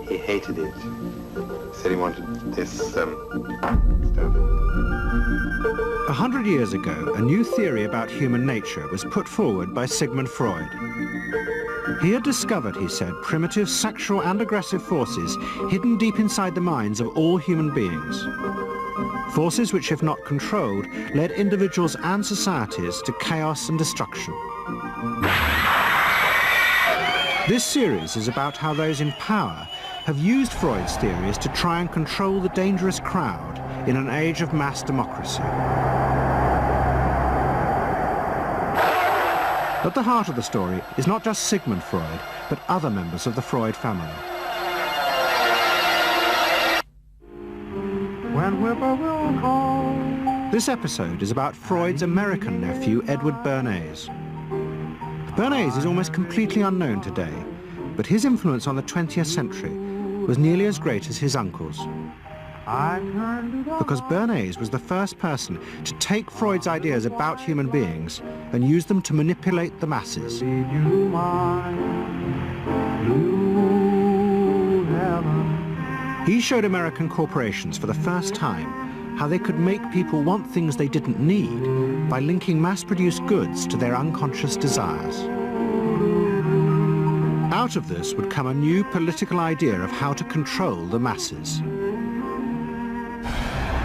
He hated it. Said he wanted this stuff. 100 years ago, a new theory about human nature was put forward by Sigmund Freud. He had discovered, he said, primitive sexual and aggressive forces hidden deep inside the minds of all human beings. Forces which, if not controlled, led individuals and societies to chaos and destruction. This series is about how those in power have used Freud's theories to try and control the dangerous crowd in an age of mass democracy. At the heart of the story is not just Sigmund Freud, but other members of the Freud family. This episode is about Freud's American nephew, Edward Bernays. Bernays is almost completely unknown today, but his influence on the 20th century was nearly as great as his uncle's. Because Bernays was the first person to take Freud's ideas about human beings and use them to manipulate the masses. He showed American corporations for the first time how they could make people want things they didn't need by linking mass-produced goods to their unconscious desires. Out of this would come a new political idea of how to control the masses.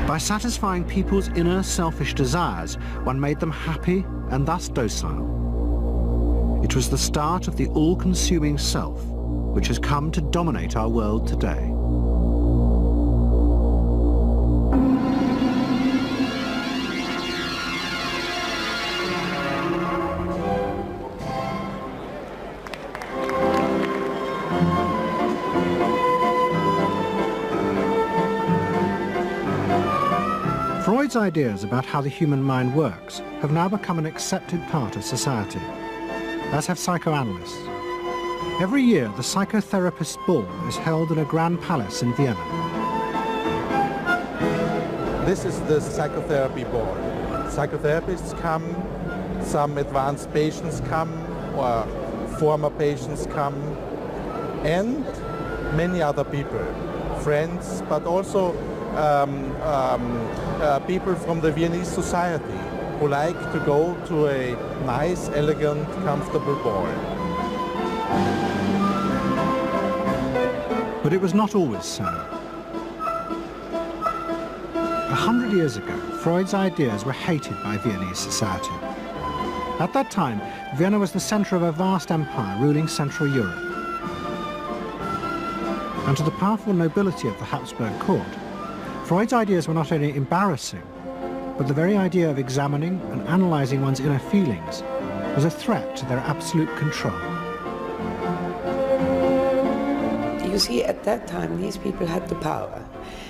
By satisfying people's inner selfish desires, one made them happy and thus docile. It was the start of the all-consuming self, which has come to dominate our world today. Freud's ideas about how the human mind works have now become an accepted part of society, as have psychoanalysts. Every year, the psychotherapist's ball is held in a grand palace in Vienna. This is the psychotherapy ball. Psychotherapists come, some advanced patients come, or former patients come, and many other people, friends, but also people from the Viennese society who like to go to a nice, elegant, comfortable ball. But it was not always so. 100 years ago, Freud's ideas were hated by Viennese society. At that time, Vienna was the center of a vast empire ruling Central Europe. And to the powerful nobility of the Habsburg court, Freud's ideas were not only embarrassing, but the very idea of examining and analyzing one's inner feelings was a threat to their absolute control. You see, at that time, these people had the power.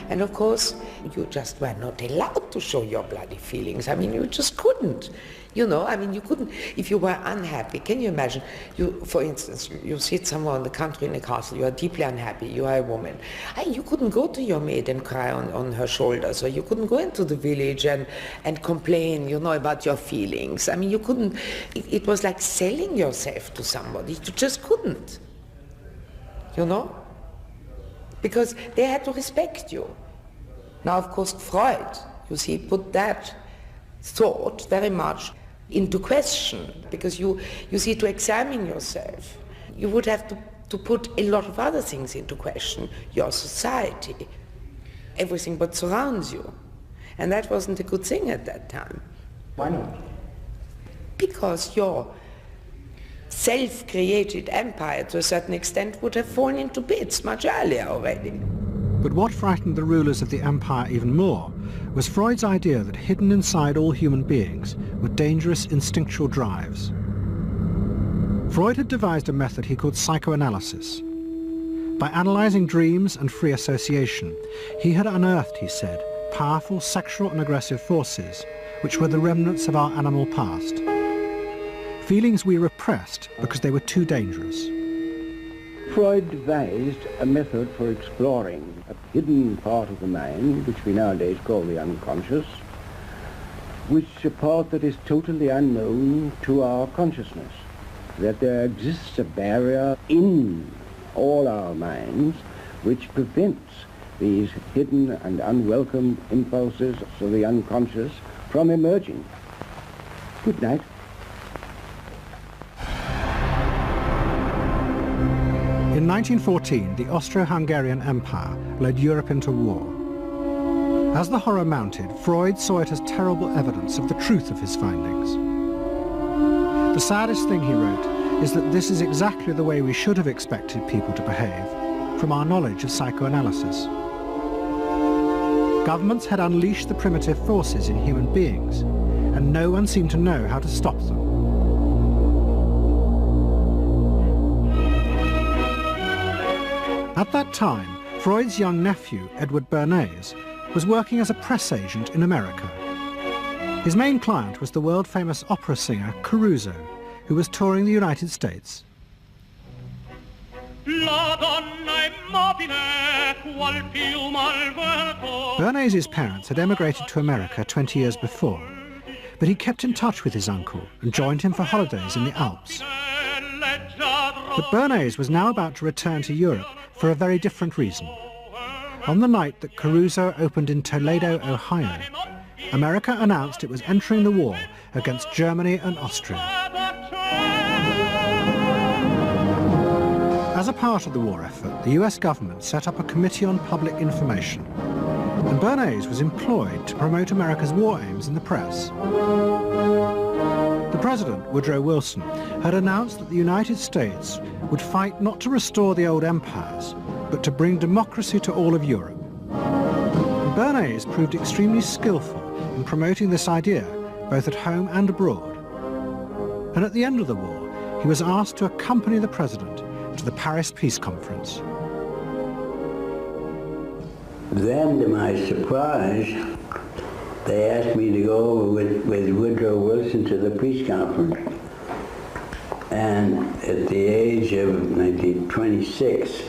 And of course, you just were not allowed to show your bloody feelings. I mean, you just couldn't. You know, I mean, you couldn't, if you were unhappy. Can you imagine, for instance, you sit somewhere in the country in a castle, you are deeply unhappy, you are a woman. You couldn't go to your maid and cry on her shoulders, or you couldn't go into the village and complain, you know, about your feelings. I mean, you couldn't, it was like selling yourself to somebody. You just couldn't, you know, because they had to respect you. Now, of course, Freud, you see, put that thought very much into question, because you see, to examine yourself, you would have to put a lot of other things into question, your society, everything what surrounds you. And that wasn't a good thing at that time. Why not? Because your self-created empire, to a certain extent, would have fallen into bits much earlier already. But what frightened the rulers of the empire even more was Freud's idea that hidden inside all human beings were dangerous instinctual drives. Freud had devised a method he called psychoanalysis. By analyzing dreams and free association, he had unearthed, he said, powerful sexual and aggressive forces, which were the remnants of our animal past. feelings we repressed because they were too dangerous. Freud devised a method for exploring a hidden part of the mind, which we nowadays call the unconscious, which is a part that is totally unknown to our consciousness, that there exists a barrier in all our minds which prevents these hidden and unwelcome impulses of the unconscious from emerging. Good night. In 1914, the Austro-Hungarian Empire led Europe into war. As the horror mounted, Freud saw it as terrible evidence of the truth of his findings. The saddest thing, he wrote, is that this is exactly the way we should have expected people to behave, from our knowledge of psychoanalysis. Governments had unleashed the primitive forces in human beings, and no one seemed to know how to stop them. At that time, Freud's young nephew, Edward Bernays, was working as a press agent in America. His main client was the world-famous opera singer Caruso, who was touring the United States. Bernays' parents had emigrated to America 20 years before, but he kept in touch with his uncle and joined him for holidays in the Alps. But Bernays was now about to return to Europe for a very different reason. On the night that Caruso opened in Toledo, Ohio, America announced it was entering the war against Germany and Austria. As a part of the war effort, the US government set up a Committee on Public Information, and Bernays was employed to promote America's war aims in the press. The President, Woodrow Wilson, had announced that the United States would fight not to restore the old empires, but to bring democracy to all of Europe. And Bernays proved extremely skillful in promoting this idea, both at home and abroad. And at the end of the war, he was asked to accompany the President to the Paris Peace Conference. Then, to my surprise, they asked me to go over with Woodrow Wilson to the peace conference. And at the age of 26,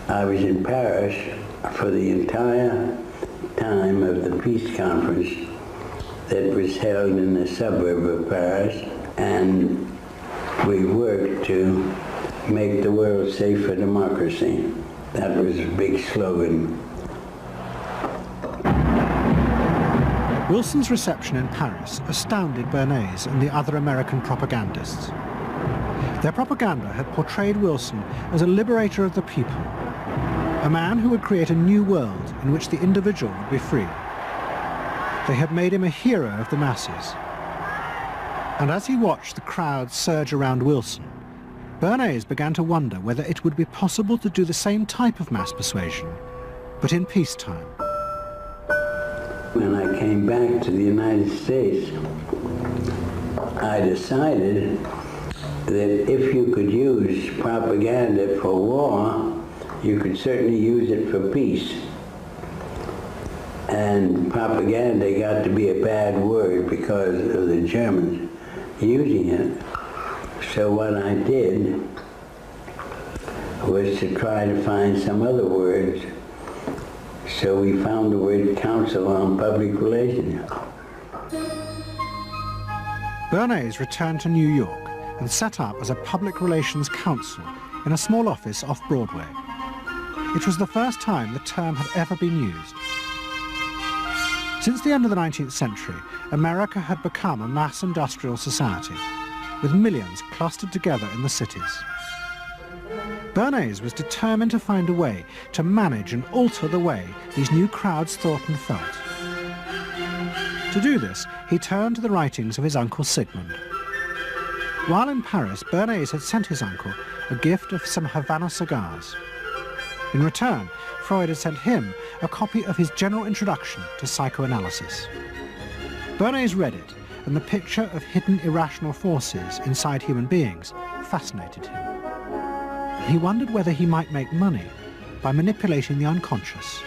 I was in Paris for the entire time of the peace conference that was held in the suburb of Paris, and we worked to make the world safe for democracy. That was a big slogan. Wilson's reception in Paris astounded Bernays and the other American propagandists. Their propaganda had portrayed Wilson as a liberator of the people, a man who would create a new world in which the individual would be free. They had made him a hero of the masses. And as he watched the crowd surge around Wilson, Bernays began to wonder whether it would be possible to do the same type of mass persuasion, but in peacetime. When I came back to the United States, I decided that if you could use propaganda for war, you could certainly use it for peace. And propaganda got to be a bad word because of the Germans using it. So what I did was to try to find some other words. So we found the word Council on Public Relations. Bernays returned to New York and set up as a public relations counsel in a small office off Broadway. It was the first time the term had ever been used. Since the end of the 19th century, America had become a mass industrial society, with millions clustered together in the cities. Bernays was determined to find a way to manage and alter the way these new crowds thought and felt. To do this, he turned to the writings of his uncle Sigmund. While in Paris, Bernays had sent his uncle a gift of some Havana cigars. In return, Freud had sent him a copy of his general introduction to psychoanalysis. Bernays read it, and the picture of hidden irrational forces inside human beings fascinated him. He wondered whether he might make money by manipulating the unconscious.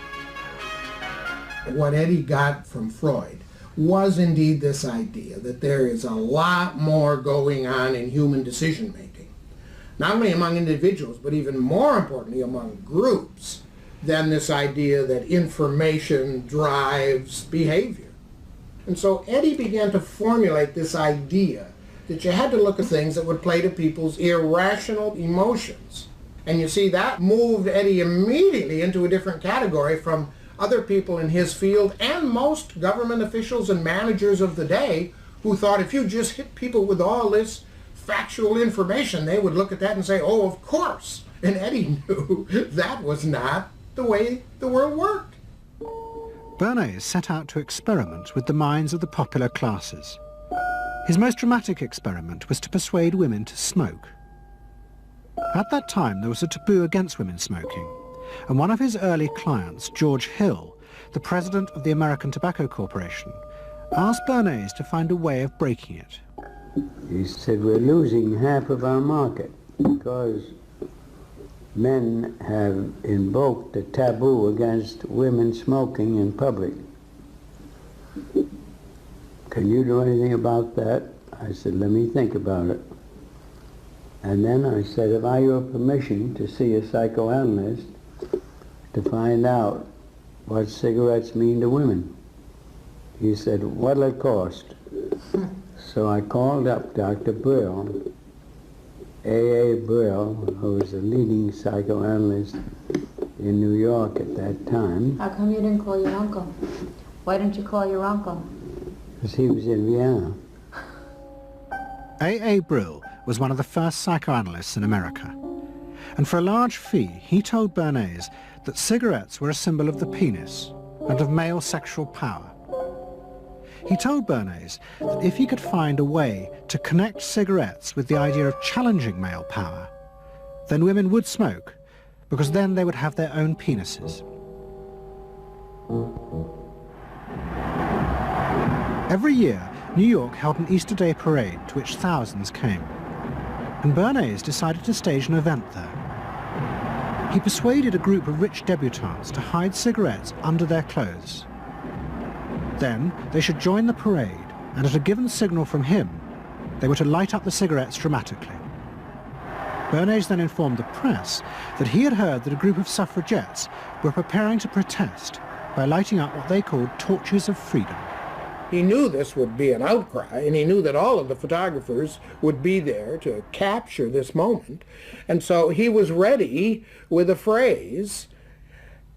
What Eddie got from Freud was indeed this idea that there is a lot more going on in human decision-making, not only among individuals, but even more importantly among groups, than this idea that information drives behavior. And so Eddie began to formulate this idea that you had to look at things that would play to people's irrational emotions. And you see, that moved Eddie immediately into a different category from other people in his field and most government officials and managers of the day who thought if you just hit people with all this factual information, they would look at that and say, oh, of course. And Eddie knew that was not the way the world worked. Bernays set out to experiment with the minds of the popular classes. His most dramatic experiment was to persuade women to smoke. At that time, there was a taboo against women smoking, and one of his early clients, George Hill, the president of the American Tobacco Corporation, asked Bernays to find a way of breaking it. He said, we're losing half of our market because men have invoked a taboo against women smoking in public. Can you do anything about that? I said, let me think about it. And then I said, have I your permission to see a psychoanalyst to find out what cigarettes mean to women? He said, what'll it cost? So I called up Dr. Brill, A.A. Brill, who was a leading psychoanalyst in New York at that time. How come you didn't call your uncle? Why didn't you call your uncle? Because he was in Vienna. A.A. Brill was one of the first psychoanalysts in America. And for a large fee, he told Bernays that cigarettes were a symbol of the penis and of male sexual power. He told Bernays that if he could find a way to connect cigarettes with the idea of challenging male power, then women would smoke, because then they would have their own penises. Every year, New York held an Easter Day parade to which thousands came, and Bernays decided to stage an event there. He persuaded a group of rich debutantes to hide cigarettes under their clothes. Then they should join the parade, and at a given signal from him, they were to light up the cigarettes dramatically. Bernays then informed the press that he had heard that a group of suffragettes were preparing to protest by lighting up what they called torches of freedom. He knew this would be an outcry, and he knew that all of the photographers would be there to capture this moment. And so he was ready with a phrase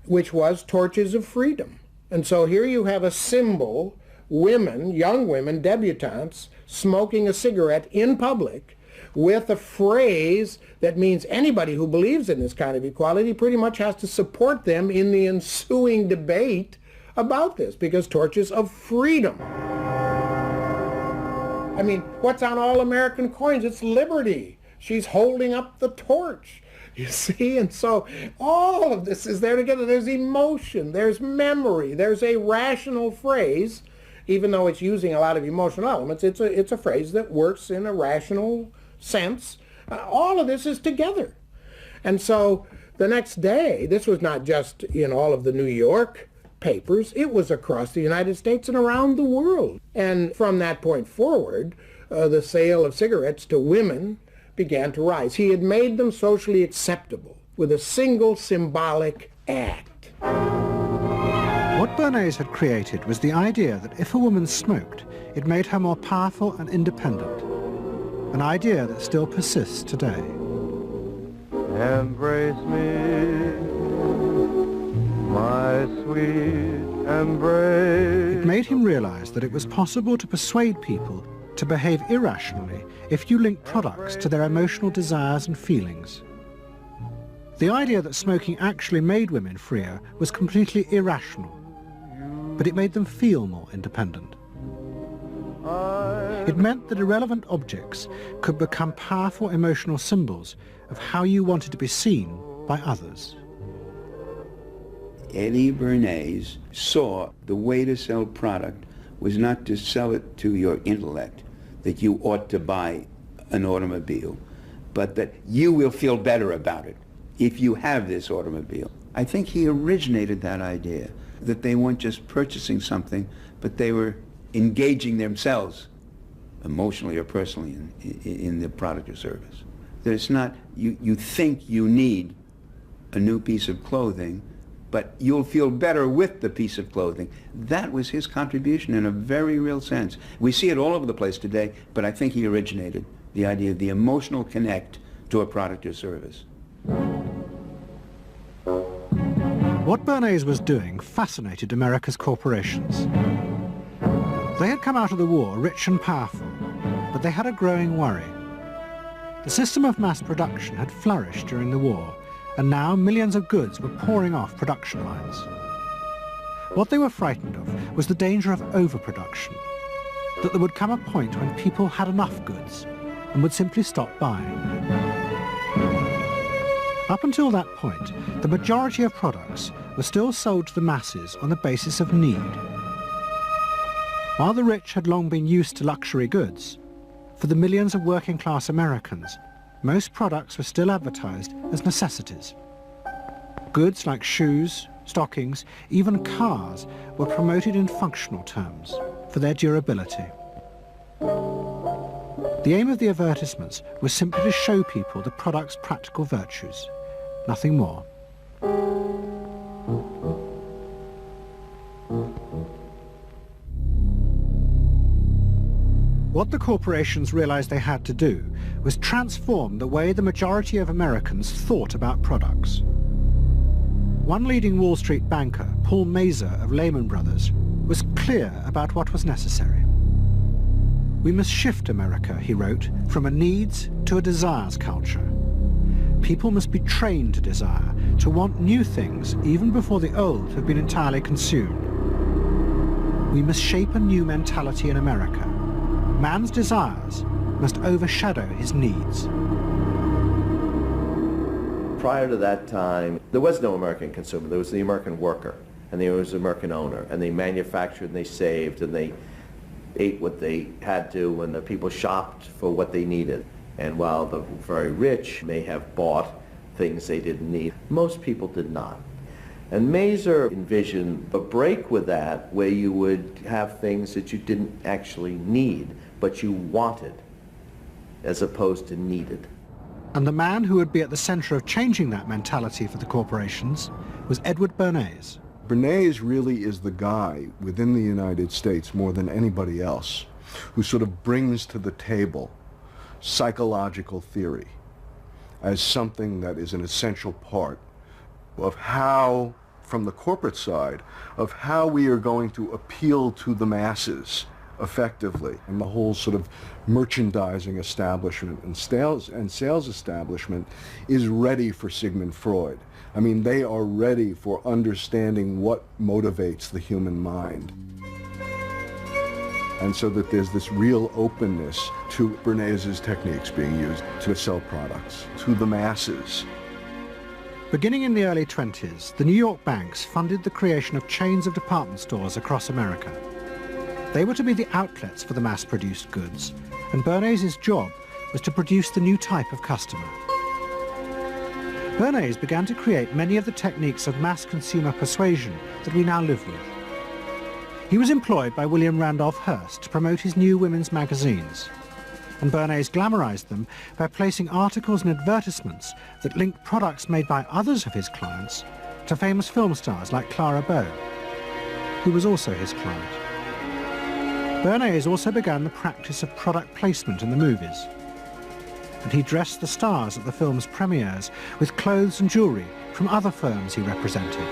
which was torches of freedom. And so here you have a symbol, women, young women, debutantes, smoking a cigarette in public with a phrase that means anybody who believes in this kind of equality pretty much has to support them in the ensuing debate about this, because torches of freedom. I mean, what's on all American coins? It's liberty. She's holding up the torch. You see, and so all of this is there together. There's emotion, there's memory, there's a rational phrase, even though it's using a lot of emotional elements. It's a phrase that works in a rational sense. All of this is together. And so the next day, this was not just in all of the New York papers, it was across the United States and around the world. And from that point forward, the sale of cigarettes to women began to rise. He had made them socially acceptable with a single symbolic act. What Bernays had created was the idea that if a woman smoked, it made her more powerful and independent, an idea that still persists today. Embrace me, my sweet embrace. It made him realize that it was possible to persuade people to behave irrationally if you link products to their emotional desires and feelings. The idea that smoking actually made women freer was completely irrational, but it made them feel more independent. It meant that irrelevant objects could become powerful emotional symbols of how you wanted to be seen by others. Eddie Bernays saw the way to sell product was not to sell it to your intellect, that you ought to buy an automobile, but that you will feel better about it if you have this automobile. I think he originated that idea, that they weren't just purchasing something, but they were engaging themselves emotionally or personally in the product or service. That it's not, you think you need a new piece of clothing, but you'll feel better with the piece of clothing. That was his contribution in a very real sense. We see it all over the place today, but I think he originated the idea of the emotional connect to a product or service. What Bernays was doing fascinated America's corporations. They had come out of the war rich and powerful, but they had a growing worry. The system of mass production had flourished during the war, and now millions of goods were pouring off production lines. What they were frightened of was the danger of overproduction, that there would come a point when people had enough goods and would simply stop buying. Up until that point, the majority of products were still sold to the masses on the basis of need. While the rich had long been used to luxury goods, for the millions of working-class Americans, most products were still advertised as necessities. Goods like shoes, stockings, even cars were promoted in functional terms for their durability. The aim of the advertisements was simply to show people the product's practical virtues, nothing more. What the corporations realized they had to do was transform the way the majority of Americans thought about products. One leading Wall Street banker, Paul Mazur of Lehman Brothers, was clear about what was necessary. We must shift America, he wrote, from a needs to a desires culture. People must be trained to desire, to want new things even before the old have been entirely consumed. We must shape a new mentality in America. Man's desires must overshadow his needs. Prior to that time, there was no American consumer. There was the American worker, and there was the American owner, and they manufactured and they saved and they ate what they had to, and the people shopped for what they needed. And while the very rich may have bought things they didn't need, most people did not. And Mazur envisioned a break with that where you would have things that you didn't actually need, but you wanted, as opposed to needed. And the man who would be at the center of changing that mentality for the corporations was Edward Bernays. Bernays really is the guy within the United States more than anybody else who sort of brings to the table psychological theory as something that is an essential part of how, from the corporate side, of how we are going to appeal to the masses effectively. And the whole sort of merchandising establishment and sales establishment is ready for Sigmund Freud. I mean, they are ready for understanding what motivates the human mind. And so that there's this real openness to Bernays' techniques being used to sell products to the masses. Beginning in the early 20s, the New York banks funded the creation of chains of department stores across America. They were to be the outlets for the mass-produced goods, and Bernays' job was to produce the new type of customer. Bernays began to create many of the techniques of mass consumer persuasion that we now live with. He was employed by William Randolph Hearst to promote his new women's magazines, and Bernays glamorized them by placing articles and advertisements that linked products made by others of his clients to famous film stars like Clara Bow, who was also his client. Bernays also began the practice of product placement in the movies, and he dressed the stars at the film's premieres with clothes and jewellery from other firms he represented.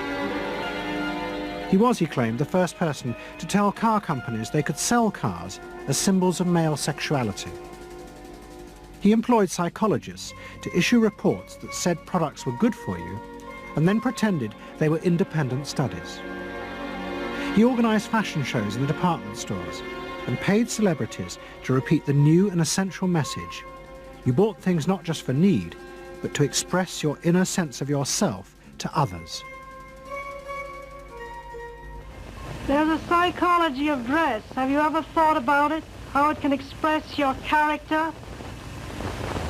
He was, he claimed, the first person to tell car companies they could sell cars as symbols of male sexuality. He employed psychologists to issue reports that said products were good for you and then pretended they were independent studies. He organised fashion shows in the department stores and paid celebrities to repeat the new and essential message: you bought things not just for need, but to express your inner sense of yourself to others. There's a psychology of dress. Have you ever thought about it? How it can express your character?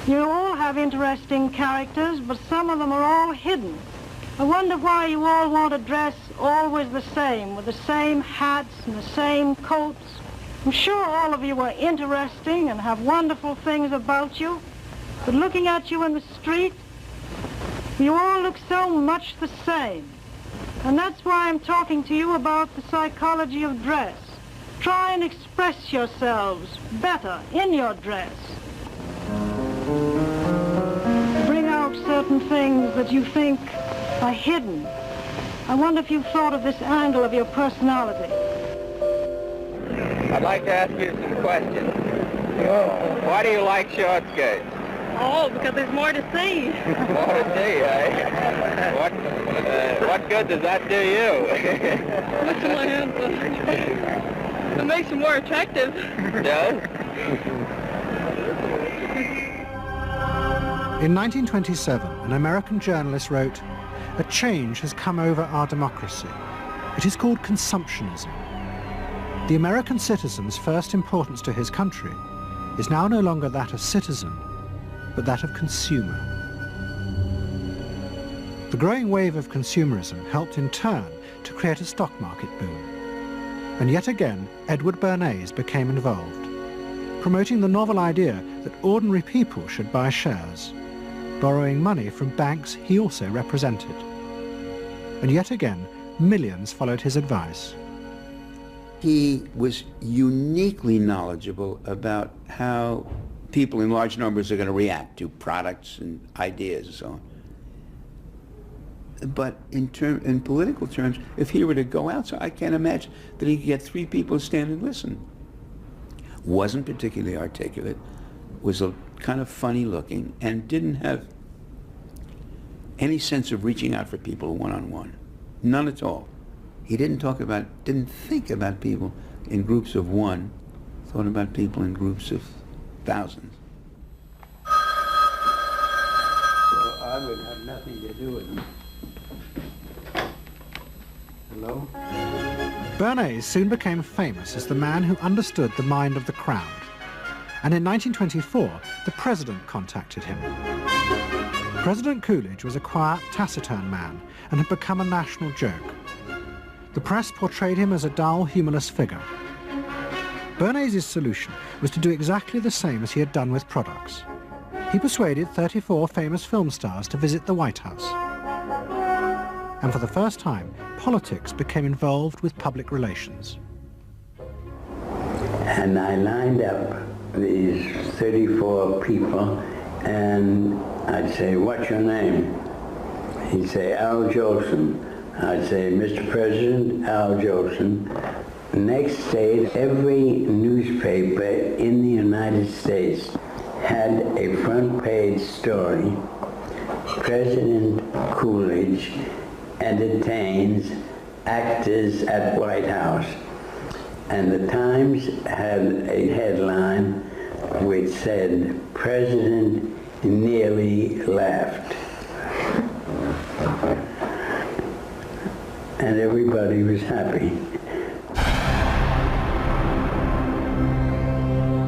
You all have interesting characters, but some of them are all hidden. I wonder why you all want to dress always the same, with the same hats and the same coats. I'm sure all of you are interesting and have wonderful things about you, but looking at you in the street, you all look so much the same. And that's why I'm talking to you about the psychology of dress. Try and express yourselves better in your dress. Bring out certain things that you think are hidden. I wonder if you've thought of this angle of your personality. I'd like to ask you some questions. Why do you like short skirts? Oh, because there's more to see. More to see, eh? What good does that do you? Much my hands. It makes you more attractive. It does? In 1927, an American journalist wrote, "A change has come over our democracy. It is called consumptionism. The American citizen's first importance to his country is now no longer that of citizen, but that of consumer." The growing wave of consumerism helped in turn to create a stock market boom. And yet again, Edward Bernays became involved, promoting the novel idea that ordinary people should buy shares, borrowing money from banks he also represented. And yet again, millions followed his advice. He was uniquely knowledgeable about how people in large numbers are going to react to products and ideas and so on. But in political terms, if he were to go out, so I can't imagine that he could get 3 people to stand and listen. Wasn't particularly articulate, was a kind of funny looking, and didn't have any sense of reaching out for people one-on-one. None at all. He didn't think about people in groups of one, thought about people in groups of thousands. So I would have nothing to do with him. Hello? Bernays soon became famous as the man who understood the mind of the crowd. And in 1924, the president contacted him. President Coolidge was a quiet, taciturn man and had become a national joke. The press portrayed him as a dull, humorless figure. Bernays' solution was to do exactly the same as he had done with products. He persuaded 34 famous film stars to visit the White House. And for the first time, politics became involved with public relations. And I lined up these 34 people, and I'd say, "What's your name?" He'd say, "Al Jolson." I'd say, "Mr. President, Al Jolson." Next day, every newspaper in the United States had a front page story. President Coolidge entertains actors at White House. And the Times had a headline which said, "President nearly laughed." And everybody was happy.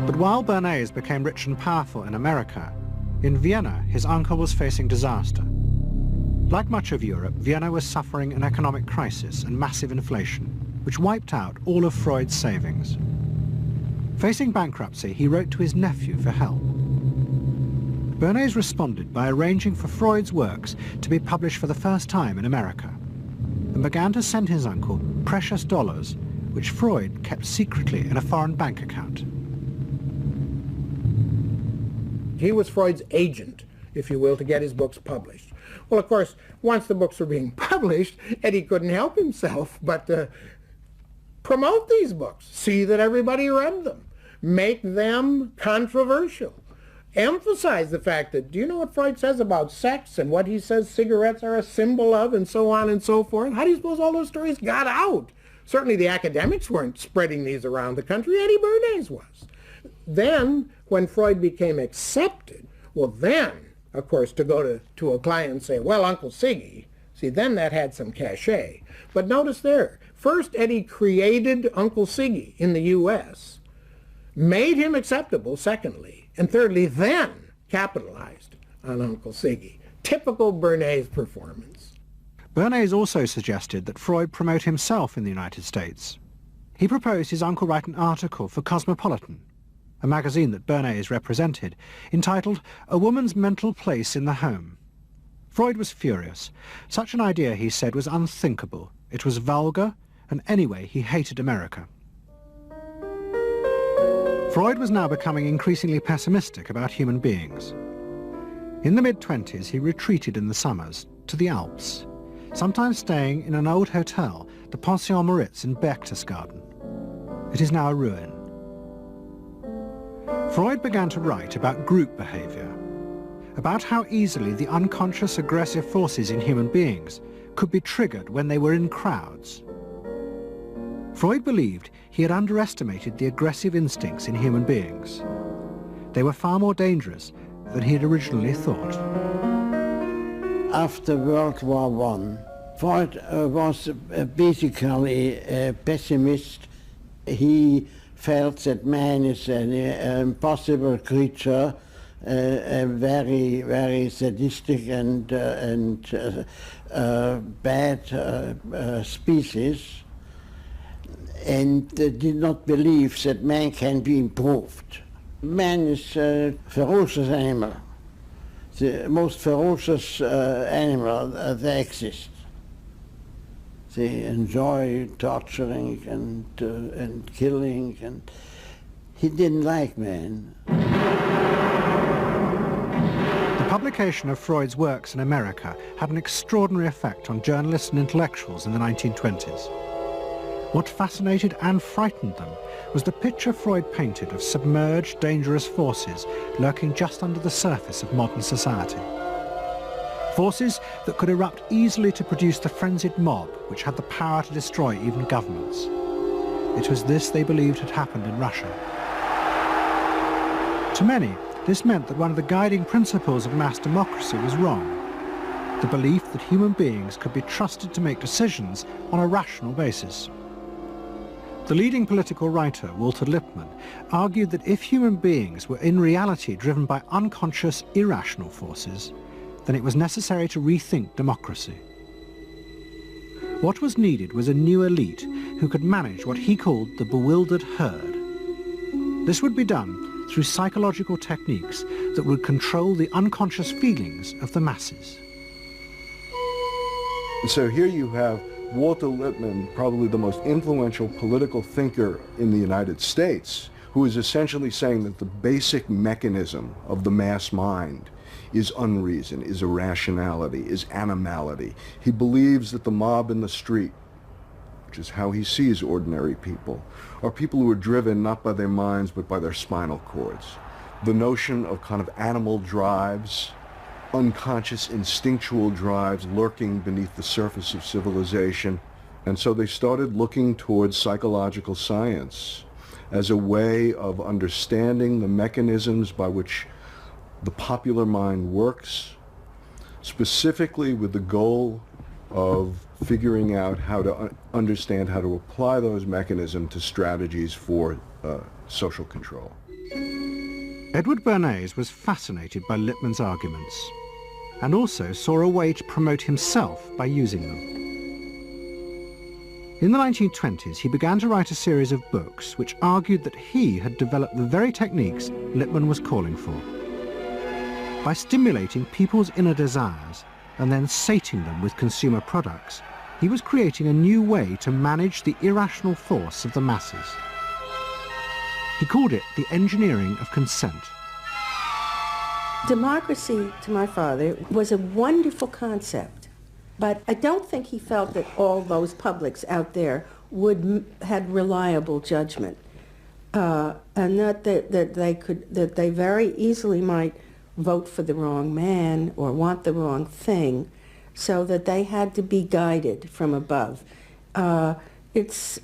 But while Bernays became rich and powerful in America, in Vienna his uncle was facing disaster. Like much of Europe, Vienna was suffering an economic crisis and massive inflation, which wiped out all of Freud's savings. Facing bankruptcy, he wrote to his nephew for help. Bernays responded by arranging for Freud's works to be published for the first time in America, and began to send his uncle precious dollars, which Freud kept secretly in a foreign bank account. He was Freud's agent, if you will, to get his books published. Well, of course, once the books were being published, Eddie couldn't help himself but to promote these books, see that everybody read them, make them controversial, emphasize the fact that, do you know what Freud says about sex and what he says cigarettes are a symbol of, and so on and so forth? How do you suppose all those stories got out? Certainly the academics weren't spreading these around the country. Eddie Bernays was. Then, when Freud became accepted, well then, of course, to go to a client and say, "Well, Uncle Siggy," see, then that had some cachet. But notice there, first Eddie created Uncle Siggy in the U.S., made him acceptable, secondly, and thirdly, then capitalized on Uncle Siggy. Typical Bernays performance. Bernays also suggested that Freud promote himself in the United States. He proposed his uncle write an article for Cosmopolitan, a magazine that Bernays represented, entitled A Woman's Mental Place in the Home. Freud was furious. Such an idea, he said, was unthinkable. It was vulgar, and anyway, he hated America. Freud was now becoming increasingly pessimistic about human beings. In the mid-20s, he retreated in the summers to the Alps, sometimes staying in an old hotel, the Pension Moritz in Berchtesgaden. It is now a ruin. Freud began to write about group behavior, about how easily the unconscious aggressive forces in human beings could be triggered when they were in crowds. Freud believed he had underestimated the aggressive instincts in human beings. They were far more dangerous than he had originally thought. After World War I, Freud was basically a pessimist. He felt that man is an impossible creature, a very, very sadistic and bad species, and did not believe that man can be improved. Man is a ferocious animal, the most ferocious animal that exists. They enjoy torturing and killing, and he didn't like man. The publication of Freud's works in America had an extraordinary effect on journalists and intellectuals in the 1920s. What fascinated and frightened them was the picture Freud painted of submerged, dangerous forces lurking just under the surface of modern society. Forces that could erupt easily to produce the frenzied mob which had the power to destroy even governments. It was this they believed had happened in Russia. To many, this meant that one of the guiding principles of mass democracy was wrong. The belief that human beings could be trusted to make decisions on a rational basis. The leading political writer, Walter Lippmann, argued that if human beings were in reality driven by unconscious, irrational forces, then it was necessary to rethink democracy. What was needed was a new elite who could manage what he called the bewildered herd. This would be done through psychological techniques that would control the unconscious feelings of the masses. So here you have Walter Lippmann, probably the most influential political thinker in the United States, who is essentially saying that the basic mechanism of the mass mind is unreason, is irrationality, is animality. He believes that the mob in the street, which is how he sees ordinary people, are people who are driven not by their minds but by their spinal cords. The notion of kind of animal drives, unconscious instinctual drives lurking beneath the surface of civilization. And so they started looking towards psychological science as a way of understanding the mechanisms by which the popular mind works, specifically with the goal of figuring out how to understand how to apply those mechanisms to strategies for social control. Edward Bernays was fascinated by Lippmann's arguments and also saw a way to promote himself by using them. In the 1920s, he began to write a series of books which argued that he had developed the very techniques Lippmann was calling for. By stimulating people's inner desires and then sating them with consumer products, he was creating a new way to manage the irrational force of the masses. He called it the engineering of consent. Democracy, to my father, was a wonderful concept, but I don't think he felt that all those publics out there had reliable judgment, and that they very easily might vote for the wrong man or want the wrong thing, so that they had to be guided from above. It's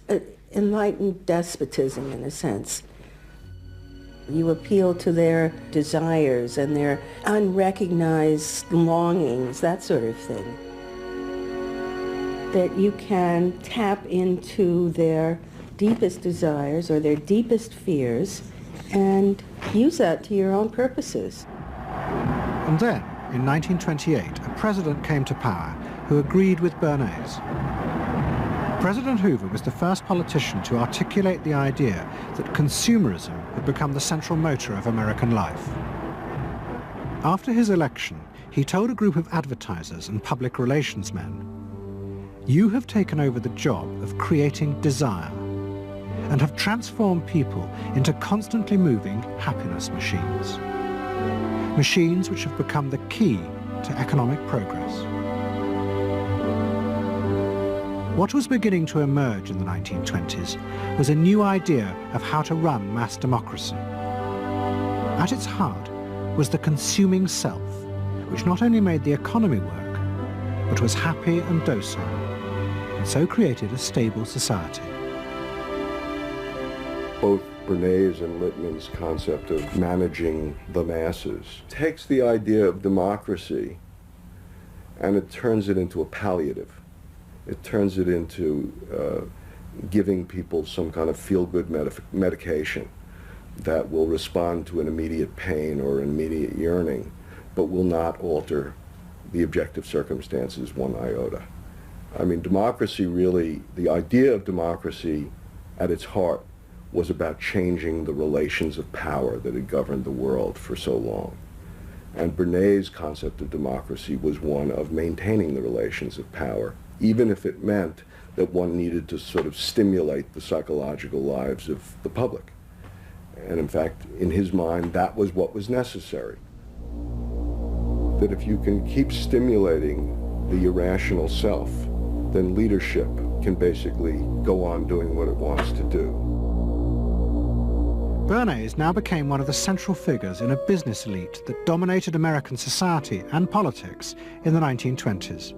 enlightened despotism in a sense. You appeal to their desires and their unrecognized longings, that sort of thing. That you can tap into their deepest desires or their deepest fears and use that to your own purposes. And then, in 1928, a president came to power who agreed with Bernays. President Hoover was the first politician to articulate the idea that consumerism had become the central motor of American life. After his election, he told a group of advertisers and public relations men, "You have taken over the job of creating desire and have transformed people into constantly moving happiness machines. Machines which have become the key to economic progress." What was beginning to emerge in the 1920s was a new idea of how to run mass democracy. At its heart was the consuming self, which not only made the economy work, but was happy and docile, and so created a stable society. Both Bernays and Littman's concept of managing the masses takes the idea of democracy and it turns it into a palliative. It turns it into giving people some kind of feel-good medication that will respond to an immediate pain or an immediate yearning, but will not alter the objective circumstances one iota. I mean, democracy really, the idea of democracy at its heart was about changing the relations of power that had governed the world for so long. And Bernays' concept of democracy was one of maintaining the relations of power, even if it meant that one needed to sort of stimulate the psychological lives of the public. And in fact, in his mind, that was what was necessary. That if you can keep stimulating the irrational self, then leadership can basically go on doing what it wants to do. Bernays now became one of the central figures in a business elite that dominated American society and politics in the 1920s.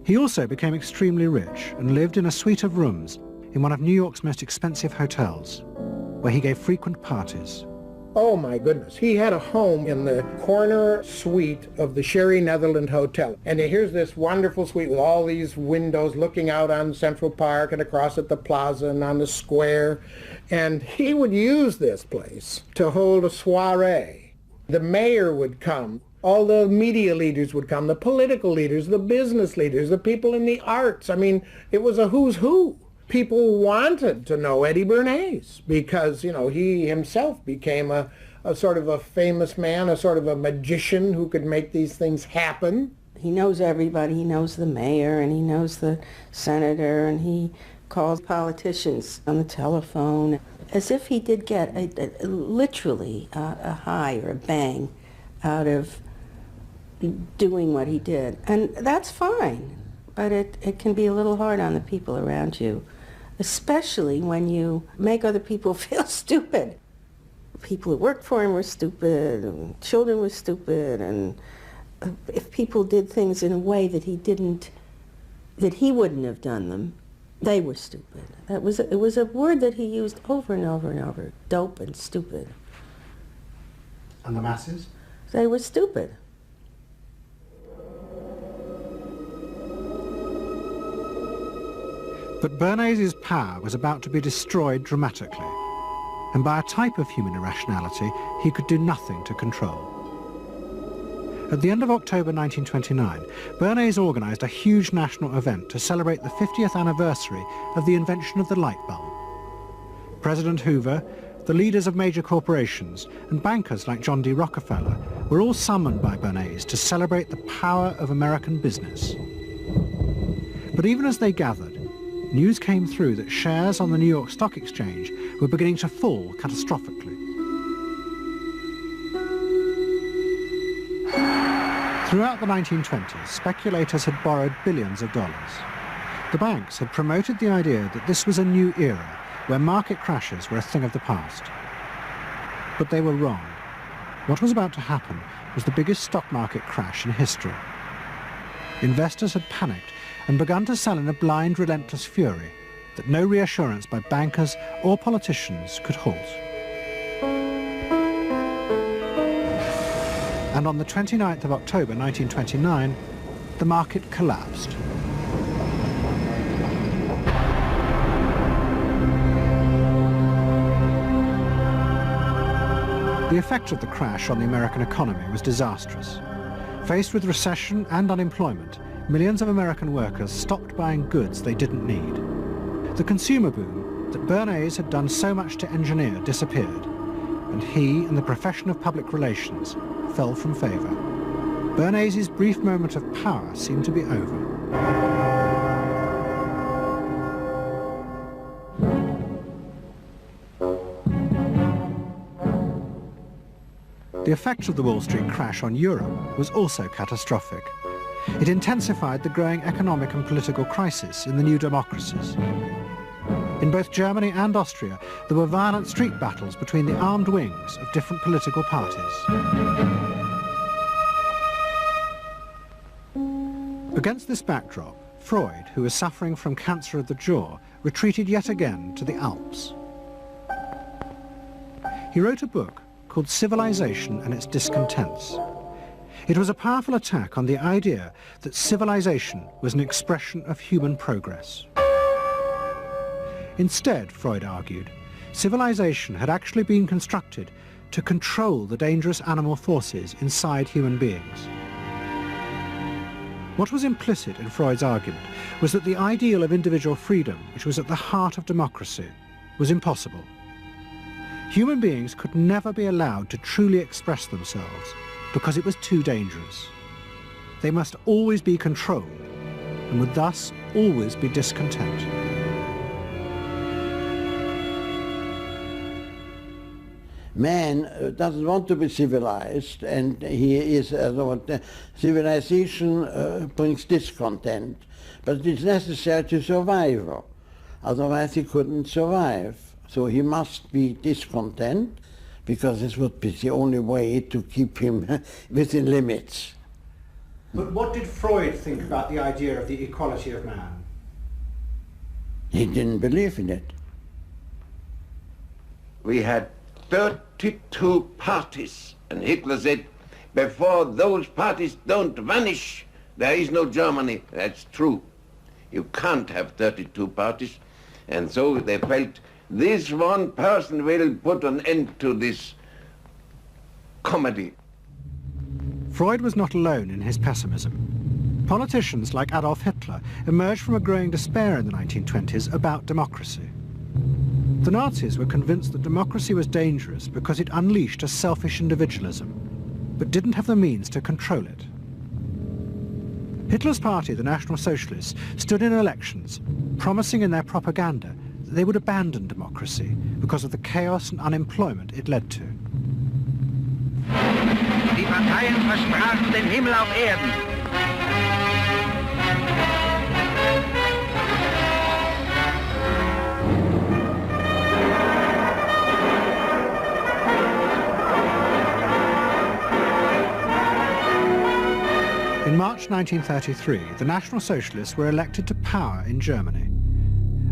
He also became extremely rich and lived in a suite of rooms in one of New York's most expensive hotels, where he gave frequent parties. Oh my goodness, he had a home in the corner suite of the Sherry Netherland Hotel. And here's this wonderful suite with all these windows looking out on Central Park and across at the plaza and on the square. And he would use this place to hold a soiree. The mayor would come. All the media leaders would come, the political leaders, the business leaders, the people in the arts. I mean, it was a who's who. People wanted to know Eddie Bernays because, you know, he himself became a sort of a famous man, a sort of a magician who could make these things happen. He knows everybody. He knows the mayor and he knows the senator and he calls politicians on the telephone as if he did get literally a high or a bang out of doing what he did. And that's fine, but it can be a little hard on the people around you, especially when you make other people feel stupid. People who worked for him were stupid, and children were stupid, and if people did things in a way that he wouldn't have done them, they were stupid. It was a word that he used over and over and over, dope and stupid. And the masses? They were stupid. But Bernays' power was about to be destroyed dramatically, and by a type of human irrationality he could do nothing to control. At the end of October 1929, Bernays organised a huge national event to celebrate the 50th anniversary of the invention of the light bulb. President Hoover, the leaders of major corporations, and bankers like John D. Rockefeller were all summoned by Bernays to celebrate the power of American business. But even as they gathered, news came through that shares on the New York Stock Exchange were beginning to fall catastrophically. Throughout the 1920s, speculators had borrowed billions of dollars. The banks had promoted the idea that this was a new era where market crashes were a thing of the past. But they were wrong. What was about to happen was the biggest stock market crash in history. Investors had panicked and begun to sell in a blind, relentless fury that no reassurance by bankers or politicians could halt. And on the 29th of October 1929, the market collapsed. The effect of the crash on the American economy was disastrous. Faced with recession and unemployment, millions of American workers stopped buying goods they didn't need. The consumer boom that Bernays had done so much to engineer disappeared, and he and the profession of public relations fell from favour. Bernays' brief moment of power seemed to be over. The effect of the Wall Street crash on Europe was also catastrophic. It intensified the growing economic and political crisis in the new democracies. In both Germany and Austria, there were violent street battles between the armed wings of different political parties. Against this backdrop, Freud, who was suffering from cancer of the jaw, retreated yet again to the Alps. He wrote a book called Civilization and Its Discontents. It was a powerful attack on the idea that civilization was an expression of human progress. Instead, Freud argued, civilization had actually been constructed to control the dangerous animal forces inside human beings. What was implicit in Freud's argument was that the ideal of individual freedom, which was at the heart of democracy, was impossible. Human beings could never be allowed to truly express themselves because it was too dangerous. They must always be controlled and would thus always be discontent. Man doesn't want to be civilized, and he is, civilization brings discontent, but it's necessary to survive. Otherwise he couldn't survive. So he must be discontent, because this would be the only way to keep him within limits. But what did Freud think about the idea of the equality of man? He didn't believe in it. We had 32 parties, and Hitler said, before those parties don't vanish, there is no Germany. That's true. You can't have 32 parties, and so they felt this one person will put an end to this comedy. Freud was not alone in his pessimism. Politicians like Adolf Hitler emerged from a growing despair in the 1920s about democracy. The Nazis were convinced that democracy was dangerous because it unleashed a selfish individualism, but didn't have the means to control it. Hitler's party, the National Socialists, stood in elections, promising in their propaganda that they would abandon democracy because of the chaos and unemployment it led to. Die Parteien versprachen den Himmel auf Erden. In March 1933, the National Socialists were elected to power in Germany,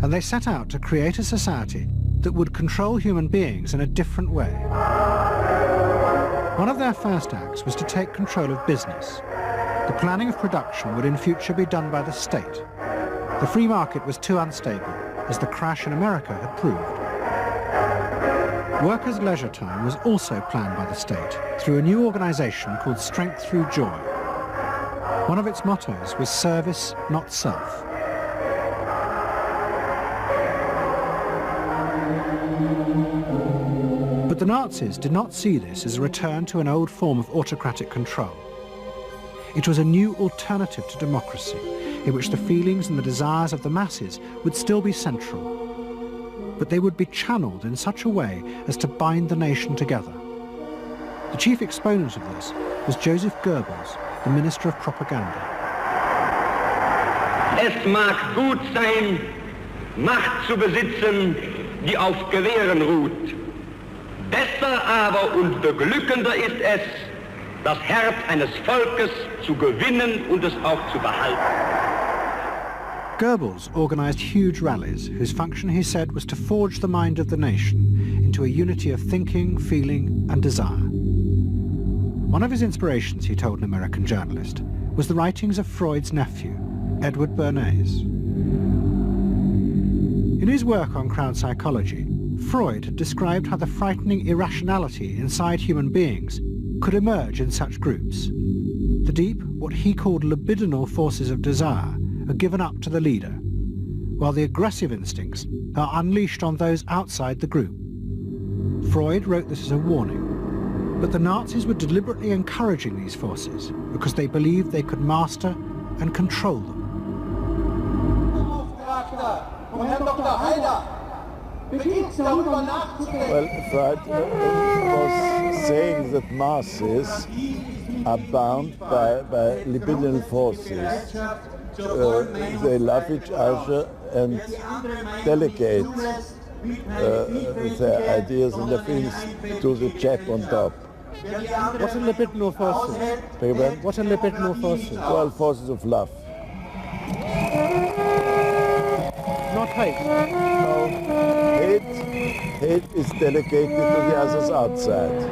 and they set out to create a society that would control human beings in a different way. One of their first acts was to take control of business. The planning of production would in future be done by the state. The free market was too unstable, as the crash in America had proved. Workers' leisure time was also planned by the state through a new organization called Strength Through Joy. One of its mottos was service, not self. But the Nazis did not see this as a return to an old form of autocratic control. It was a new alternative to democracy, in which the feelings and the desires of the masses would still be central, but they would be channeled in such a way as to bind the nation together. The chief exponent of this was Joseph Goebbels, the Minister of Propaganda. Es mag gut sein, Macht zu besitzen, die auf Gewehren ruht. Besser aber und beglückender ist es, das Herz eines Volkes zu gewinnen und es auch zu behalten. Goebbels organized huge rallies whose function, he said, was to forge the mind of the nation into a unity of thinking, feeling and desire. One of his inspirations, he told an American journalist, was the writings of Freud's nephew, Edward Bernays. In his work on crowd psychology, Freud had described how the frightening irrationality inside human beings could emerge in such groups. The deep, what he called libidinal forces of desire, are given up to the leader, while the aggressive instincts are unleashed on those outside the group. Freud wrote this as a warning, but the Nazis were deliberately encouraging these forces because they believed they could master and control them. Well, Freud was saying that masses are bound by libidinal forces. They love each other and delegate their ideas and their feelings to the chap on top. What are libidinal forces? What are libidinal forces? Well, forces of love. Not hate? No. Hate is delegated to the others outside.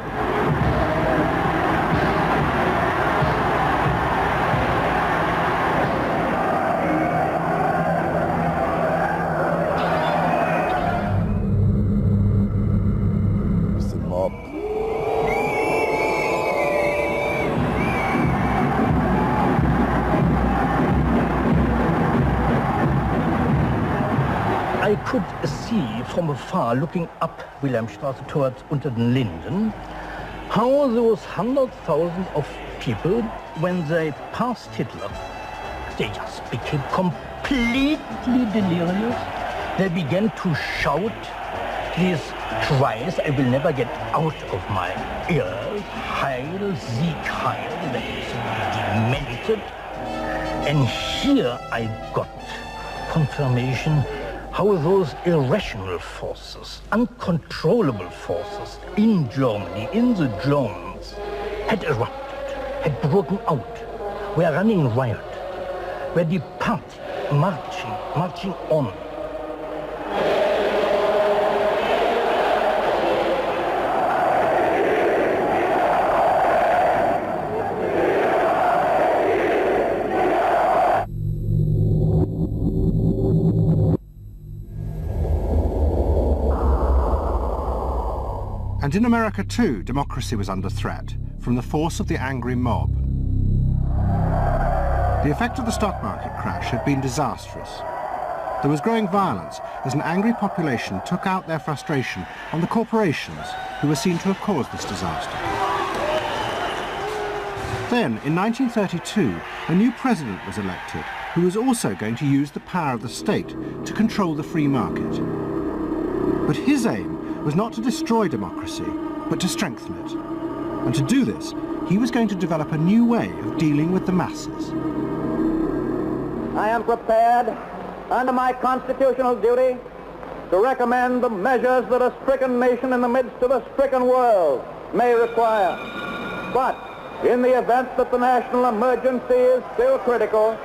I could see from afar, looking up Wilhelmstraße towards unter den Linden, how those 100,000 of people, when they passed Hitler, they just became completely delirious. They began to shout these cries I will never get out of my ears. Heil, Sieg, Heil, that is demented. And here I got confirmation how those irrational forces, uncontrollable forces in Germany, in the Germans, had erupted, had broken out, were running riot, were departing, marching on. And in America too, democracy was under threat from the force of the angry mob. The effect of the stock market crash had been disastrous. There was growing violence as an angry population took out their frustration on the corporations who were seen to have caused this disaster. Then, in 1932, a new president was elected who was also going to use the power of the state to control the free market. But his aim was not to destroy democracy, but to strengthen it. And to do this, he was going to develop a new way of dealing with the masses. I am prepared, under my constitutional duty, to recommend the measures that a stricken nation in the midst of a stricken world may require. But in the event that the national emergency is still critical,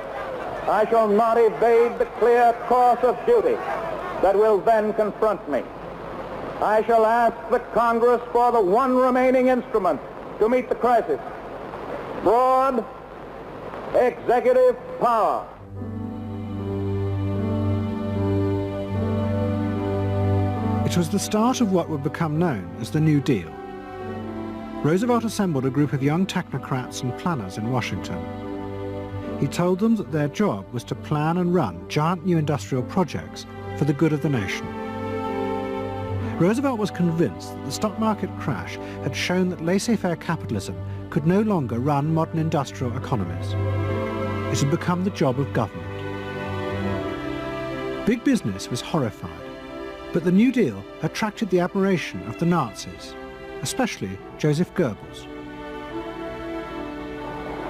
I shall not evade the clear course of duty that will then confront me. I shall ask the Congress for the one remaining instrument to meet the crisis: broad executive power. It was the start of what would become known as the New Deal. Roosevelt assembled a group of young technocrats and planners in Washington. He told them that their job was to plan and run giant new industrial projects for the good of the nation. Roosevelt was convinced that the stock market crash had shown that laissez-faire capitalism could no longer run modern industrial economies. It had become the job of government. Big business was horrified, but the New Deal attracted the admiration of the Nazis, especially Joseph Goebbels.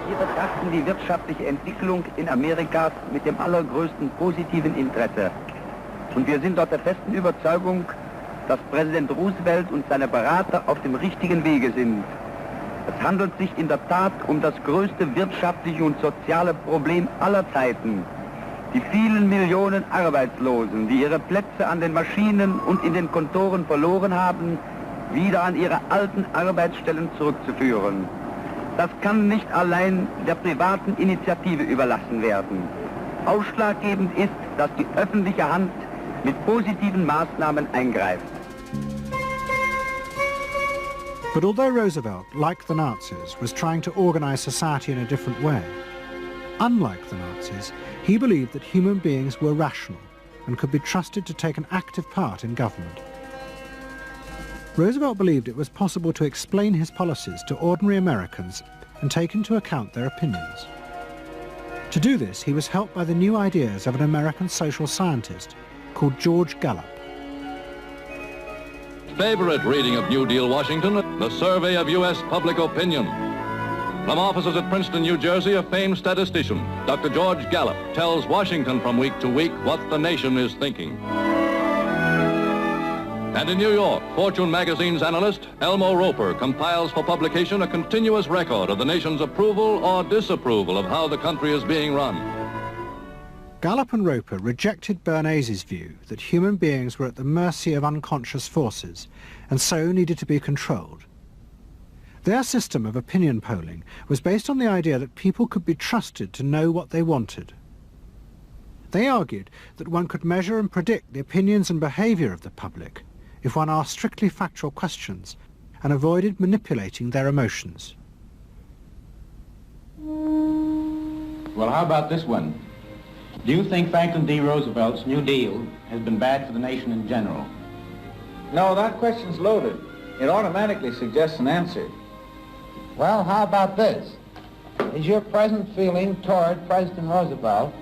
Wir betrachten die wirtschaftliche Entwicklung in Amerika mit dem allergrößten positiven Interesse. Und wir sind dort der festen Überzeugung, dass Präsident Roosevelt und seine Berater auf dem richtigen Wege sind. Es handelt sich in der Tat um das größte wirtschaftliche und soziale Problem aller Zeiten. Die vielen Millionen Arbeitslosen, die ihre Plätze an den Maschinen und in den Kontoren verloren haben, wieder an ihre alten Arbeitsstellen zurückzuführen. Das kann nicht allein der privaten Initiative überlassen werden. Ausschlaggebend ist, dass die öffentliche Hand mit positiven Maßnahmen eingreift. But although Roosevelt, like the Nazis, was trying to organize society in a different way, unlike the Nazis, he believed that human beings were rational and could be trusted to take an active part in government. Roosevelt believed it was possible to explain his policies to ordinary Americans and take into account their opinions. To do this, he was helped by the new ideas of an American social scientist called George Gallup. Favorite reading of New Deal Washington, the survey of U.S. public opinion. From offices at Princeton, New Jersey, a famed statistician, Dr. George Gallup, tells Washington from week to week what the nation is thinking. And in New York, Fortune magazine's analyst, Elmo Roper, compiles for publication a continuous record of the nation's approval or disapproval of how the country is being run. Gallup and Roper rejected Bernays' view that human beings were at the mercy of unconscious forces and so needed to be controlled. Their system of opinion polling was based on the idea that people could be trusted to know what they wanted. They argued that one could measure and predict the opinions and behaviour of the public if one asked strictly factual questions and avoided manipulating their emotions. Well, how about this one? Do you think Franklin D. Roosevelt's New Deal has been bad for the nation in general? No, that question's loaded. It automatically suggests an answer. Well, how about this? Is your present feeling toward President Roosevelt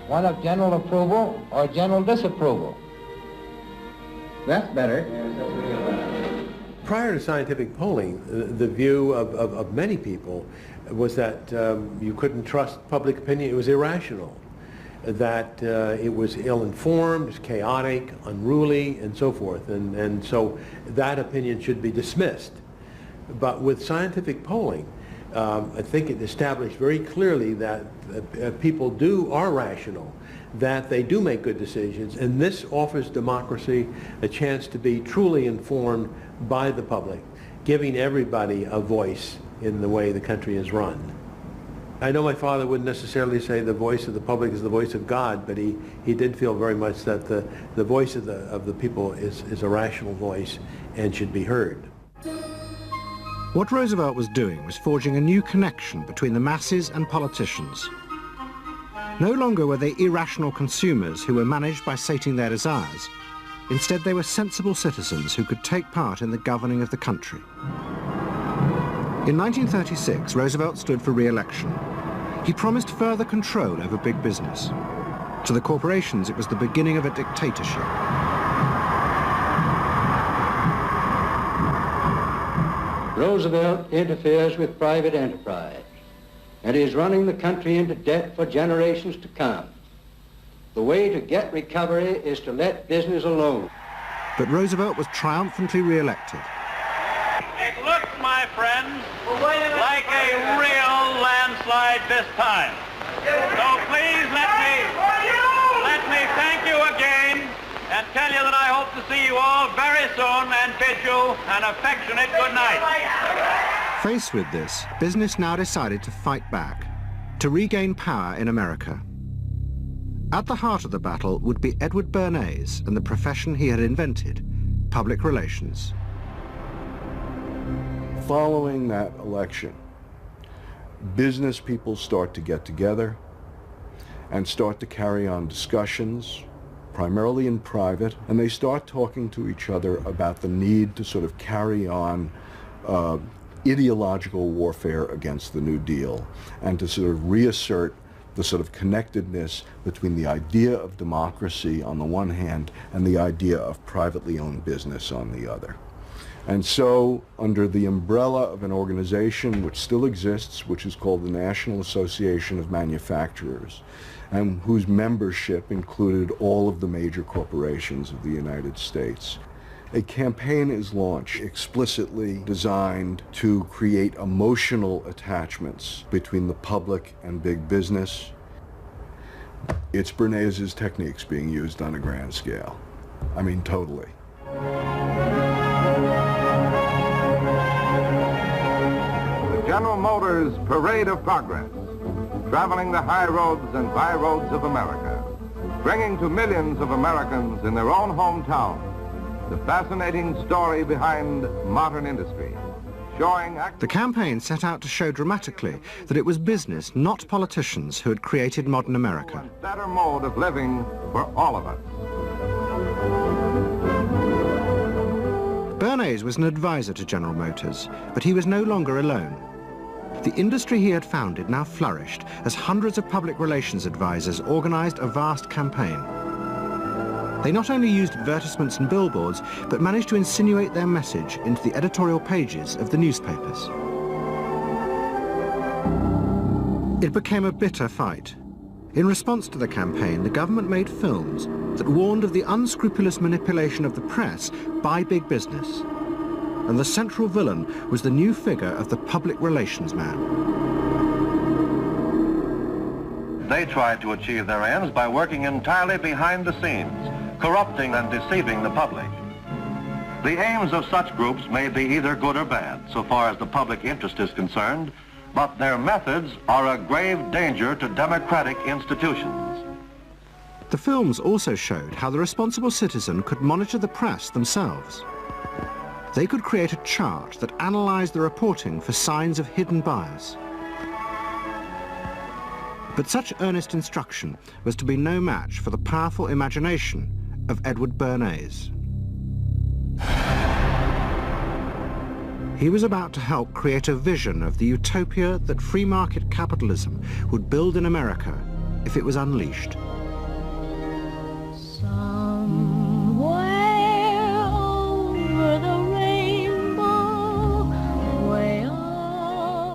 one of general approval or general disapproval? That's better. Prior to scientific polling, the view of many people was that you couldn't trust public opinion. It was irrational, that it was ill-informed, it was chaotic, unruly, and so forth. And so that opinion should be dismissed. But with scientific polling, I think it established very clearly that people are rational, that they do make good decisions, and this offers democracy a chance to be truly informed by the public, giving everybody a voice in the way the country is run. I know my father wouldn't necessarily say the voice of the public is the voice of God, but he did feel very much that the voice of the people is a rational voice and should be heard. What Roosevelt was doing was forging a new connection between the masses and politicians. No longer were they irrational consumers who were managed by sating their desires. Instead, they were sensible citizens who could take part in the governing of the country. In 1936, Roosevelt stood for re-election. He promised further control over big business. To the corporations, it was the beginning of a dictatorship. Roosevelt interferes with private enterprise and is running the country into debt for generations to come. The way to get recovery is to let business alone. But Roosevelt was triumphantly re-elected. It looks, my friends, like a real landslide this time. So please let me thank you again and tell you that I hope to see you all very soon and bid you an affectionate good night. Faced with this, business now decided to fight back, to regain power in America. At the heart of the battle would be Edward Bernays and the profession he had invented, public relations. Following that election, business people start to get together and start to carry on discussions, primarily in private, and they start talking to each other about the need to sort of carry on ideological warfare against the New Deal and to sort of reassert the sort of connectedness between the idea of democracy on the one hand and the idea of privately owned business on the other. And so, under the umbrella of an organization which still exists, which is called the National Association of Manufacturers, and whose membership included all of the major corporations of the United States, a campaign is launched explicitly designed to create emotional attachments between the public and big business. It's Bernays' techniques being used on a grand scale. I mean, totally. The General Motors Parade of Progress, traveling the high roads and byroads of America, bringing to millions of Americans in their own hometown the fascinating story behind modern industry. showing The campaign set out to show dramatically that it was business, not politicians, who had created modern America. a better mode of living for all of us. Bernays was an advisor to General Motors, but he was no longer alone. The industry he had founded now flourished as hundreds of public relations advisors organized a vast campaign. They not only used advertisements and billboards, but managed to insinuate their message into the editorial pages of the newspapers. It became a bitter fight. In response to the campaign, the government made films that warned of the unscrupulous manipulation of the press by big business. And the central villain was the new figure of the public relations man. They tried to achieve their ends by working entirely behind the scenes, corrupting and deceiving the public. The aims of such groups may be either good or bad, so far as the public interest is concerned, but their methods are a grave danger to democratic institutions. The films also showed how the responsible citizen could monitor the press themselves. They could create a chart that analyzed the reporting for signs of hidden bias. But such earnest instruction was to be no match for the powerful imagination of Edward Bernays. He was about to help create a vision of the utopia that free market capitalism would build in America if it was unleashed.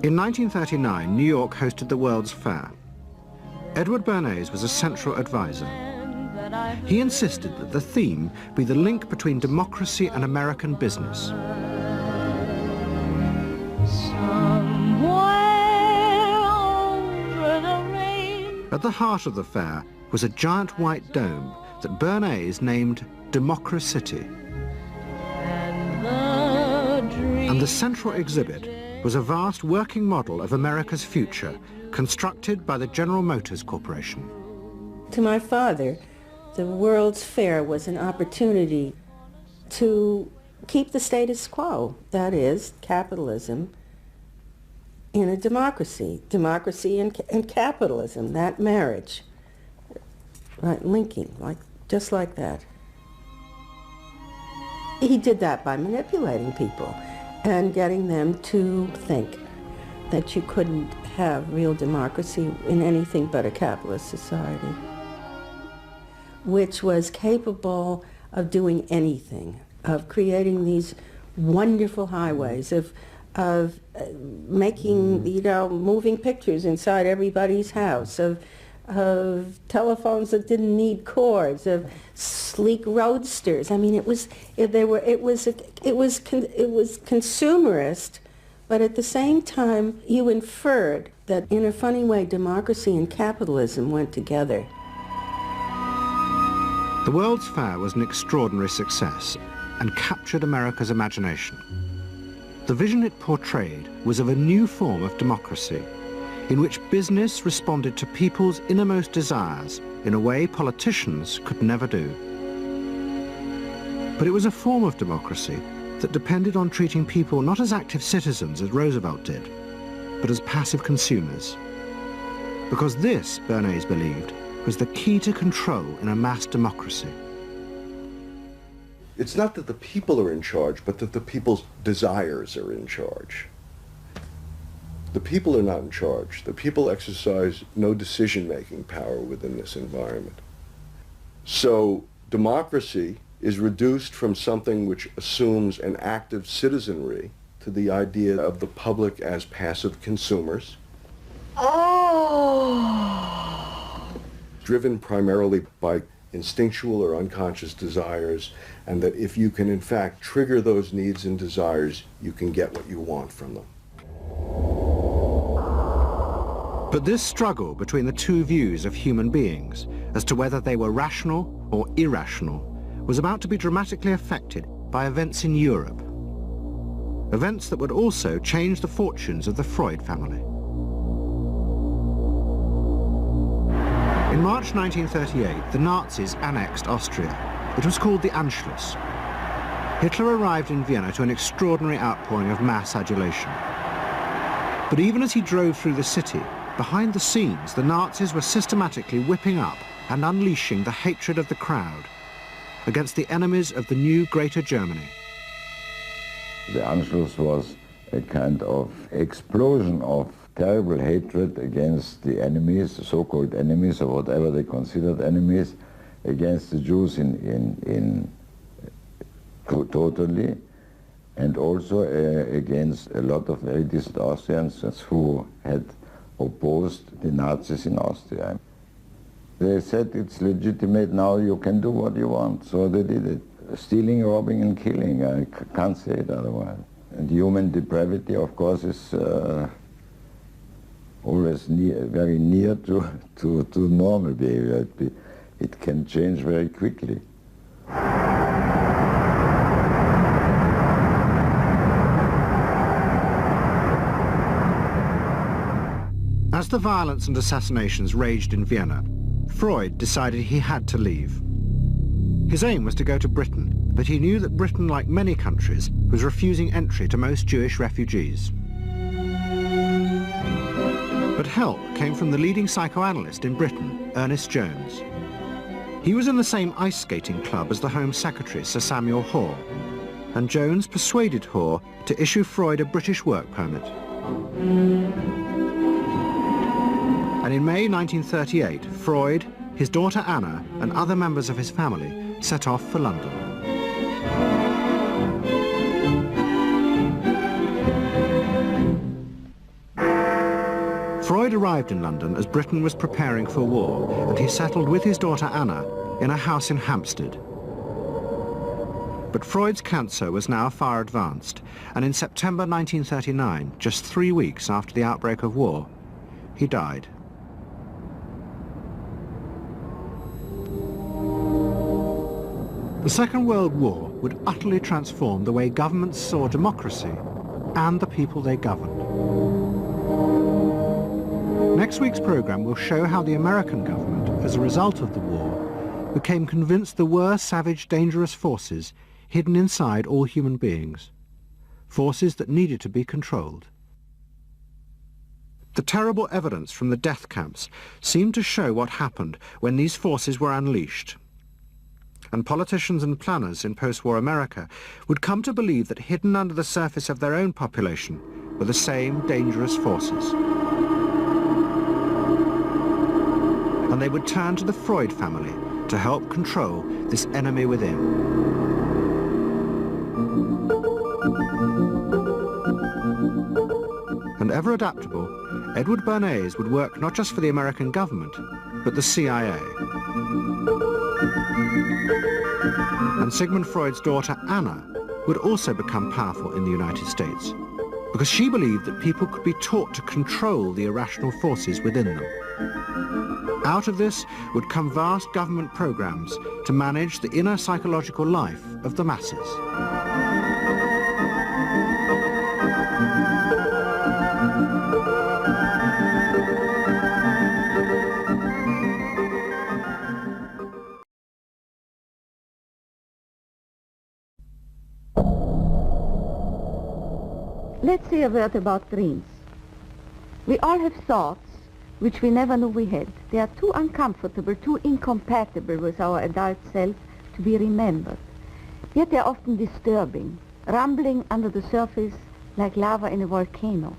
In 1939, New York hosted the World's Fair. Edward Bernays was a central advisor. He insisted that the theme be the link between democracy and American business. At the heart of the fair was a giant white dome that Bernays named Democracy. And the central exhibit was a vast working model of America's future, constructed by the General Motors Corporation. To my father, the World's Fair was an opportunity to keep the status quo, that is, capitalism in a democracy, democracy and capitalism, that marriage, right, linking, just like that. He did that by manipulating people and getting them to think that you couldn't have real democracy in anything but a capitalist society, which was capable of doing anything, of creating these wonderful highways, of making, moving pictures inside everybody's house, of telephones that didn't need cords, of sleek roadsters. I mean, it was consumerist, but at the same time, you inferred that in a funny way, democracy and capitalism went together. The World's Fair was an extraordinary success and captured America's imagination. The vision it portrayed was of a new form of democracy, in which business responded to people's innermost desires in a way politicians could never do. But it was a form of democracy that depended on treating people not as active citizens as Roosevelt did, but as passive consumers. Because this, Bernays believed, was the key to control in a mass democracy. It's not that the people are in charge, but that the people's desires are in charge. The people are not in charge. The people exercise no decision-making power within this environment. So democracy is reduced from something which assumes an active citizenry to the idea of the public as passive consumers. Driven primarily by instinctual or unconscious desires, and that if you can in fact trigger those needs and desires, you can get what you want from them. But this struggle between the two views of human beings as to whether they were rational or irrational was about to be dramatically affected by events in Europe. Events that would also change the fortunes of the Freud family. In March 1938, the Nazis annexed Austria. It was called the Anschluss. Hitler arrived in Vienna to an extraordinary outpouring of mass adulation. But even as he drove through the city, behind the scenes, the Nazis were systematically whipping up and unleashing the hatred of the crowd against the enemies of the new Greater Germany. The Anschluss was a kind of explosion of terrible hatred against the enemies, the so-called enemies, or whatever they considered enemies, against the Jews totally, and also against a lot of very decent Austrians who had opposed the Nazis in Austria. They said it's legitimate now, you can do what you want, so they did it. Stealing, robbing and killing, I can't say it otherwise. And human depravity, of course, is always very near to normal behavior. It can change very quickly. As the violence and assassinations raged in Vienna, Freud decided he had to leave. His aim was to go to Britain, but he knew that Britain, like many countries, was refusing entry to most Jewish refugees. But help came from the leading psychoanalyst in Britain, Ernest Jones. He was in the same ice skating club as the Home Secretary, Sir Samuel Hoare, and Jones persuaded Hoare to issue Freud a British work permit. And in May 1938, Freud, his daughter Anna, and other members of his family set off for London. Freud arrived in London as Britain was preparing for war, and he settled with his daughter Anna in a house in Hampstead. But Freud's cancer was now far advanced, and in September 1939, just 3 weeks after the outbreak of war, he died. The Second World War would utterly transform the way governments saw democracy and the people they governed. Next week's programme will show how the American government, as a result of the war, became convinced there were savage, dangerous forces hidden inside all human beings, forces that needed to be controlled. The terrible evidence from the death camps seemed to show what happened when these forces were unleashed. And politicians and planners in post-war America would come to believe that hidden under the surface of their own population were the same dangerous forces. And they would turn to the Freud family to help control this enemy within. And ever adaptable, Edward Bernays would work not just for the American government, but the CIA. And Sigmund Freud's daughter Anna would also become powerful in the United States, because she believed that people could be taught to control the irrational forces within them. Out of this would come vast government programs to manage the inner psychological life of the masses. Let's say a word about dreams. We all have thoughts which we never knew we had. They are too uncomfortable, too incompatible with our adult self to be remembered. Yet they are often disturbing, rumbling under the surface like lava in a volcano.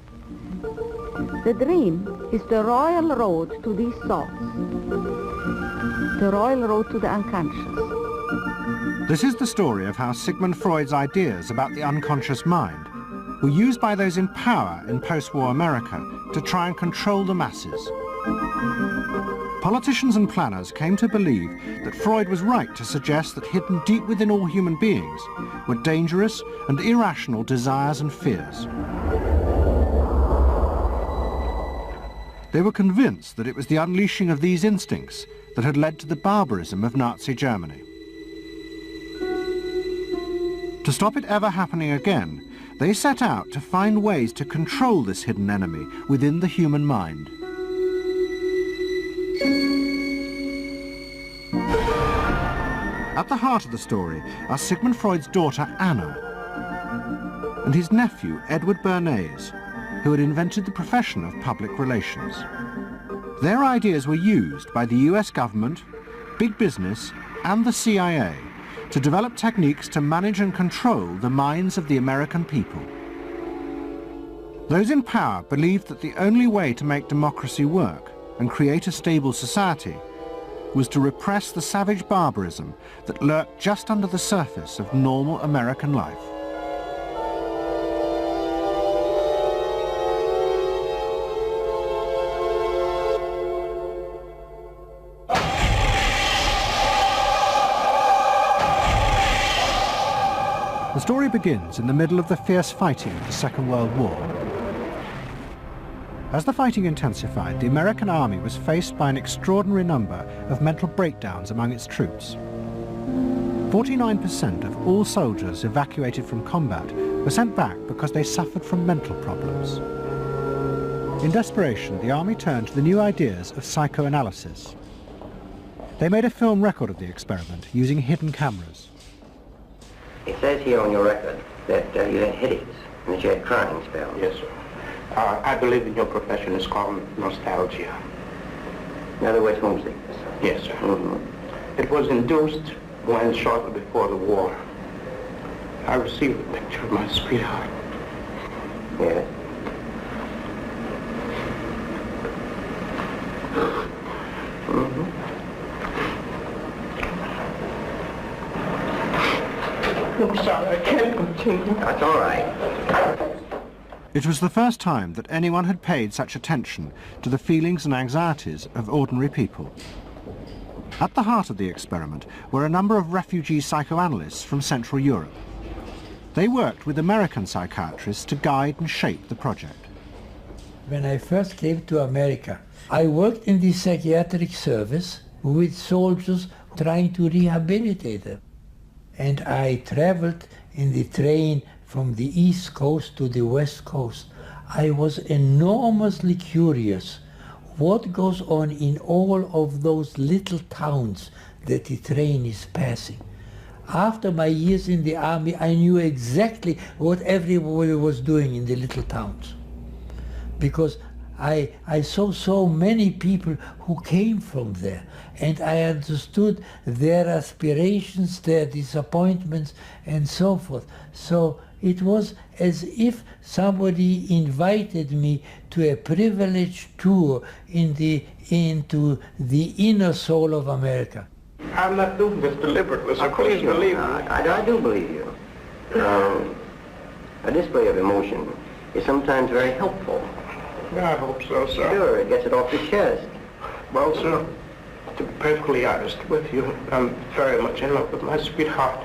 The dream is the royal road to these thoughts, the royal road to the unconscious. This is the story of how Sigmund Freud's ideas about the unconscious mind were used by those in power in post-war America to try and control the masses. Politicians and planners came to believe that Freud was right to suggest that hidden deep within all human beings were dangerous and irrational desires and fears. They were convinced that it was the unleashing of these instincts that had led to the barbarism of Nazi Germany. To stop it ever happening again, they set out to find ways to control this hidden enemy within the human mind. At the heart of the story are Sigmund Freud's daughter Anna and his nephew Edward Bernays, who had invented the profession of public relations. Their ideas were used by the US government, big business and the CIA to develop techniques to manage and control the minds of the American people. Those in power believed that the only way to make democracy work and create a stable society was to repress the savage barbarism that lurked just under the surface of normal American life. The story begins in the middle of the fierce fighting of the Second World War. As the fighting intensified, the American army was faced by an extraordinary number of mental breakdowns among its troops. 49% of all soldiers evacuated from combat were sent back because they suffered from mental problems. In desperation, the army turned to the new ideas of psychoanalysis. They made a film record of the experiment using hidden cameras. It says here on your record that you had headaches and that you had crying spells. Yes, sir. I believe in your profession is called nostalgia. In other words, homesickness. Yes, sir. It was induced when shortly before the war, I received a picture of my sweetheart. Yes. I'm sorry, I can't continue. That's all right. It was the first time that anyone had paid such attention to the feelings and anxieties of ordinary people. At the heart of the experiment were a number of refugee psychoanalysts from Central Europe. They worked with American psychiatrists to guide and shape the project. When I first came to America, I worked in the psychiatric service with soldiers trying to rehabilitate them. And I traveled in the train from the East Coast to the West Coast. I was enormously curious what goes on in all of those little towns that the train is passing. After my years in the army, I knew exactly what everybody was doing in the little towns, because I saw so many people who came from there, and I understood their aspirations, their disappointments, and so forth. So it was as if somebody invited me to a privileged tour into the inner soul of America. I'm not doing this deliberately, so please believe me. I do believe you. A display of emotion is sometimes very helpful. I hope so, sir. Sure, it gets it off the chest. Well, sir, to be perfectly honest with you, I'm very much in love with my sweetheart.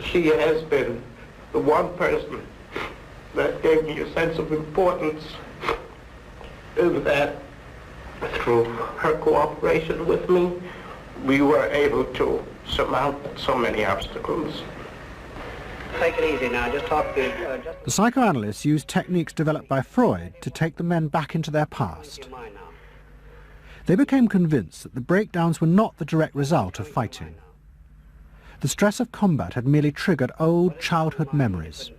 She has been the one person that gave me a sense of importance, and that through her cooperation with me, we were able to surmount so many obstacles. Take it easy now, just talk to... The psychoanalysts used techniques developed by Freud to take the men back into their past. They became convinced that the breakdowns were not the direct result of fighting. The stress of combat had merely triggered old childhood memories.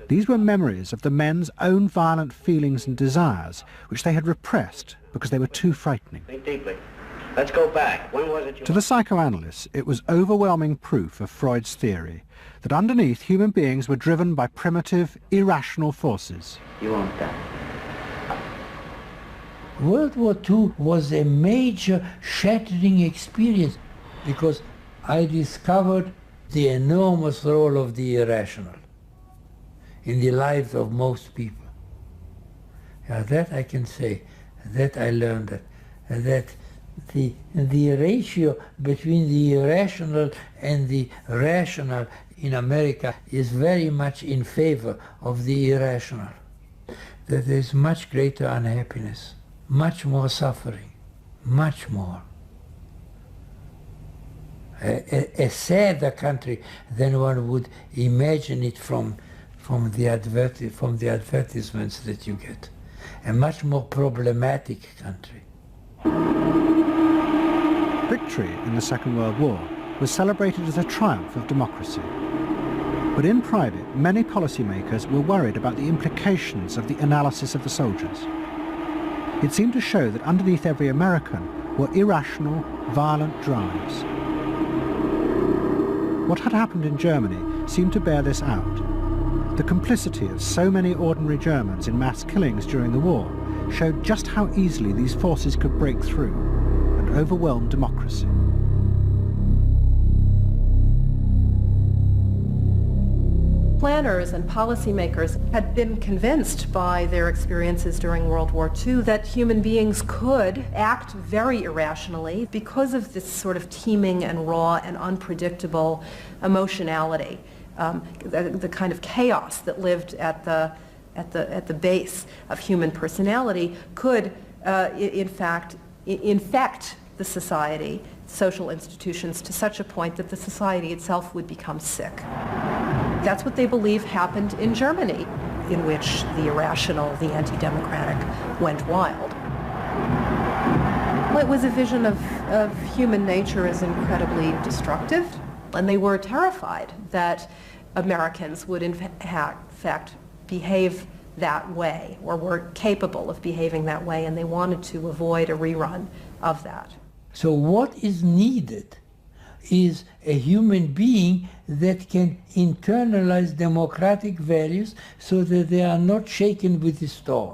These were memories of the men's own violent feelings and desires, which they had repressed because they were too frightening. Think deeply. Let's go back. When was it you... To the psychoanalysts, it was overwhelming proof of Freud's theory that underneath human beings were driven by primitive, irrational forces. You want that? World War II was a major shattering experience because I discovered the enormous role of the irrational in the lives of most people. Yeah, that I can say, that I learned that the ratio between the irrational and the rational in America is very much in favor of the irrational. That there is much greater unhappiness, much more suffering, much more. A sadder country than one would imagine it from the advertisements that you get. A much more problematic country. victory in the Second World War was celebrated as a triumph of democracy. But in private, many policymakers were worried about the implications of the analysis of the soldiers. It seemed to show that underneath every American were irrational, violent drives. What had happened in Germany seemed to bear this out. The complicity of so many ordinary Germans in mass killings during the war showed just how easily these forces could break through and overwhelm democracy. Planners and policymakers had been convinced by their experiences during World War II that human beings could act very irrationally because of this sort of teeming and raw and unpredictable emotionality, the kind of chaos that lived at the base of human personality could, in fact, infect the society, social institutions, to such a point that the society itself would become sick. That's what they believe happened in Germany, in which the irrational, the anti-democratic went wild. Well, it was a vision of human nature as incredibly destructive, and they were terrified that Americans would in fact behave that way, or were capable of behaving that way, and they wanted to avoid a rerun of that. So what is needed is a human being that can internalize democratic values so that they are not shaken with the storm.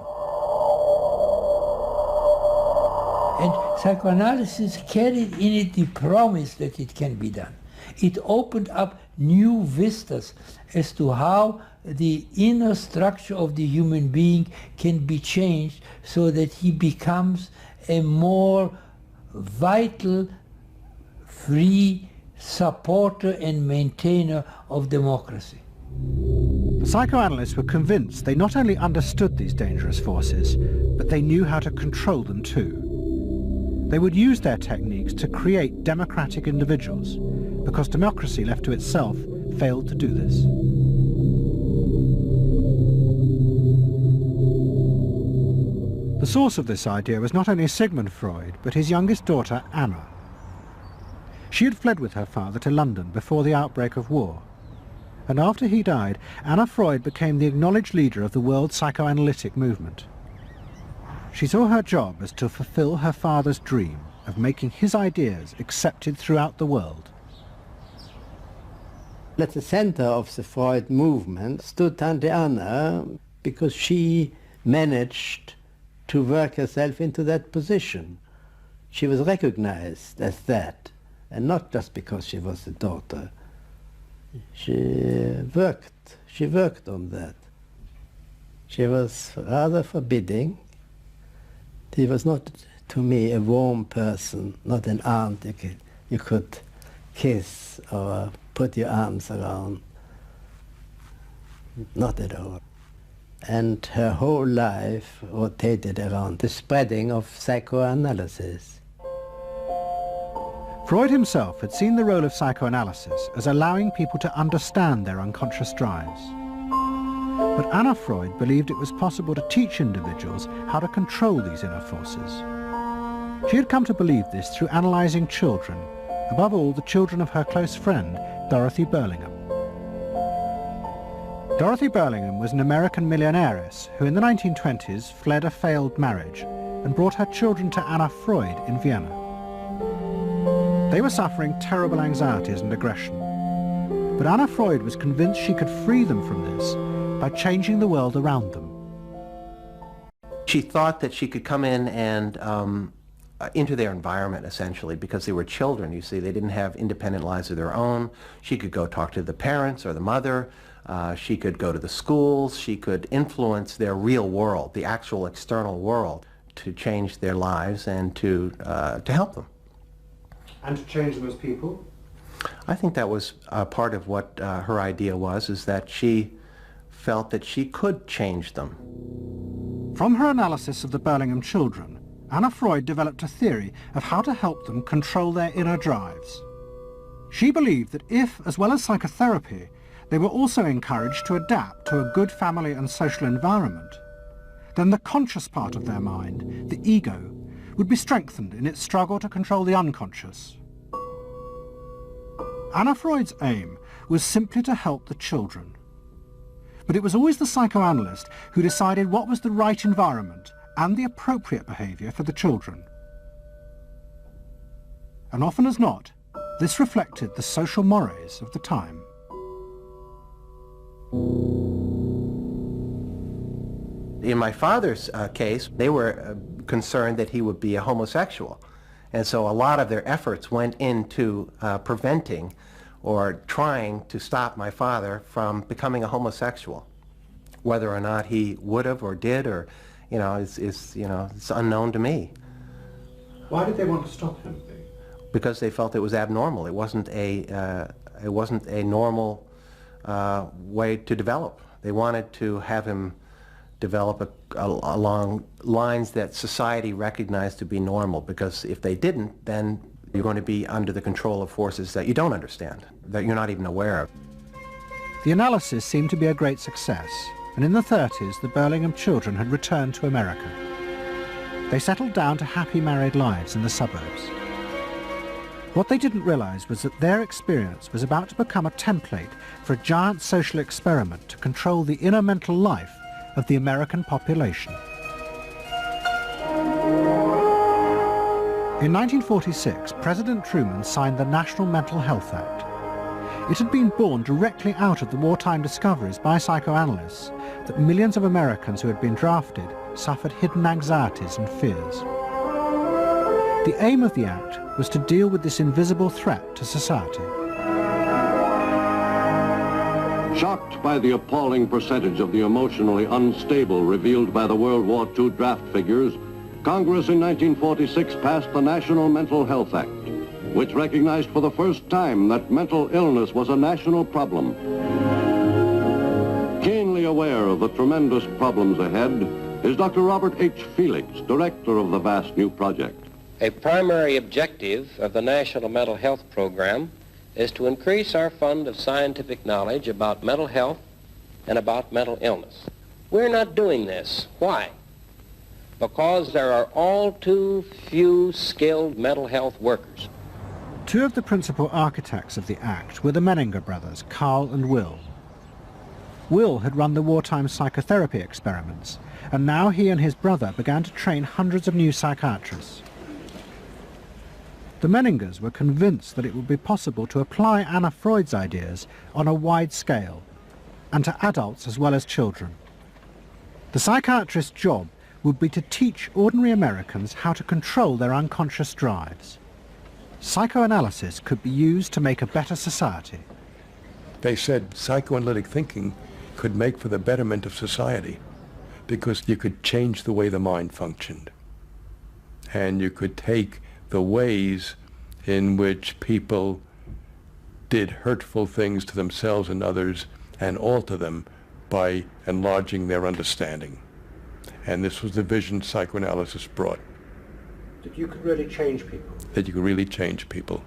And psychoanalysis carried in it the promise that it can be done. It opened up new vistas as to how the inner structure of the human being can be changed so that he becomes a more vital, free supporter and maintainer of democracy. The psychoanalysts were convinced they not only understood these dangerous forces, but they knew how to control them too. They would use their techniques to create democratic individuals, because democracy left to itself failed to do this. The source of this idea was not only Sigmund Freud, but his youngest daughter, Anna. She had fled with her father to London before the outbreak of war, and after he died, Anna Freud became the acknowledged leader of the world psychoanalytic movement. She saw her job as to fulfill her father's dream of making his ideas accepted throughout the world. At the center of the Freud movement stood Tante Anna, because she managed to work herself into that position. She was recognized as that, and not just because she was the daughter. She worked on that. She was rather forbidding. She was not, to me, a warm person, not an aunt you could kiss or put your arms around. Not at all. And her whole life rotated around the spreading of psychoanalysis. Freud himself had seen the role of psychoanalysis as allowing people to understand their unconscious drives. But Anna Freud believed it was possible to teach individuals how to control these inner forces. She had come to believe this through analysing children, above all the children of her close friend, Dorothy Burlingham. Dorothy Burlingham was an American millionairess who in the 1920s fled a failed marriage and brought her children to Anna Freud in Vienna. They were suffering terrible anxieties and aggression, but Anna Freud was convinced she could free them from this by changing the world around them. She thought that she could come in and into their environment, essentially, because they were children, you see. They didn't have independent lives of their own. She could go talk to the parents or the mother. She could go to the schools. She could influence their real world, the actual external world, to change their lives and to help them. And to change them as people? I think that was part of what her idea was, is that she felt that she could change them. From her analysis of the Burlingham children, Anna Freud developed a theory of how to help them control their inner drives. She believed that if, as well as psychotherapy, they were also encouraged to adapt to a good family and social environment, then the conscious part of their mind, the ego, would be strengthened in its struggle to control the unconscious. Anna Freud's aim was simply to help the children. But it was always the psychoanalyst who decided what was the right environment and the appropriate behaviour for the children. And often as not, this reflected the social mores of the time. In my father's case, they were concerned that he would be a homosexual. And so a lot of their efforts went into preventing or trying to stop my father from becoming a homosexual. Whether or not he would have or did, or, it's unknown to me. Why did they want to stop him? Because they felt it was abnormal. It wasn't a normal way to develop. They wanted to have him develop along lines that society recognized to be normal, because if they didn't, then you're going to be under the control of forces that you don't understand, that you're not even aware of. The analysis seemed to be a great success, and in the 30s the Burlingham children had returned to America. They settled down to happy married lives in the suburbs. What they didn't realize was that their experience was about to become a template for a giant social experiment to control the inner mental life of the American population. In 1946, President Truman signed the National Mental Health Act. It had been born directly out of the wartime discoveries by psychoanalysts that millions of Americans who had been drafted suffered hidden anxieties and fears. The aim of the act was to deal with this invisible threat to society. Shocked by the appalling percentage of the emotionally unstable revealed by the World War II draft figures, Congress in 1946 passed the National Mental Health Act, which recognized for the first time that mental illness was a national problem. Keenly aware of the tremendous problems ahead is Dr. Robert H. Felix, director of the vast new project. A primary objective of the National Mental Health Program is to increase our fund of scientific knowledge about mental health and about mental illness. We're not doing this. Why? Because there are all too few skilled mental health workers. Two of the principal architects of the Act were the Menninger brothers, Carl and Will. Will had run the wartime psychotherapy experiments, and now he and his brother began to train hundreds of new psychiatrists. The Menningers were convinced that it would be possible to apply Anna Freud's ideas on a wide scale, and to adults as well as children. The psychiatrist's job would be to teach ordinary Americans how to control their unconscious drives. Psychoanalysis could be used to make a better society. They said psychoanalytic thinking could make for the betterment of society, because you could change the way the mind functioned. And you could take the ways in which people did hurtful things to themselves and others and alter them by enlarging their understanding. And this was the vision psychoanalysis brought. That you could really change people? That you could really change people.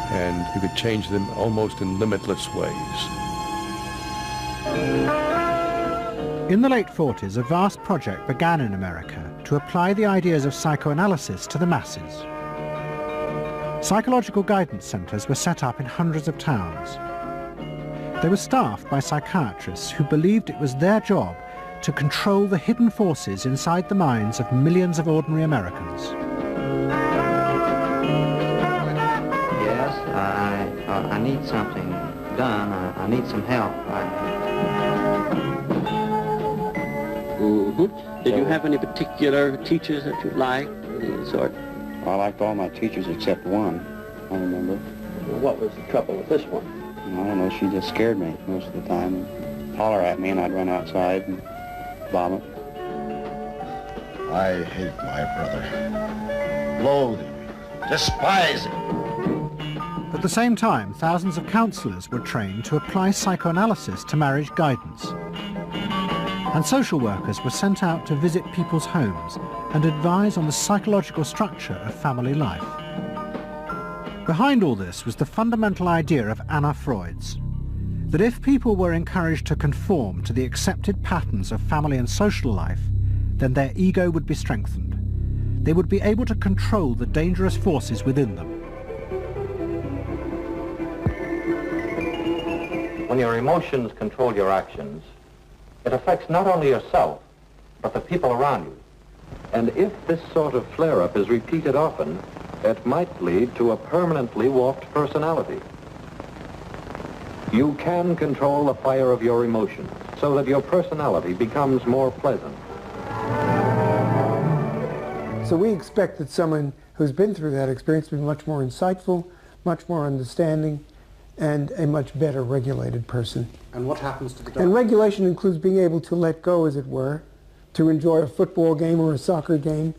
And you could change them almost in limitless ways. In the late 40s, a vast project began in America to apply the ideas of psychoanalysis to the masses. Psychological guidance centres were set up in hundreds of towns. They were staffed by psychiatrists who believed it was their job to control the hidden forces inside the minds of millions of ordinary Americans. Yes, I need something done. I need some help. Did you have any particular teachers that you liked, any sort? I liked all my teachers except one, I remember. Well, what was the trouble with this one? I don't know, she just scared me most of the time. Holler at me and I'd run outside and vomit. I hate my brother. Loathe him. Despise him. At the same time, thousands of counsellors were trained to apply psychoanalysis to marriage guidance. And social workers were sent out to visit people's homes and advise on the psychological structure of family life. Behind all this was the fundamental idea of Anna Freud's, that if people were encouraged to conform to the accepted patterns of family and social life, then their ego would be strengthened, they would be able to control the dangerous forces within them. When your emotions control your actions, it affects not only yourself, but the people around you. And if this sort of flare-up is repeated often, it might lead to a permanently warped personality. You can control the fire of your emotions so that your personality becomes more pleasant. So we expect that someone who's been through that experience to be much more insightful, much more understanding, and a much better regulated person. And what happens to the dog? And regulation includes being able to let go, as it were, to enjoy a football game or a soccer game.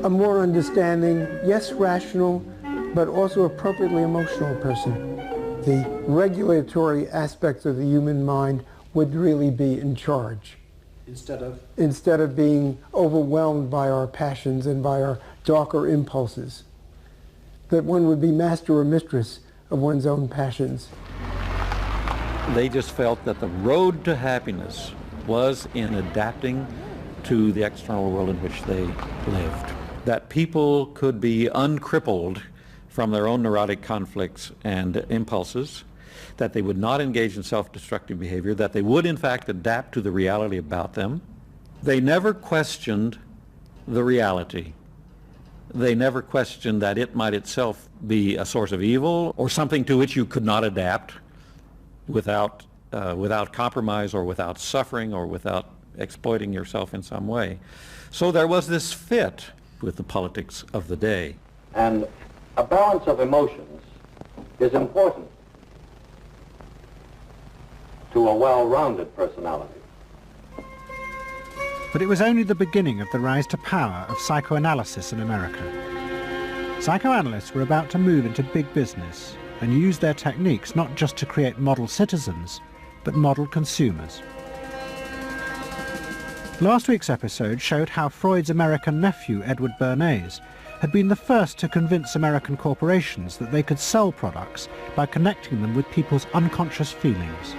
A more understanding, yes, rational, but also appropriately emotional person. The regulatory aspects of the human mind would really be in charge. Instead of being overwhelmed by our passions and by our darker impulses. That one would be master or mistress of one's own passions. They just felt that the road to happiness was in adapting to the external world in which they lived. That people could be uncrippled from their own neurotic conflicts and impulses, that they would not engage in self-destructive behavior, that they would in fact adapt to the reality about them. They never questioned the reality. They never questioned that it might itself be a source of evil or something to which you could not adapt without compromise or without suffering or without exploiting yourself in some way. So there was this fit with the politics of the day. And a balance of emotions is important to a well-rounded personality. But it was only the beginning of the rise to power of psychoanalysis in America. Psychoanalysts were about to move into big business and use their techniques not just to create model citizens, but model consumers. Last week's episode showed how Freud's American nephew, Edward Bernays, had been the first to convince American corporations that they could sell products by connecting them with people's unconscious feelings.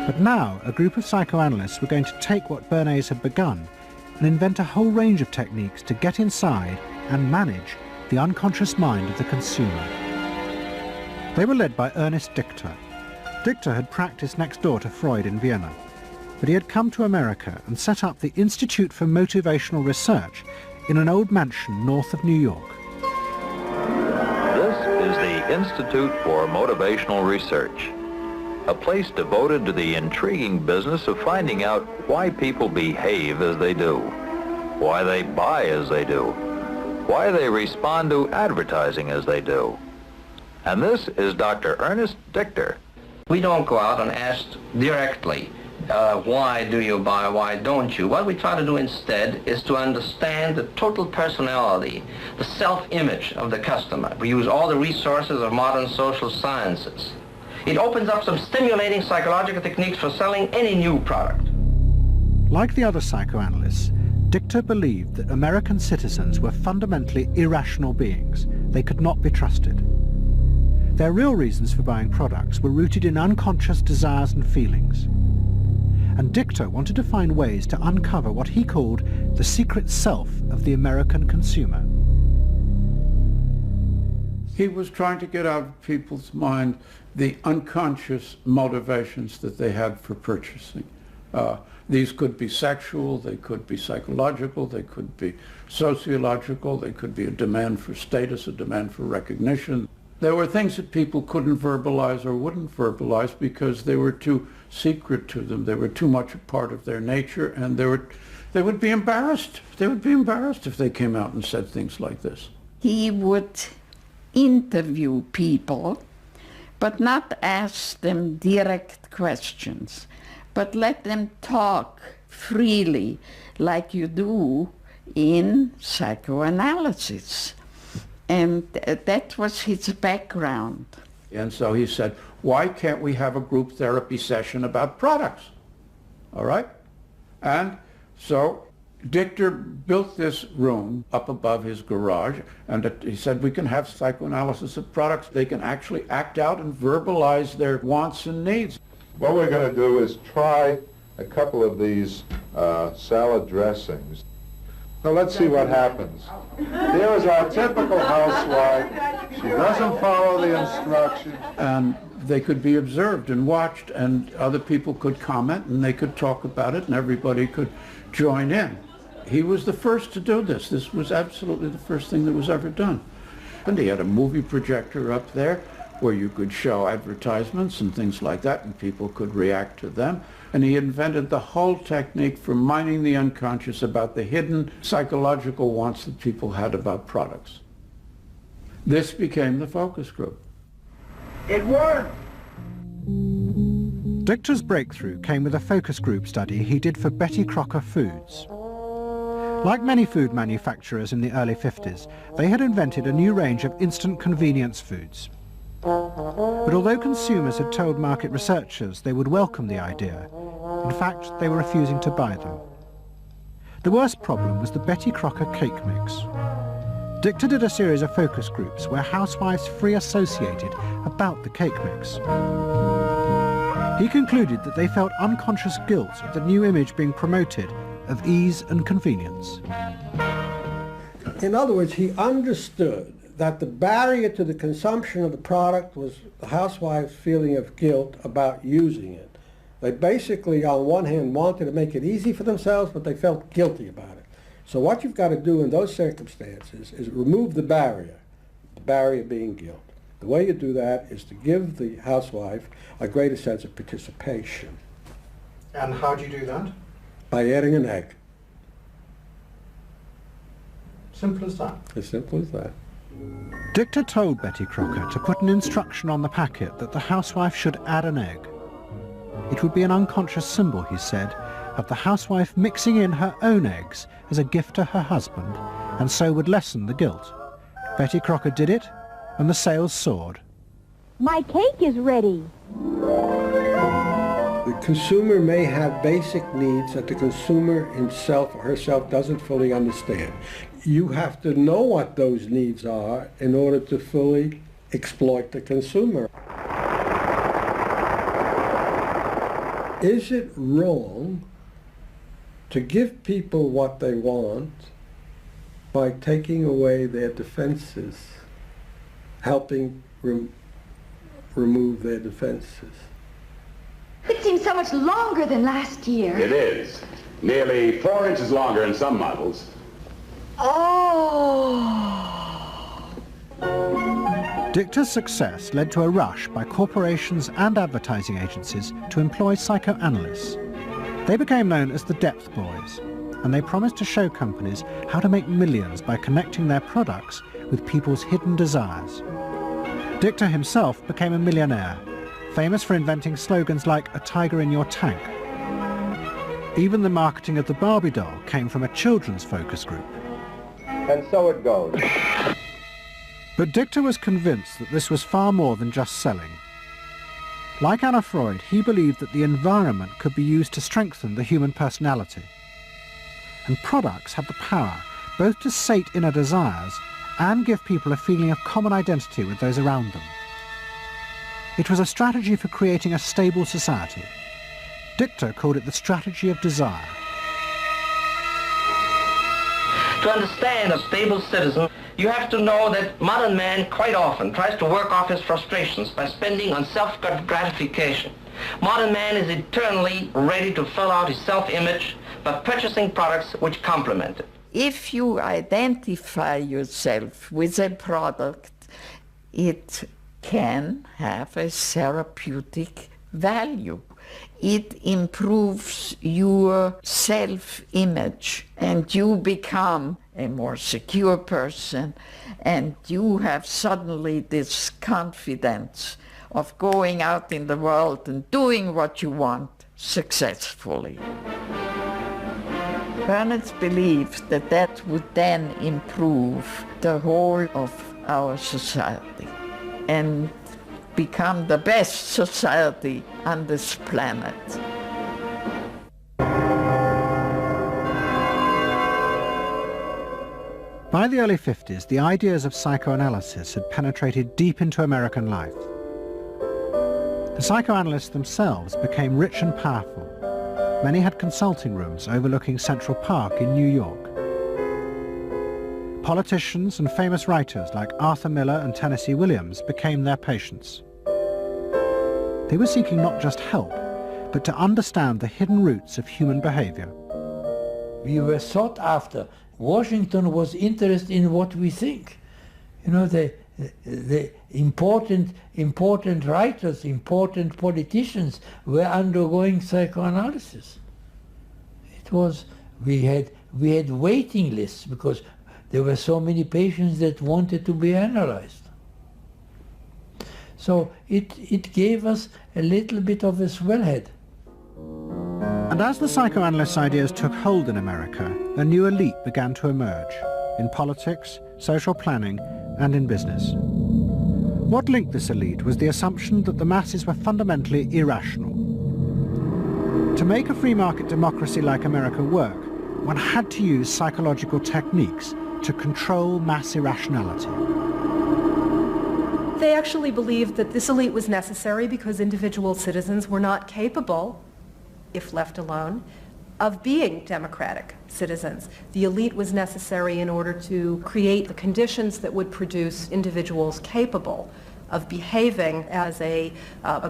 But now, a group of psychoanalysts were going to take what Bernays had begun and invent a whole range of techniques to get inside and manage the unconscious mind of the consumer. They were led by Ernest Dichter. Dichter had practiced next door to Freud in Vienna, but he had come to America and set up the Institute for Motivational Research in an old mansion north of New York. This is the Institute for Motivational Research, a place devoted to the intriguing business of finding out why people behave as they do, why they buy as they do, why they respond to advertising as they do. And this is Dr. Ernest Dichter. We don't go out and ask directly, why do you buy, why don't you? What we try to do instead is to understand the total personality, the self-image of the customer. We use all the resources of modern social sciences. It opens up some stimulating psychological techniques for selling any new product. Like the other psychoanalysts, Dichter believed that American citizens were fundamentally irrational beings. They could not be trusted. Their real reasons for buying products were rooted in unconscious desires and feelings. And Dichter wanted to find ways to uncover what he called the secret self of the American consumer. He was trying to get out of people's mind the unconscious motivations that they had for purchasing. These could be sexual, they could be psychological, they could be sociological, they could be a demand for status, a demand for recognition. There were things that people couldn't verbalize or wouldn't verbalize because they were too secret to them. They were too much a part of their nature, and they would be embarrassed. They would be embarrassed if they came out and said things like this. He would interview people, but not ask them direct questions, but let them talk freely like you do in psychoanalysis. And that was his background. And so he said, why can't we have a group therapy session about products? All right? And so Dichter built this room up above his garage, and he said we can have psychoanalysis of products. They can actually act out and verbalize their wants and needs. What we're going to do is try a couple of these salad dressings. Now let's see what happens. Here is our typical housewife. She doesn't follow the instructions. And they could be observed and watched, and other people could comment, and they could talk about it, and everybody could join in. He was the first to do this. This was absolutely the first thing that was ever done. And he had a movie projector up there where you could show advertisements and things like that, and people could react to them. And he invented the whole technique for mining the unconscious about the hidden psychological wants that people had about products. This became the focus group. It worked! Dichter's breakthrough came with a focus group study he did for Betty Crocker Foods. Like many food manufacturers in the early 50s, they had invented a new range of instant convenience foods. But although consumers had told market researchers they would welcome the idea, in fact they were refusing to buy them. The worst problem was the Betty Crocker cake mix. Dichter did a series of focus groups where housewives free associated about the cake mix. He concluded that they felt unconscious guilt at the new image being promoted of ease and convenience. In other words, he understood that the barrier to the consumption of the product was the housewife's feeling of guilt about using it. They basically, on one hand, wanted to make it easy for themselves, but they felt guilty about it. So what you've got to do in those circumstances is remove the barrier being guilt. The way you do that is to give the housewife a greater sense of participation. And how do you do that? By adding an egg. Simple as that. As simple as that. Dichter told Betty Crocker to put an instruction on the packet that the housewife should add an egg. It would be an unconscious symbol, he said, of the housewife mixing in her own eggs as a gift to her husband, and so would lessen the guilt. Betty Crocker did it, and the sales soared. My cake is ready. The consumer may have basic needs that the consumer himself or herself doesn't fully understand. You have to know what those needs are in order to fully exploit the consumer. Is it wrong to give people what they want by taking away their defenses, helping remove their defenses? It seems so much longer than last year. It is. Nearly 4 inches longer in some models. Oh! Dichter's success led to a rush by corporations and advertising agencies to employ psychoanalysts. They became known as the Depth Boys, and they promised to show companies how to make millions by connecting their products with people's hidden desires. Dichter himself became a millionaire, famous for inventing slogans like "a tiger in your tank." Even the marketing of the Barbie doll came from a children's focus group. And so it goes. But Dichter was convinced that this was far more than just selling. Like Anna Freud, he believed that the environment could be used to strengthen the human personality. And products have the power both to sate inner desires and give people a feeling of common identity with those around them. It was a strategy for creating a stable society. Dichter called it the strategy of desire. To understand a stable citizen, you have to know that modern man quite often tries to work off his frustrations by spending on self-gratification. Modern man is eternally ready to fill out his self-image by purchasing products which complement it. If you identify yourself with a product, it can have a therapeutic value. It improves your self-image and you become a more secure person and you have suddenly this confidence of going out in the world and doing what you want successfully. Ernest believed that that would then improve the whole of our society and become the best society on this planet. By the early 50s, the ideas of psychoanalysis had penetrated deep into American life. The psychoanalysts themselves became rich and powerful. many had consulting rooms overlooking Central Park in New York. Politicians and famous writers like Arthur Miller and Tennessee Williams became their patients. They were seeking not just help, but to understand the hidden roots of human behavior. We were sought after. Washington was interested in what we think. You know, the important writers, important politicians were undergoing psychoanalysis. It was, we had waiting lists because there were so many patients that wanted to be analyzed. So it gave us a little bit of a swellhead. And as the psychoanalysts' ideas took hold in America, a new elite began to emerge in politics, social planning, and in business. What linked this elite was the assumption that the masses were fundamentally irrational. To make a free market democracy like America work, one had to use psychological techniques to control mass irrationality. They actually believed that this elite was necessary because individual citizens were not capable, if left alone, of being democratic citizens. The elite was necessary in order to create the conditions that would produce individuals capable of behaving as a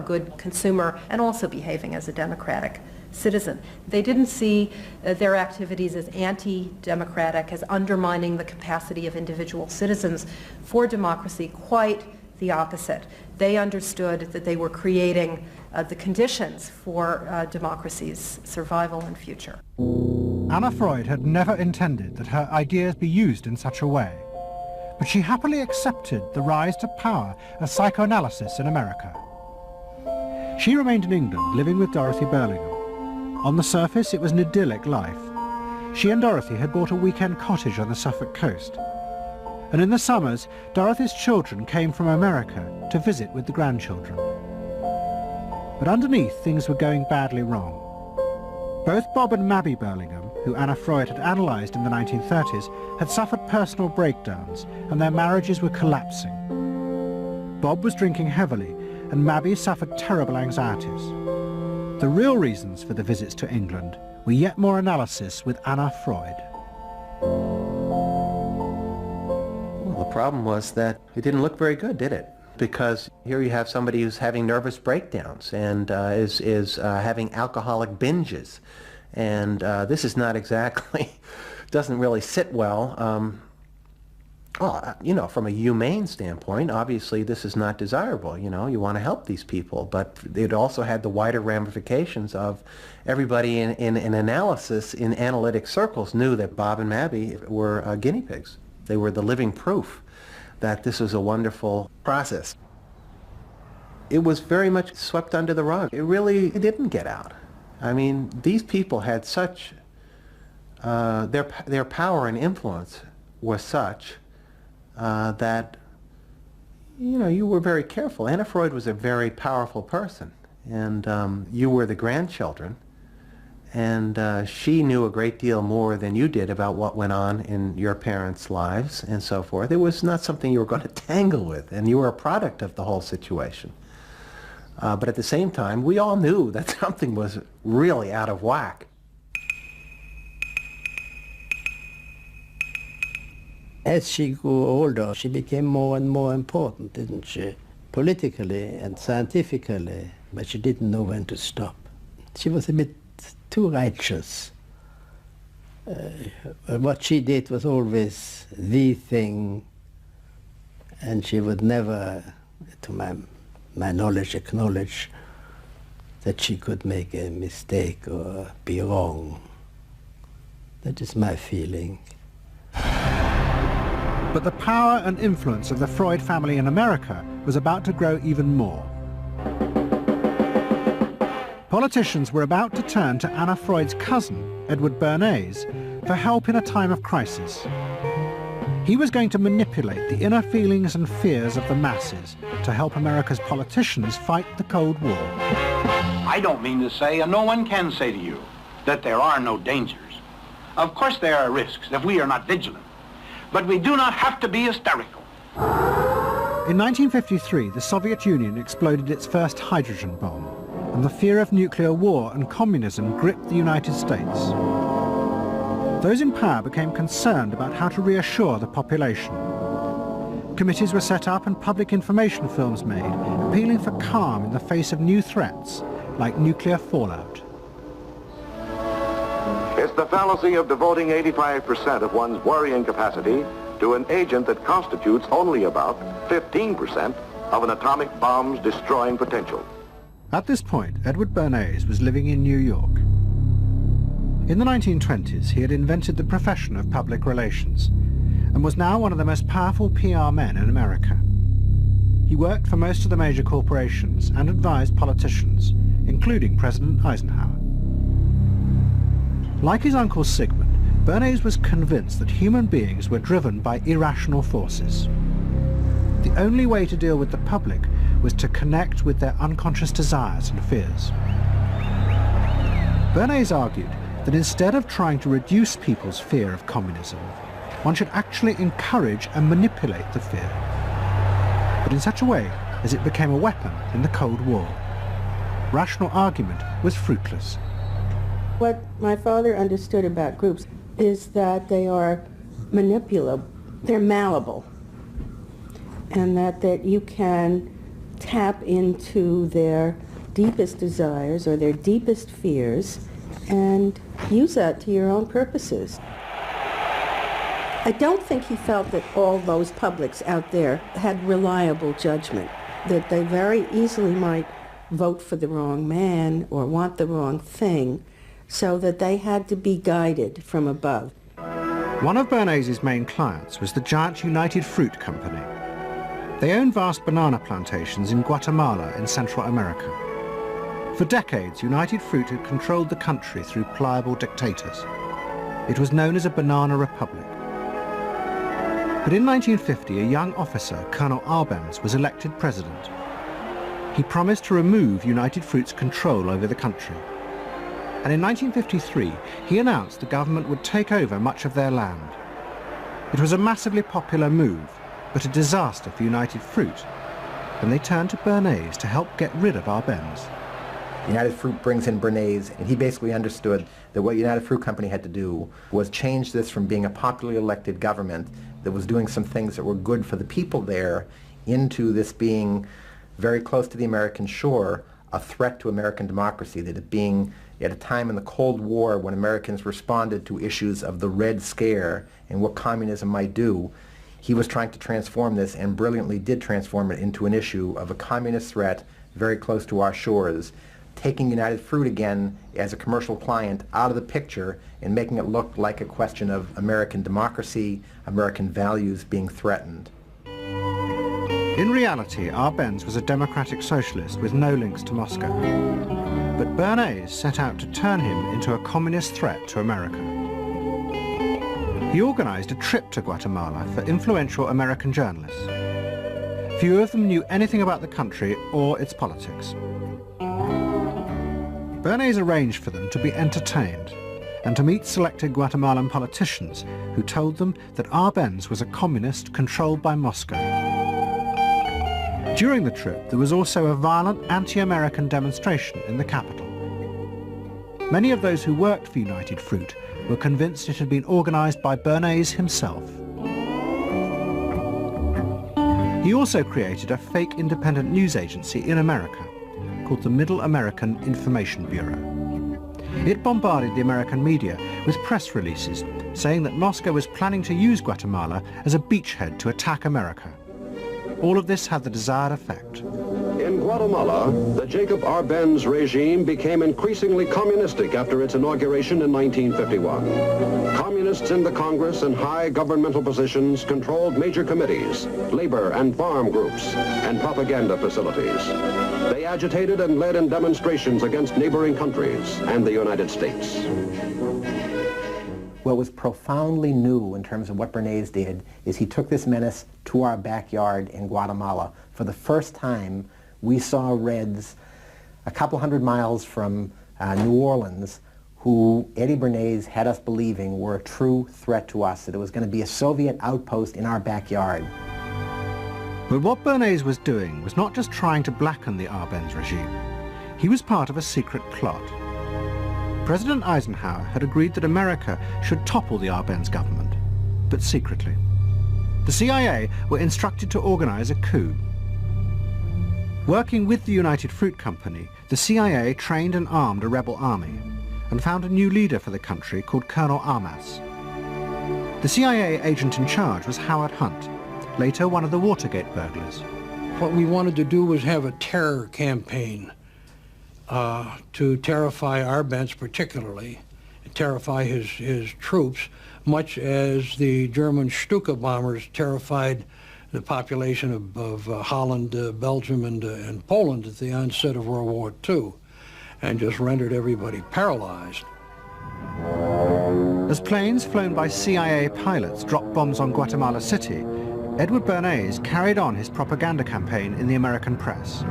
good consumer and also behaving as a democratic citizen. They didn't see their activities as anti-democratic, as undermining the capacity of individual citizens for democracy. Quite the opposite. They understood that they were creating the conditions for democracy's survival and future. Anna Freud had never intended that her ideas be used in such a way, but she happily accepted the rise to power of psychoanalysis in America. She remained in England, living with Dorothy Burlingham. On the surface, it was an idyllic life. She and Dorothy had bought a weekend cottage on the Suffolk coast. And in the summers, Dorothy's children came from America to visit with the grandchildren. But underneath, things were going badly wrong. Both Bob and Mabby Burlingham, who Anna Freud had analysed in the 1930s, had suffered personal breakdowns, and their marriages were collapsing. Bob was drinking heavily, and Mabby suffered terrible anxieties. The real reasons for the visits to England were yet more analysis with Anna Freud. Well, the problem was that it didn't look very good, did it? Because here you have somebody who's having nervous breakdowns and is having alcoholic binges. And this is not exactly, doesn't really sit well. Well, you know, from a humane standpoint, obviously this is not desirable. You know, you want to help these people, but it also had the wider ramifications of everybody in analysis, in analytic circles, knew that Bob and Mabby were guinea pigs. They were the living proof that this was a wonderful process. It was very much swept under the rug. It didn't get out. I mean, these people had such, their power and influence was such that, you know, you were very careful. Anna Freud was a very powerful person, and you were the grandchildren, and she knew a great deal more than you did about what went on in your parents' lives and so forth. It was not something you were going to tangle with, and you were a product of the whole situation. But at the same time, we all knew that something was really out of whack. As she grew older, she became more and more important, didn't she? Politically and scientifically, but she didn't know when to stop. She was a bit too righteous. What she did was always the thing, and she would never, to my knowledge, acknowledge that she could make a mistake or be wrong. That is my feeling. But the power and influence of the Freud family in America was about to grow even more. Politicians were about to turn to Anna Freud's cousin, Edward Bernays, for help in a time of crisis. He was going to manipulate the inner feelings and fears of the masses to help America's politicians fight the Cold War. I don't mean to say, and no one can say to you, that there are no dangers. Of course there are risks if we are not vigilant. But we do not have to be hysterical. In 1953, the Soviet Union exploded its first hydrogen bomb, and the fear of nuclear war and communism gripped the United States. Those in power became concerned about how to reassure the population. Committees were set up and public information films made, appealing for calm in the face of new threats, like nuclear fallout. It's the fallacy of devoting 85% of one's worrying capacity to an agent that constitutes only about 15% of an atomic bomb's destroying potential. At this point, Edward Bernays was living in New York. In the 1920s, he had invented the profession of public relations and was now one of the most powerful PR men in America. He worked for most of the major corporations and advised politicians, including President Eisenhower. Like his uncle Sigmund, Bernays was convinced that human beings were driven by irrational forces. The only way to deal with the public was to connect with their unconscious desires and fears. Bernays argued that instead of trying to reduce people's fear of communism, one should actually encourage and manipulate the fear, but in such a way as it became a weapon in the Cold War. Rational argument was fruitless. What my father understood about groups is that they are manipulable, they're malleable, and that you can tap into their deepest desires or their deepest fears and use that to your own purposes. I don't think he felt that all those publics out there had reliable judgment, that they very easily might vote for the wrong man or want the wrong thing, so that they had to be guided from above. One of Bernays' main clients was the giant United Fruit Company. They owned vast banana plantations in Guatemala in Central America. For decades, United Fruit had controlled the country through pliable dictators. It was known as a banana republic. But in 1950, a young officer, Colonel Arbenz, was elected president. He promised to remove United Fruit's control over the country. And in 1953, he announced the government would take over much of their land. It was a massively popular move, but a disaster for United Fruit, and they turned to Bernays to help get rid of Arbenz. United Fruit brings in Bernays, and he basically understood that what United Fruit Company had to do was change this from being a popularly elected government that was doing some things that were good for the people there into this being very close to the American shore, a threat to American democracy, that it being at a time in the Cold War when Americans responded to issues of the Red Scare and what communism might do, he was trying to transform this and brilliantly did transform it into an issue of a communist threat very close to our shores, taking United Fruit again as a commercial client out of the picture and making it look like a question of American democracy, American values being threatened. In reality, Arbenz was a democratic socialist with no links to Moscow. But Bernays set out to turn him into a communist threat to America. He organized a trip to Guatemala for influential American journalists. Few of them knew anything about the country or its politics. Bernays arranged for them to be entertained and to meet selected Guatemalan politicians who told them that Arbenz was a communist controlled by Moscow. During the trip, there was also a violent anti-American demonstration in the capital. Many of those who worked for United Fruit were convinced it had been organized by Bernays himself. He also created a fake independent news agency in America called the Middle American Information Bureau. It bombarded the American media with press releases saying that Moscow was planning to use Guatemala as a beachhead to attack America. All of this had the desired effect. In Guatemala, the Jacob Arbenz regime became increasingly communistic after its inauguration in 1951. Communists in the Congress and high governmental positions controlled major committees, labor and farm groups, and propaganda facilities. They agitated and led in demonstrations against neighboring countries and the United States. What was profoundly new in terms of what Bernays did is he took this menace to our backyard in Guatemala. For the first time, we saw Reds a couple hundred miles from New Orleans who Eddie Bernays had us believing were a true threat to us, that it was going to be a Soviet outpost in our backyard. But what Bernays was doing was not just trying to blacken the Arbenz regime. He was part of a secret plot. President Eisenhower had agreed that America should topple the Arbenz government, but secretly. The CIA were instructed to organize a coup. Working with the United Fruit Company, the CIA trained and armed a rebel army and found a new leader for the country called Colonel Armas. The CIA agent in charge was Howard Hunt, later one of the Watergate burglars. What we wanted to do was have a terror campaign to terrify Arbenz particularly, terrify his troops, much as the German Stuka bombers terrified the population of Holland, Belgium, and Poland at the onset of World War II, and just rendered everybody paralyzed. As planes flown by CIA pilots dropped bombs on Guatemala City, Edward Bernays carried on his propaganda campaign in the American press.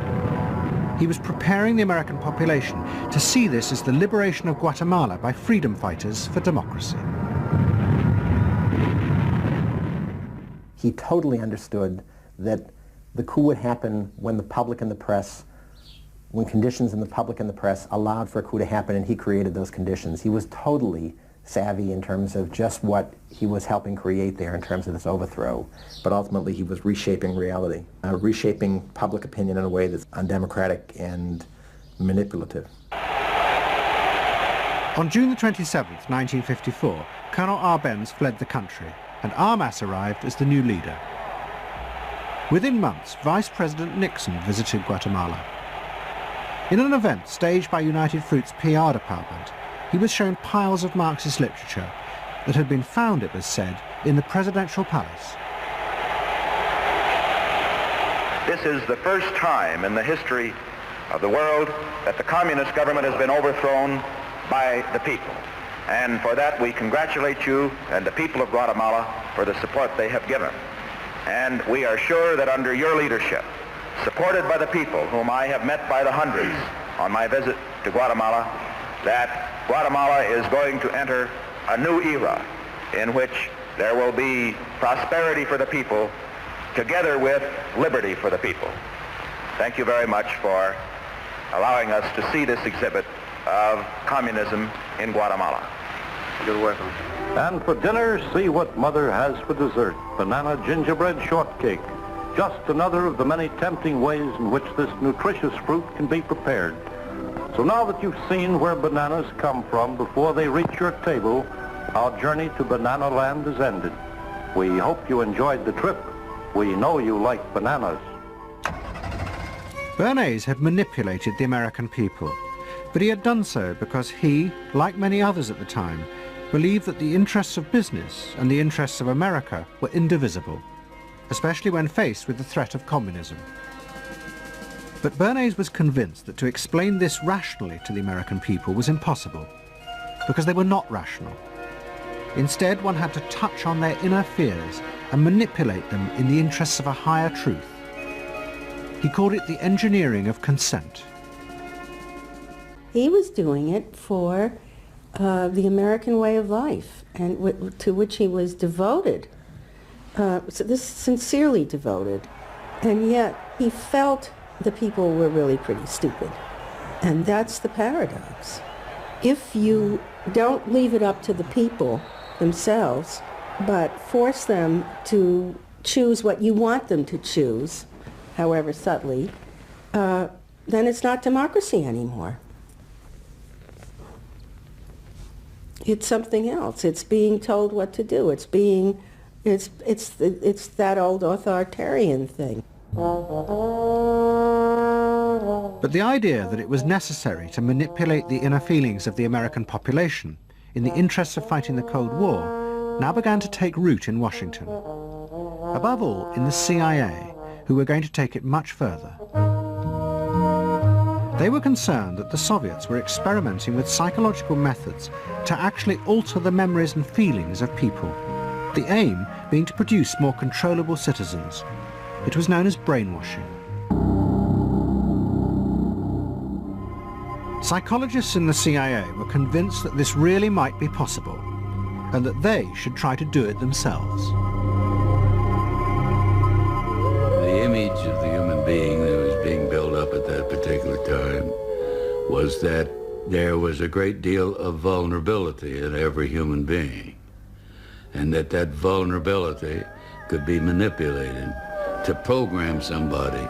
He was preparing the American population to see this as the liberation of Guatemala by freedom fighters for democracy. He totally understood that the coup would happen when the public and the press, when conditions in the public and the press allowed for a coup to happen, and he created those conditions. He was totally savvy in terms of just what he was helping create there in terms of this overthrow. But ultimately he was reshaping reality, reshaping public opinion in a way that's undemocratic and manipulative. On June the 27th, 1954, Colonel Arbenz fled the country, and Armas arrived as the new leader. Within months, Vice President Nixon visited Guatemala. In an event staged by United Fruit's PR department, he was shown piles of Marxist literature that had been found, it was said, in the presidential palace. This is the first time in the history of the world that the communist government has been overthrown by the people. And for that we congratulate you and the people of Guatemala for the support they have given. And we are sure that under your leadership, supported by the people whom I have met by the hundreds on my visit to Guatemala, that Guatemala is going to enter a new era in which there will be prosperity for the people together with liberty for the people. Thank you very much for allowing us to see this exhibit of communism in Guatemala. You're welcome. And for dinner, see what Mother has for dessert. Banana gingerbread shortcake. Just another of the many tempting ways in which this nutritious fruit can be prepared. So now that you've seen where bananas come from before they reach your table, our journey to Banana Land is ended. We hope you enjoyed the trip. We know you like bananas. Bernays had manipulated the American people, but he had done so because he, like many others at the time, believed that the interests of business and the interests of America were indivisible, especially when faced with the threat of communism. But Bernays was convinced that to explain this rationally to the American people was impossible, because they were not rational. Instead, one had to touch on their inner fears and manipulate them in the interests of a higher truth. He called it the engineering of consent. He was doing it for the American way of life, and to which he was devoted. So this sincerely devoted, and yet he felt the people were really pretty stupid. And that's the paradox. If you don't leave it up to the people themselves, but force them to choose what you want them to choose, however subtly, then it's not democracy anymore. It's something else. It's being told what to do. It's that old authoritarian thing. But the idea that it was necessary to manipulate the inner feelings of the American population in the interests of fighting the Cold War now began to take root in Washington. Above all, in the CIA, who were going to take it much further. They were concerned that the Soviets were experimenting with psychological methods to actually alter the memories and feelings of people, the aim being to produce more controllable citizens. It was known as brainwashing. Psychologists in the CIA were convinced that this really might be possible, and that they should try to do it themselves. The image of the human being that was being built up at that particular time was that there was a great deal of vulnerability in every human being, and that that vulnerability could be manipulated to program somebody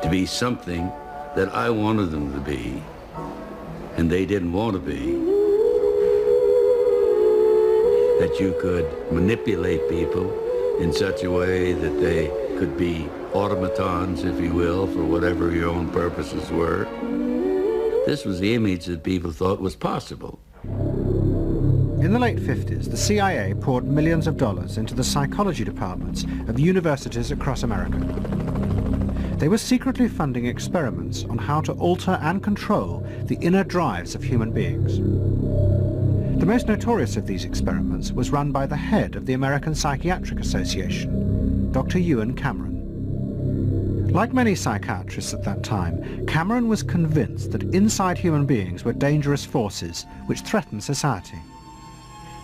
to be something that I wanted them to be, and they didn't want to be. That you could manipulate people in such a way that they could be automatons, if you will, for whatever your own purposes were. This was the image that people thought was possible. In the late 50s, the CIA poured millions of dollars into the psychology departments of universities across America. They were secretly funding experiments on how to alter and control the inner drives of human beings. The most notorious of these experiments was run by the head of the American Psychiatric Association, Dr. Ewan Cameron. Like many psychiatrists at that time, Cameron was convinced that inside human beings were dangerous forces which threatened society.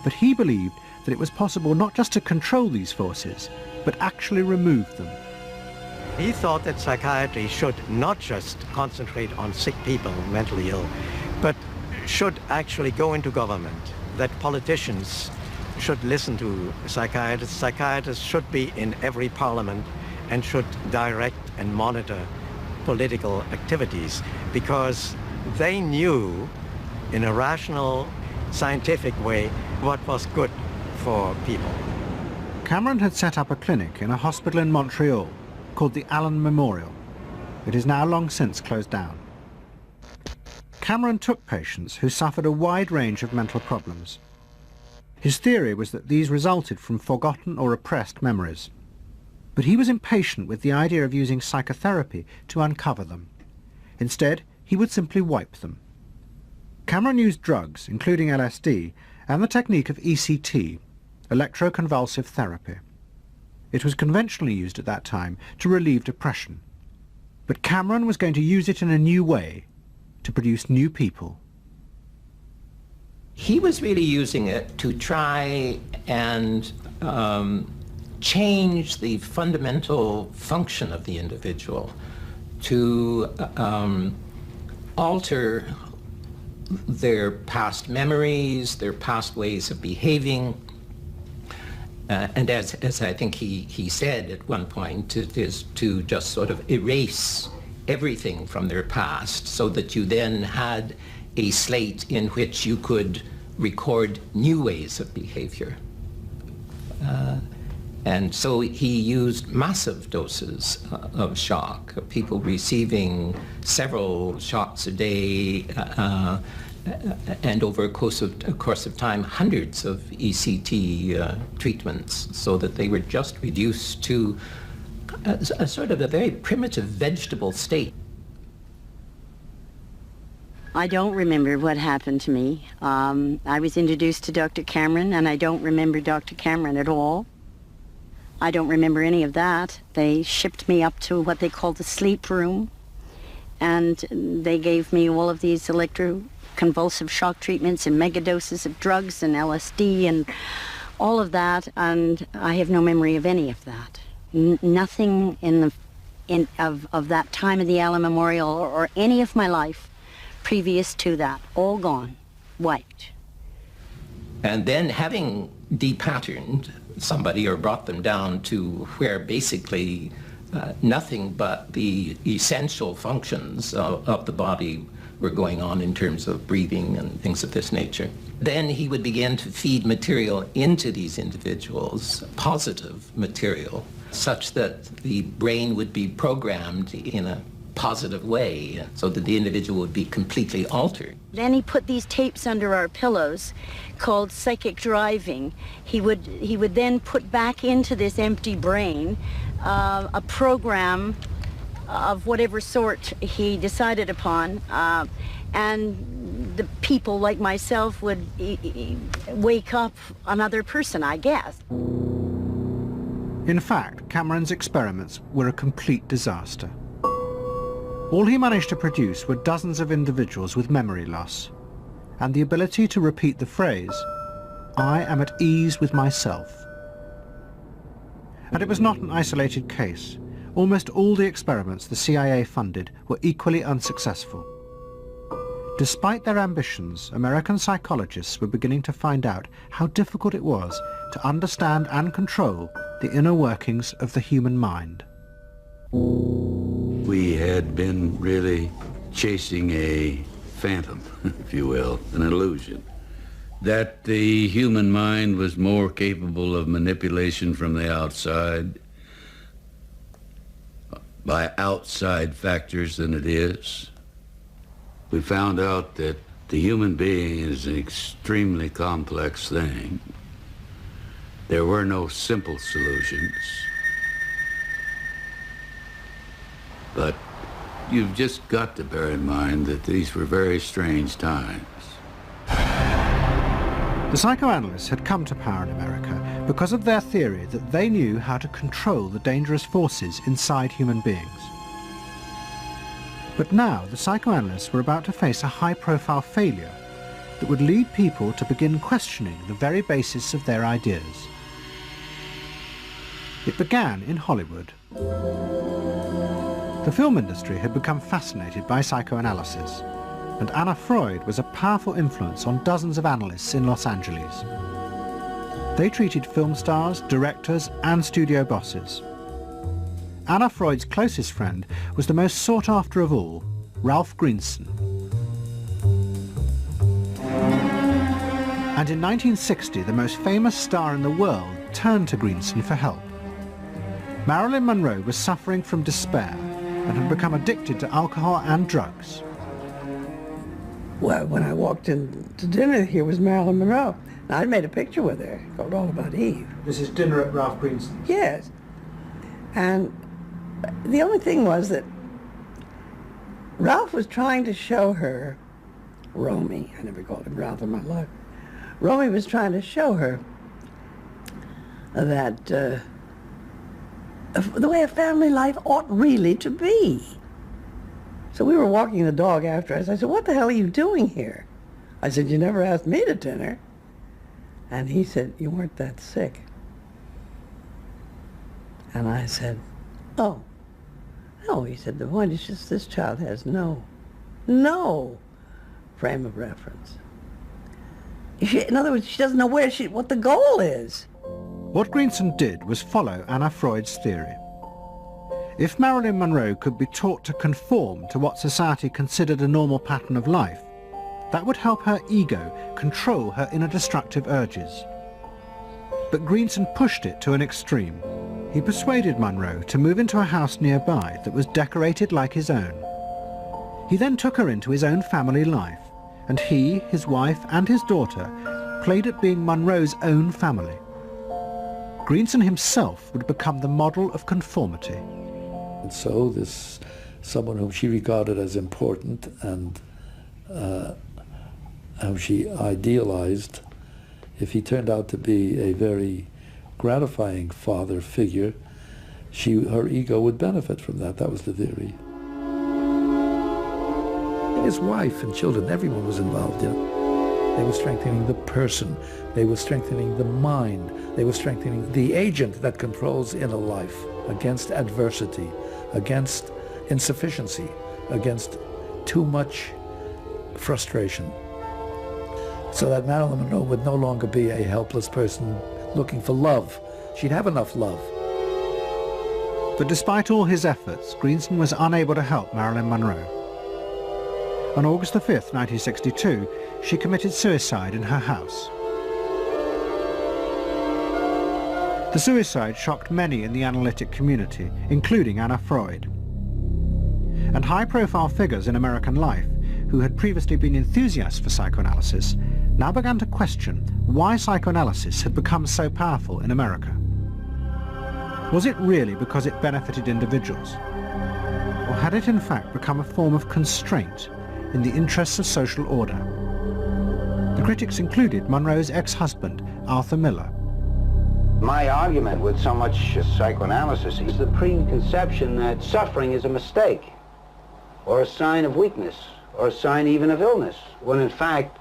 But he believed that it was possible not just to control these forces, but actually remove them. He thought that psychiatry should not just concentrate on sick people, mentally ill, but should actually go into government, that politicians should listen to psychiatrists. Psychiatrists should be in every parliament and should direct and monitor political activities, because they knew in a rational, scientific way what was good for people. Cameron had set up a clinic in a hospital in Montreal called the Allen Memorial. It is now long since closed down. Cameron took patients who suffered a wide range of mental problems. His theory was that these resulted from forgotten or repressed memories. But he was impatient with the idea of using psychotherapy to uncover them. Instead, he would simply wipe them. Cameron used drugs, including LSD, and the technique of ECT, electroconvulsive therapy. It was conventionally used at that time to relieve depression. But Cameron was going to use it in a new way, to produce new people. He was really using it to try and change the fundamental function of the individual, to alter their past memories, their past ways of behaving. And as I think he said at one point, it is to just sort of erase everything from their past so that you then had a slate in which you could record new ways of behavior. And so he used massive doses of shock, people receiving several shocks a day, and over a course of time, hundreds of ECT treatments, so that they were just reduced to a sort of a very primitive vegetable state. I don't remember what happened to me. I was introduced to Dr. Cameron, and I don't remember Dr. Cameron at all. I don't remember any of that. They shipped me up to what they called the sleep room, and they gave me all of these electroconvulsive shock treatments and megadoses of drugs and LSD and all of that, and I have no memory of any of that. Nothing of that time of the Allen Memorial or any of my life previous to that. All gone, wiped. And then having depatterned somebody or brought them down to where basically nothing but the essential functions of the body were going on in terms of breathing and things of this nature. Then he would begin to feed material into these individuals, positive material, such that the brain would be programmed in a positive way, so that the individual would be completely altered. Then he put these tapes under our pillows called psychic driving. He would then put back into this empty brain a program of whatever sort he decided upon, and the people like myself would wake up another person, I guess. In fact, Cameron's experiments were a complete disaster. All he managed to produce were dozens of individuals with memory loss, and the ability to repeat the phrase, "I am at ease with myself." And it was not an isolated case. Almost all the experiments the CIA funded were equally unsuccessful. Despite their ambitions, American psychologists were beginning to find out how difficult it was to understand and control the inner workings of the human mind. We had been really chasing a phantom, if you will, an illusion, that the human mind was more capable of manipulation from the outside by outside factors than it is. We found out that the human being is an extremely complex thing. There were no simple solutions. But you've just got to bear in mind that these were very strange times. The psychoanalysts had come to power in America because of their theory that they knew how to control the dangerous forces inside human beings. But now the psychoanalysts were about to face a high-profile failure that would lead people to begin questioning the very basis of their ideas. It began in Hollywood. The film industry had become fascinated by psychoanalysis, and Anna Freud was a powerful influence on dozens of analysts in Los Angeles. They treated film stars, directors, and studio bosses. Anna Freud's closest friend was the most sought after of all, Ralph Greenson. And in 1960, the most famous star in the world turned to Greenson for help. Marilyn Monroe was suffering from despair and had become addicted to alcohol and drugs. Well, when I walked in to dinner, here was Marilyn Monroe. And I'd made a picture with her called All About Eve. This is dinner at Ralph Greenson's? Yes. And the only thing was that Ralph was trying to show her, Romy, I never called him Ralph in my life, Romy was trying to show her that the way a family life ought really to be. So we were walking the dog after us. I said, "What the hell are you doing here?" I said, "You never asked me to dinner." And he said, "You weren't that sick." And I said, "Oh, no." He said, "The point is just this child has no frame of reference. In other words, she doesn't know what the goal is." What Greenson did was follow Anna Freud's theory. If Marilyn Monroe could be taught to conform to what society considered a normal pattern of life, that would help her ego control her inner destructive urges. But Greenson pushed it to an extreme. He persuaded Monroe to move into a house nearby that was decorated like his own. He then took her into his own family life, and he, his wife, and his daughter played at being Monroe's own family. Greenson himself would become the model of conformity. And so this, someone whom she regarded as important and whom she idealized, if he turned out to be a very gratifying father figure, her ego would benefit from that. That was the theory. His wife and children, everyone was involved in it. They were strengthening the person. They were strengthening the mind. They were strengthening the agent that controls inner life against adversity, against insufficiency, against too much frustration. So that Marilyn Monroe would no longer be a helpless person looking for love. She'd have enough love. But despite all his efforts, Greenson was unable to help Marilyn Monroe. On August the 5th, 1962, she committed suicide in her house. The suicide shocked many in the analytic community, including Anna Freud. And high-profile figures in American life, who had previously been enthusiasts for psychoanalysis, now began to question why psychoanalysis had become so powerful in America. Was it really because it benefited individuals? Or had it in fact become a form of constraint in the interests of social order? The critics included Monroe's ex-husband, Arthur Miller. My argument with so much psychoanalysis is the preconception that suffering is a mistake, or a sign of weakness, or a sign even of illness, when in fact,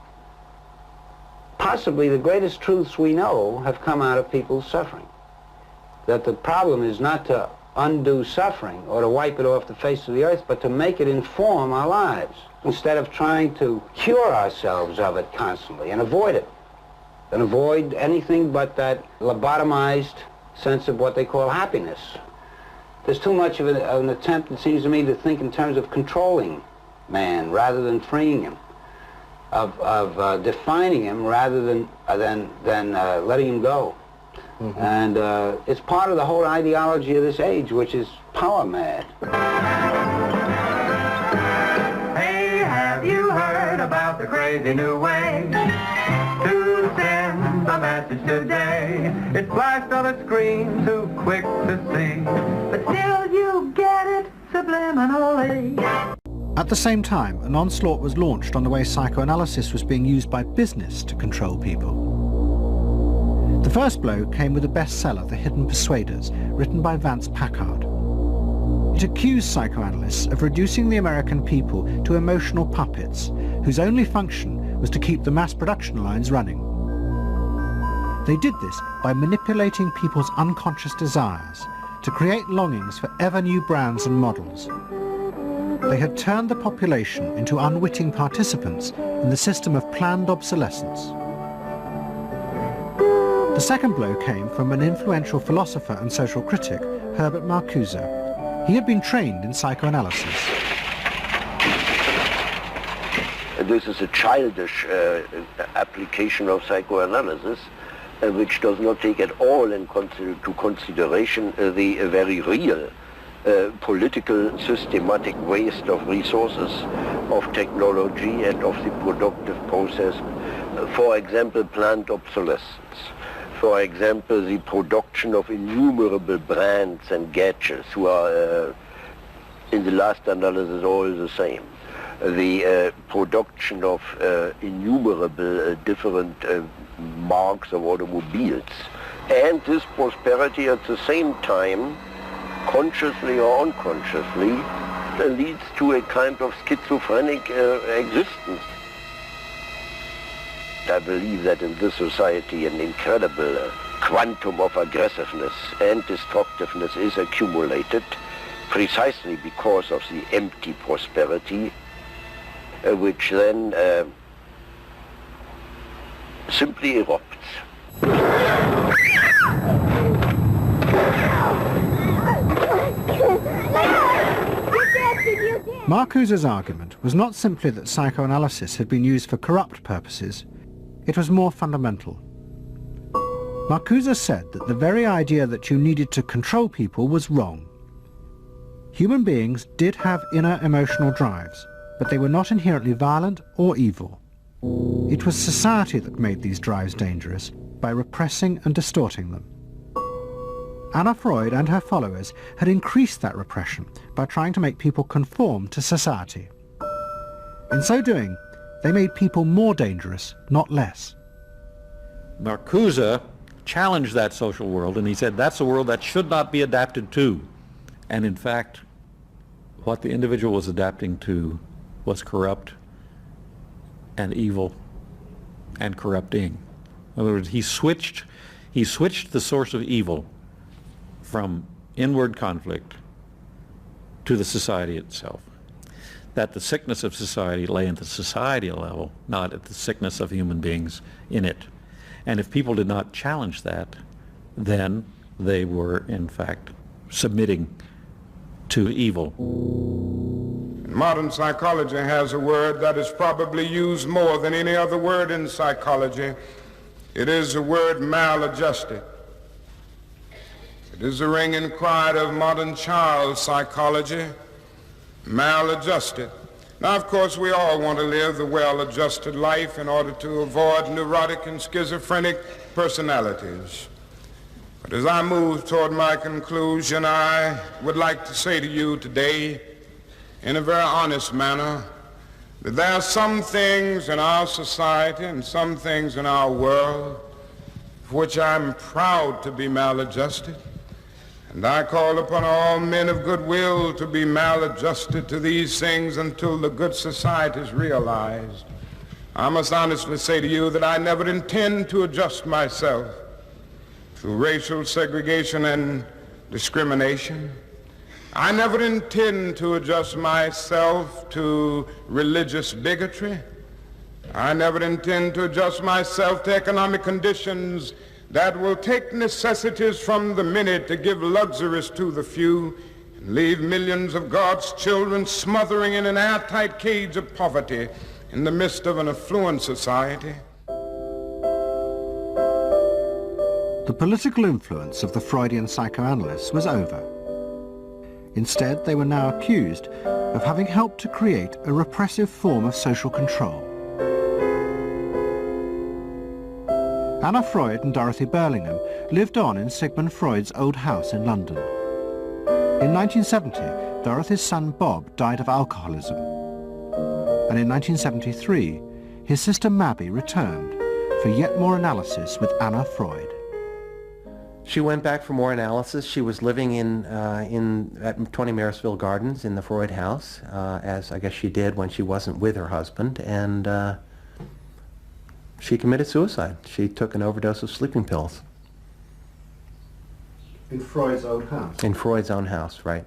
possibly the greatest truths we know have come out of people's suffering. That the problem is not to undo suffering or to wipe it off the face of the earth, but to make it inform our lives. instead of trying to cure ourselves of it constantly and avoid it, and avoid anything but that lobotomized sense of what they call happiness. There's too much of an attempt, it seems to me, to think in terms of controlling man rather than freeing him, of defining him rather than letting him go. Mm-hmm. And it's part of the whole ideology of this age, which is power mad. Hey, have you heard about the crazy new way to send a message today? It's flashed on a screen, too quick to see, but still you get it subliminally. At the same time, an onslaught was launched on the way psychoanalysis was being used by business to control people. The first blow came with a bestseller, The Hidden Persuaders, written by Vance Packard. It accused psychoanalysts of reducing the American people to emotional puppets, whose only function was to keep the mass production lines running. They did this by manipulating people's unconscious desires to create longings for ever new brands and models. They had turned the population into unwitting participants in the system of planned obsolescence. The second blow came from an influential philosopher and social critic, Herbert Marcuse. He had been trained in psychoanalysis. This is a childish application of psychoanalysis, which does not take at all into consideration the very real political systematic waste of resources, of technology and of the productive process. For example, planned obsolescence. For example, the production of innumerable brands and gadgets who are, in the last analysis, all the same. The production of innumerable different marks of automobiles. And this prosperity at the same time, consciously or unconsciously, leads to a kind of schizophrenic existence. I believe that in this society an incredible quantum of aggressiveness and destructiveness is accumulated precisely because of the empty prosperity, which then simply erupts. Marcuse's argument was not simply that psychoanalysis had been used for corrupt purposes. It was more fundamental. Marcuse said that the very idea that you needed to control people was wrong. Human beings did have inner emotional drives, but they were not inherently violent or evil. It was society that made these drives dangerous by repressing and distorting them. Anna Freud and her followers had increased that repression by trying to make people conform to society. In so doing, they made people more dangerous, not less. Marcuse challenged that social world, and he said that's a world that should not be adapted to. And in fact, what the individual was adapting to was corrupt and evil and corrupting. In other words, he switched the source of evil from inward conflict to the society itself. That the sickness of society lay at the societal level, not at the sickness of human beings in it. And if people did not challenge that, then they were in fact submitting to evil. Modern psychology has a word that is probably used more than any other word in psychology. It is the word maladjusted. It is the ringing cry of modern child psychology, maladjusted. Now, of course, we all want to live the well-adjusted life in order to avoid neurotic and schizophrenic personalities. But as I move toward my conclusion, I would like to say to you today, in a very honest manner, that there are some things in our society and some things in our world for which I'm proud to be maladjusted. And I call upon all men of goodwill to be maladjusted to these things until the good society is realized. I must honestly say to you that I never intend to adjust myself through racial segregation and discrimination. I never intend to adjust myself to religious bigotry. I never intend to adjust myself to economic conditions that will take necessities from the many to give luxuries to the few and leave millions of God's children smothering in an airtight cage of poverty in the midst of an affluent society. The political influence of the Freudian psychoanalysts was over. Instead, they were now accused of having helped to create a repressive form of social control. Anna Freud and Dorothy Burlingham lived on in Sigmund Freud's old house in London. In 1970, Dorothy's son Bob died of alcoholism. And in 1973, his sister Mabby returned for yet more analysis with Anna Freud. She went back for more analysis. She was living at 20 Marisville Gardens in the Freud house, as I guess she did when she wasn't with her husband, and she committed suicide. She took an overdose of sleeping pills. In Freud's own house? In Freud's own house, right.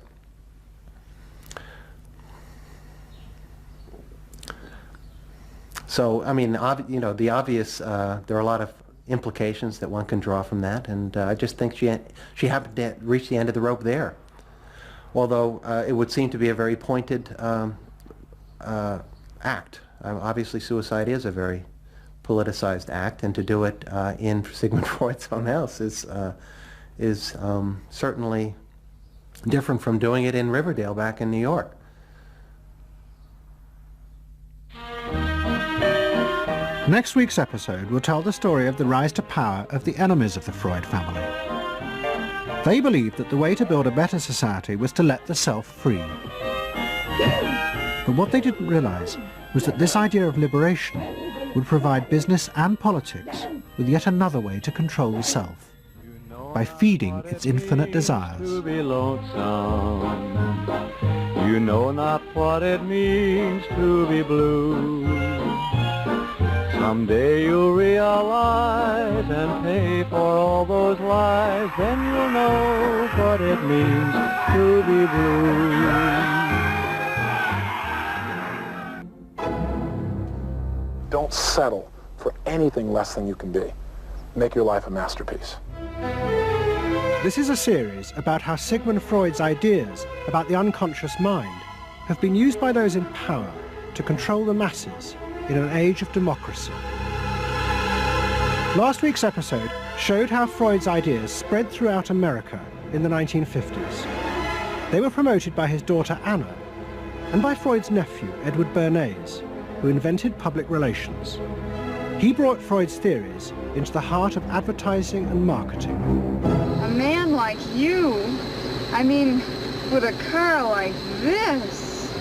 So, I mean, you know, the obvious, there are a lot of implications that one can draw from that, and I just think she happened to reach the end of the rope there. Although it would seem to be a very pointed act. Obviously, suicide is a very politicized act, and to do it in Sigmund Freud's own house is certainly different from doing it in Riverdale back in New York. Next week's episode will tell the story of the rise to power of the enemies of the Freud family. They believed that the way to build a better society was to let the self free. But what they didn't realize was that this idea of liberation would provide business and politics with yet another way to control the self, by feeding its infinite desires. To be lonesome, you know not what it means to be blue. Someday you'll realize and pay for all those lies, then you'll know what it means to be blue. Don't settle for anything less than you can be. Make your life a masterpiece. This is a series about how Sigmund Freud's ideas about the unconscious mind have been used by those in power to control the masses in an age of democracy. Last week's episode showed how Freud's ideas spread throughout America in the 1950s. They were promoted by his daughter Anna and by Freud's nephew Edward Bernays, who invented public relations. He brought Freud's theories into the heart of advertising and marketing. A man like you, I mean, with a car like this.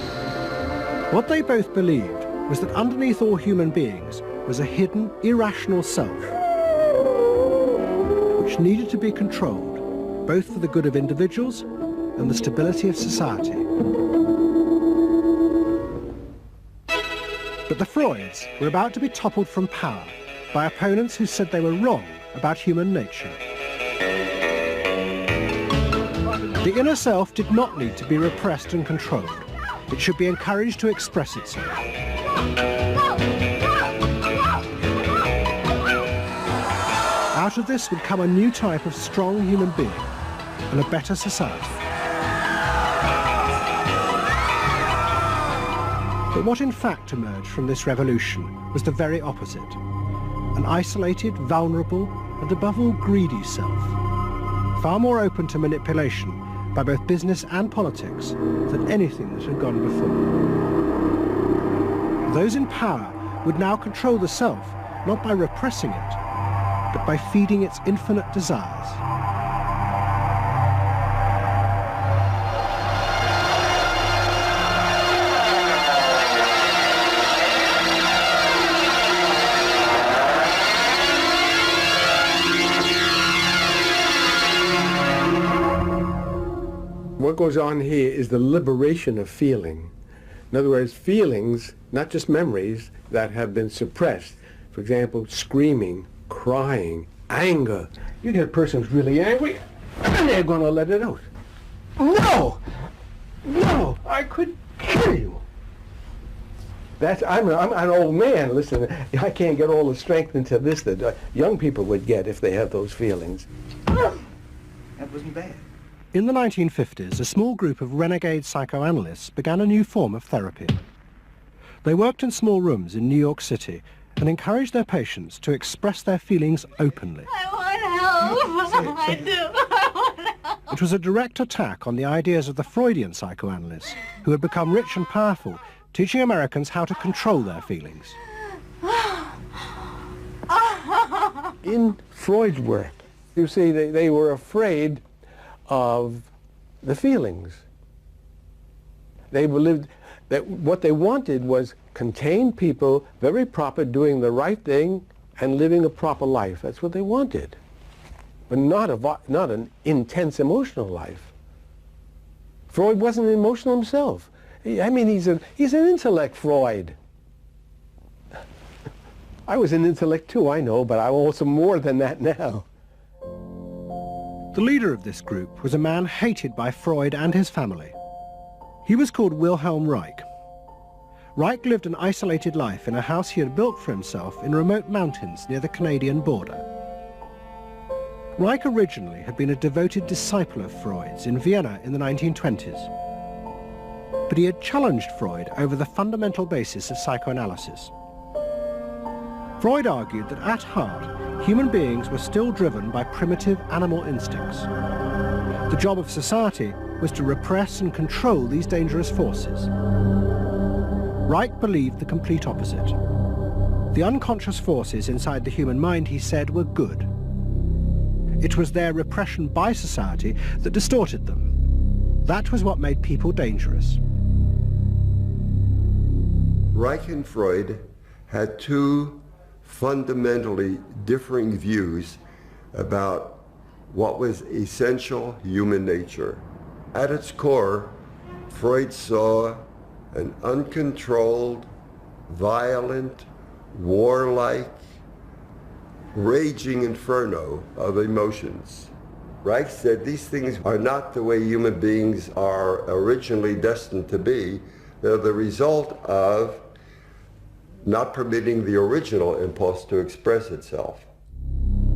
What they both believed was that underneath all human beings was a hidden, irrational self, which needed to be controlled, both for the good of individuals and the stability of society. But the Freuds were about to be toppled from power by opponents who said they were wrong about human nature. The inner self did not need to be repressed and controlled. It should be encouraged to express itself. Out of this would come a new type of strong human being and a better society. But what in fact emerged from this revolution was the very opposite. An isolated, vulnerable, and above all greedy self, far more open to manipulation by both business and politics than anything that had gone before. Those in power would now control the self, not by repressing it, but by feeding its infinite desires. What goes on here is the liberation of feeling. In other words, feelings, not just memories, that have been suppressed. For example, screaming, crying, anger. You get a person who's really angry, and they're going to let it out. No! I could kill you. I'm an old man. Listen, I can't get all the strength into this that young people would get if they have those feelings. That wasn't bad. In the 1950s, a small group of renegade psychoanalysts began a new form of therapy. They worked in small rooms in New York City and encouraged their patients to express their feelings openly. I want help. I do. I want help. It was a direct attack on the ideas of the Freudian psychoanalysts, who had become rich and powerful, teaching Americans how to control their feelings. In Freud's work, you see, they were afraid of the feelings. They believed that what they wanted was contained people, very proper, doing the right thing and living a proper life. That's what they wanted, but not an intense emotional life. Freud wasn't emotional himself. I mean, he's an intellect, Freud. I was an intellect too, I know, but I'm also more than that now. The leader of this group was a man hated by Freud and his family. He was called Wilhelm Reich. Reich lived an isolated life in a house he had built for himself in remote mountains near the Canadian border. Reich originally had been a devoted disciple of Freud's in Vienna in the 1920s. But he had challenged Freud over the fundamental basis of psychoanalysis. Freud argued that at heart, human beings were still driven by primitive animal instincts. The job of society was to repress and control these dangerous forces. Reich believed the complete opposite. The unconscious forces inside the human mind, he said, were good. It was their repression by society that distorted them. That was what made people dangerous. Reich and Freud had two fundamentally differing views about what was essential human nature. At its core, Freud saw an uncontrolled, violent, warlike, raging inferno of emotions. Reich said these things are not the way human beings are originally destined to be. They're the result of not permitting the original impulse to express itself.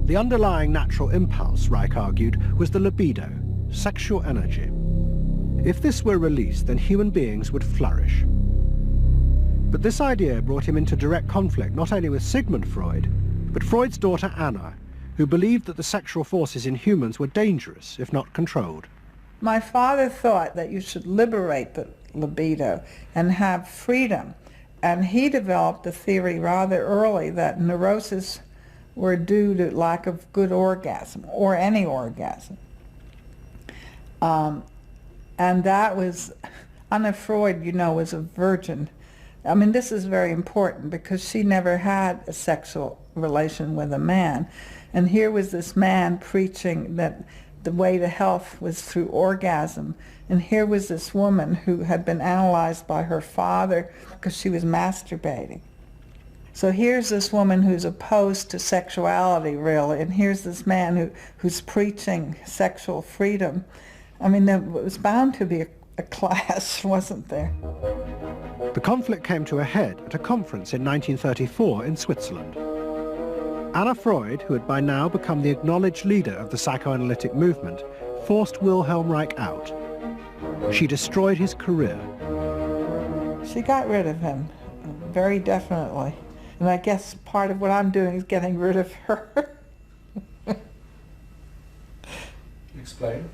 The underlying natural impulse, Reich argued, was the libido, sexual energy. If this were released, then human beings would flourish. But this idea brought him into direct conflict not only with Sigmund Freud, but Freud's daughter Anna, who believed that the sexual forces in humans were dangerous if not controlled. My father thought that you should liberate the libido and have freedom. And he developed a theory rather early that neuroses were due to lack of good orgasm, or any orgasm. And that was, Anna Freud, you know, was a virgin. I mean, this is very important because she never had a sexual relation with a man. And here was this man preaching that the way to health was through orgasm. And here was this woman who had been analyzed by her father because she was masturbating. So here's this woman who's opposed to sexuality, really, and here's this man who's preaching sexual freedom. I mean, there was bound to be a clash, wasn't there? The conflict came to a head at a conference in 1934 in Switzerland. Anna Freud, who had by now become the acknowledged leader of the psychoanalytic movement, forced Wilhelm Reich out. She destroyed his career. She got rid of him, very definitely. And I guess part of what I'm doing is getting rid of her. Explain.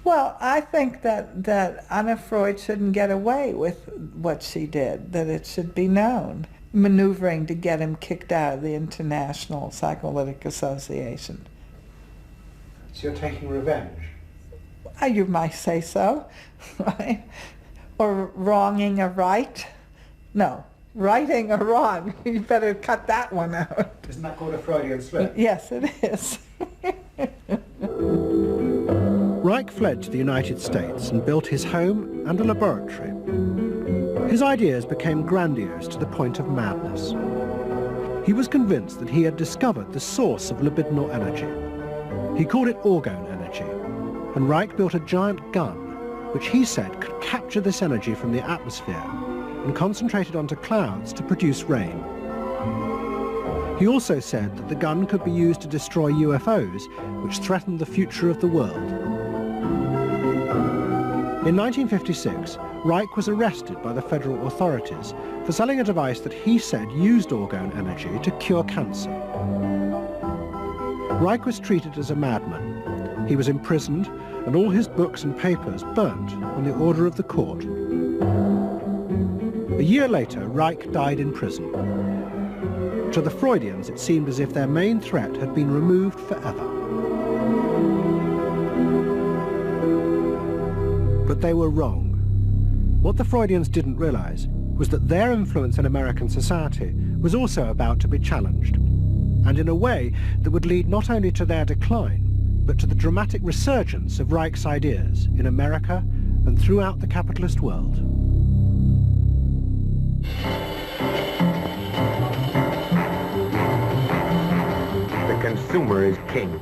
Well, I think that Anna Freud shouldn't get away with what she did, that it should be known. Maneuvering to get him kicked out of the International Psychoanalytic Association. So you're taking revenge? You might say so, right? Or wronging a right? No, righting a wrong. You better cut that one out. Isn't that called a Freudian slip? Yes, it is. Reich fled to the United States and built his home and a laboratory. His ideas became grandiose to the point of madness. He was convinced that he had discovered the source of libidinal energy. He called it orgone energy, and Reich built a giant gun, which he said could capture this energy from the atmosphere and concentrate it onto clouds to produce rain. He also said that the gun could be used to destroy UFOs, which threatened the future of the world. In 1956, Reich was arrested by the federal authorities for selling a device that he said used orgone energy to cure cancer. Reich was treated as a madman. He was imprisoned and all his books and papers burnt on the order of the court. A year later, Reich died in prison. To the Freudians, it seemed as if their main threat had been removed forever. But they were wrong. What the Freudians didn't realize was that their influence in American society was also about to be challenged, and in a way that would lead not only to their decline, but to the dramatic resurgence of Reich's ideas in America and throughout the capitalist world. The consumer is king.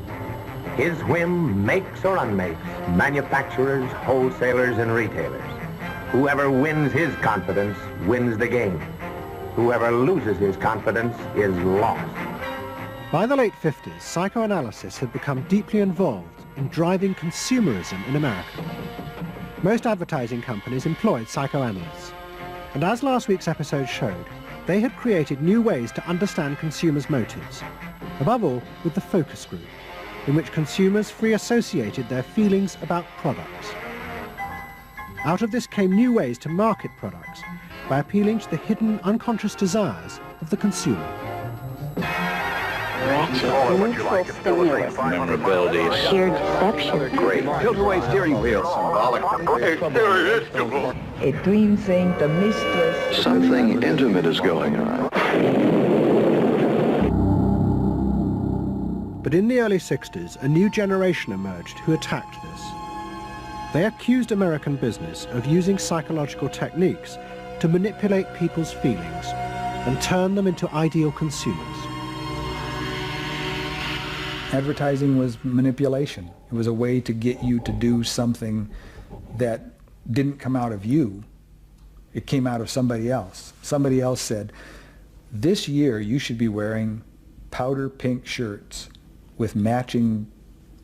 His whim makes or unmakes manufacturers, wholesalers, and retailers. Whoever wins his confidence wins the game. Whoever loses his confidence is lost. By the late 50s, psychoanalysis had become deeply involved in driving consumerism in America. Most advertising companies employed psychoanalysts, and as last week's episode showed, they had created new ways to understand consumers' motives, above all with the focus group, in which consumers free associated their feelings about products. Out of this came new ways to market products by appealing to the hidden unconscious desires of the consumer. Memorability. Sheer deception. Great. Tilt-away steering wheel. Symbolic. A dream saying the mistress. Something intimate is going on. But in the early 60s, a new generation emerged who attacked this. They accused American business of using psychological techniques to manipulate people's feelings and turn them into ideal consumers. Advertising was manipulation. It was a way to get you to do something that didn't come out of you. It came out of somebody else. Somebody else said, this year you should be wearing powder pink shirts with matching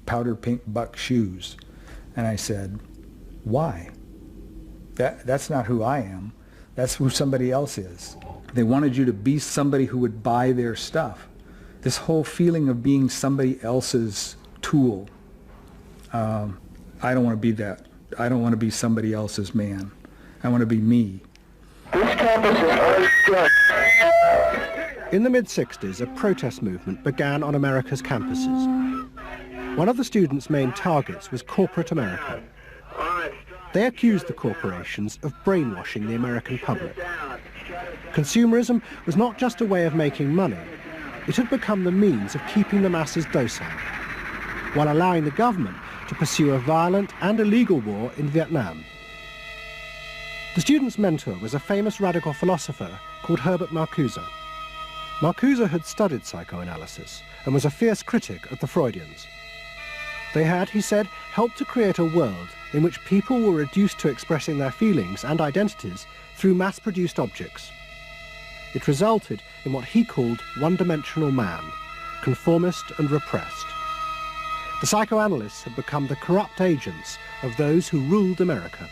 powder pink buck shoes. And I said, why? That's not who I am. That's who somebody else is. They wanted you to be somebody who would buy their stuff. This whole feeling of being somebody else's tool. I don't want to be that. I don't want to be somebody else's man. I want to be me. In the mid-60s, a protest movement began on America's campuses. One of the students' main targets was corporate America. They accused the corporations of brainwashing the American public. Consumerism was not just a way of making money. It had become the means of keeping the masses docile, while allowing the government to pursue a violent and illegal war in Vietnam. The student's mentor was a famous radical philosopher called Herbert Marcuse. Marcuse had studied psychoanalysis and was a fierce critic of the Freudians. They had, he said, helped to create a world in which people were reduced to expressing their feelings and identities through mass-produced objects. It resulted in what he called one-dimensional man, conformist and repressed. The psychoanalysts had become the corrupt agents of those who ruled America.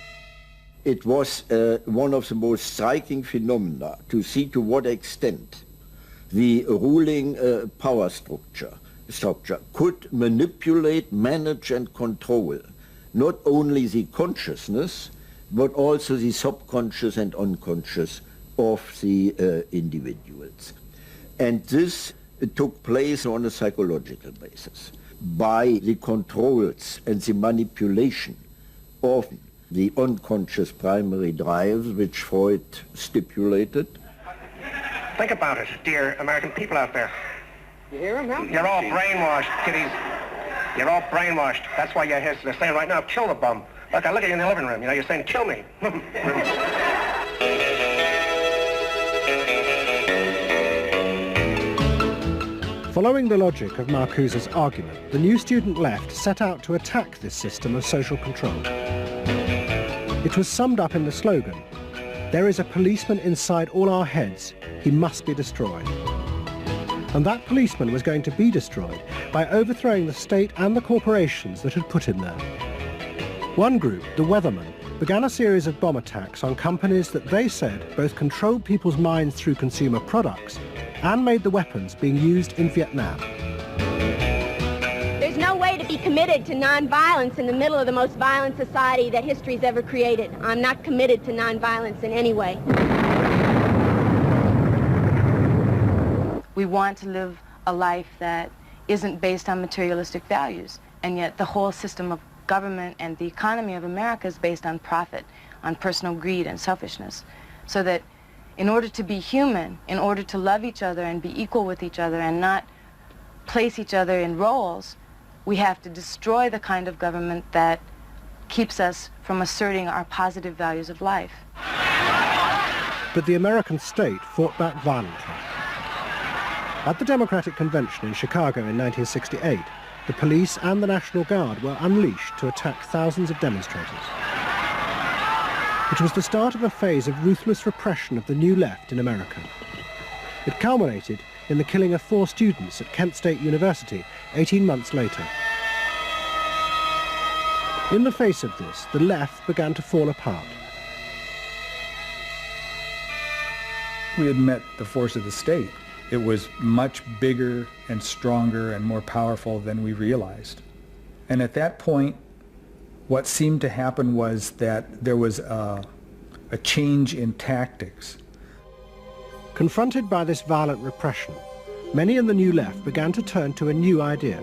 It was one of the most striking phenomena to see to what extent the ruling power structure could manipulate, manage and control not only the consciousness but also the subconscious and unconscious of the individuals. And this took place on a psychological basis by the controls and the manipulation of the unconscious primary drives which Freud stipulated. Think about it, dear American people out there. You hear him now? You're all brainwashed, kiddies. You're all brainwashed. That's why you're here. They're saying right now, kill the bum. Look, I look at you in the living room. You know, you're saying, kill me. Following the logic of Marcuse's argument, the new student left set out to attack this system of social control. It was summed up in the slogan, "There is a policeman inside all our heads. He must be destroyed." And that policeman was going to be destroyed by overthrowing the state and the corporations that had put him there. One group, the Weathermen, began a series of bomb attacks on companies that they said both controlled people's minds through consumer products and made the weapons being used in Vietnam. There's no way to be committed to nonviolence in the middle of the most violent society that history's ever created. I'm not committed to nonviolence in any way. We want to live a life that isn't based on materialistic values, and yet the whole system of government and the economy of America is based on profit, on personal greed and selfishness. So that in order to be human, in order to love each other and be equal with each other and not place each other in roles, we have to destroy the kind of government that keeps us from asserting our positive values of life. But the American state fought back violently. At the Democratic Convention in Chicago in 1968, the police and the National Guard were unleashed to attack thousands of demonstrators. It was the start of a phase of ruthless repression of the New Left in America. It culminated in the killing of 4 students at Kent State University 18 months later. In the face of this, the left began to fall apart. We had met the force of the state. It was much bigger and stronger and more powerful than we realized. And at that point, what seemed to happen was that there was a change in tactics. Confronted by this violent repression, many in the New Left began to turn to a new idea.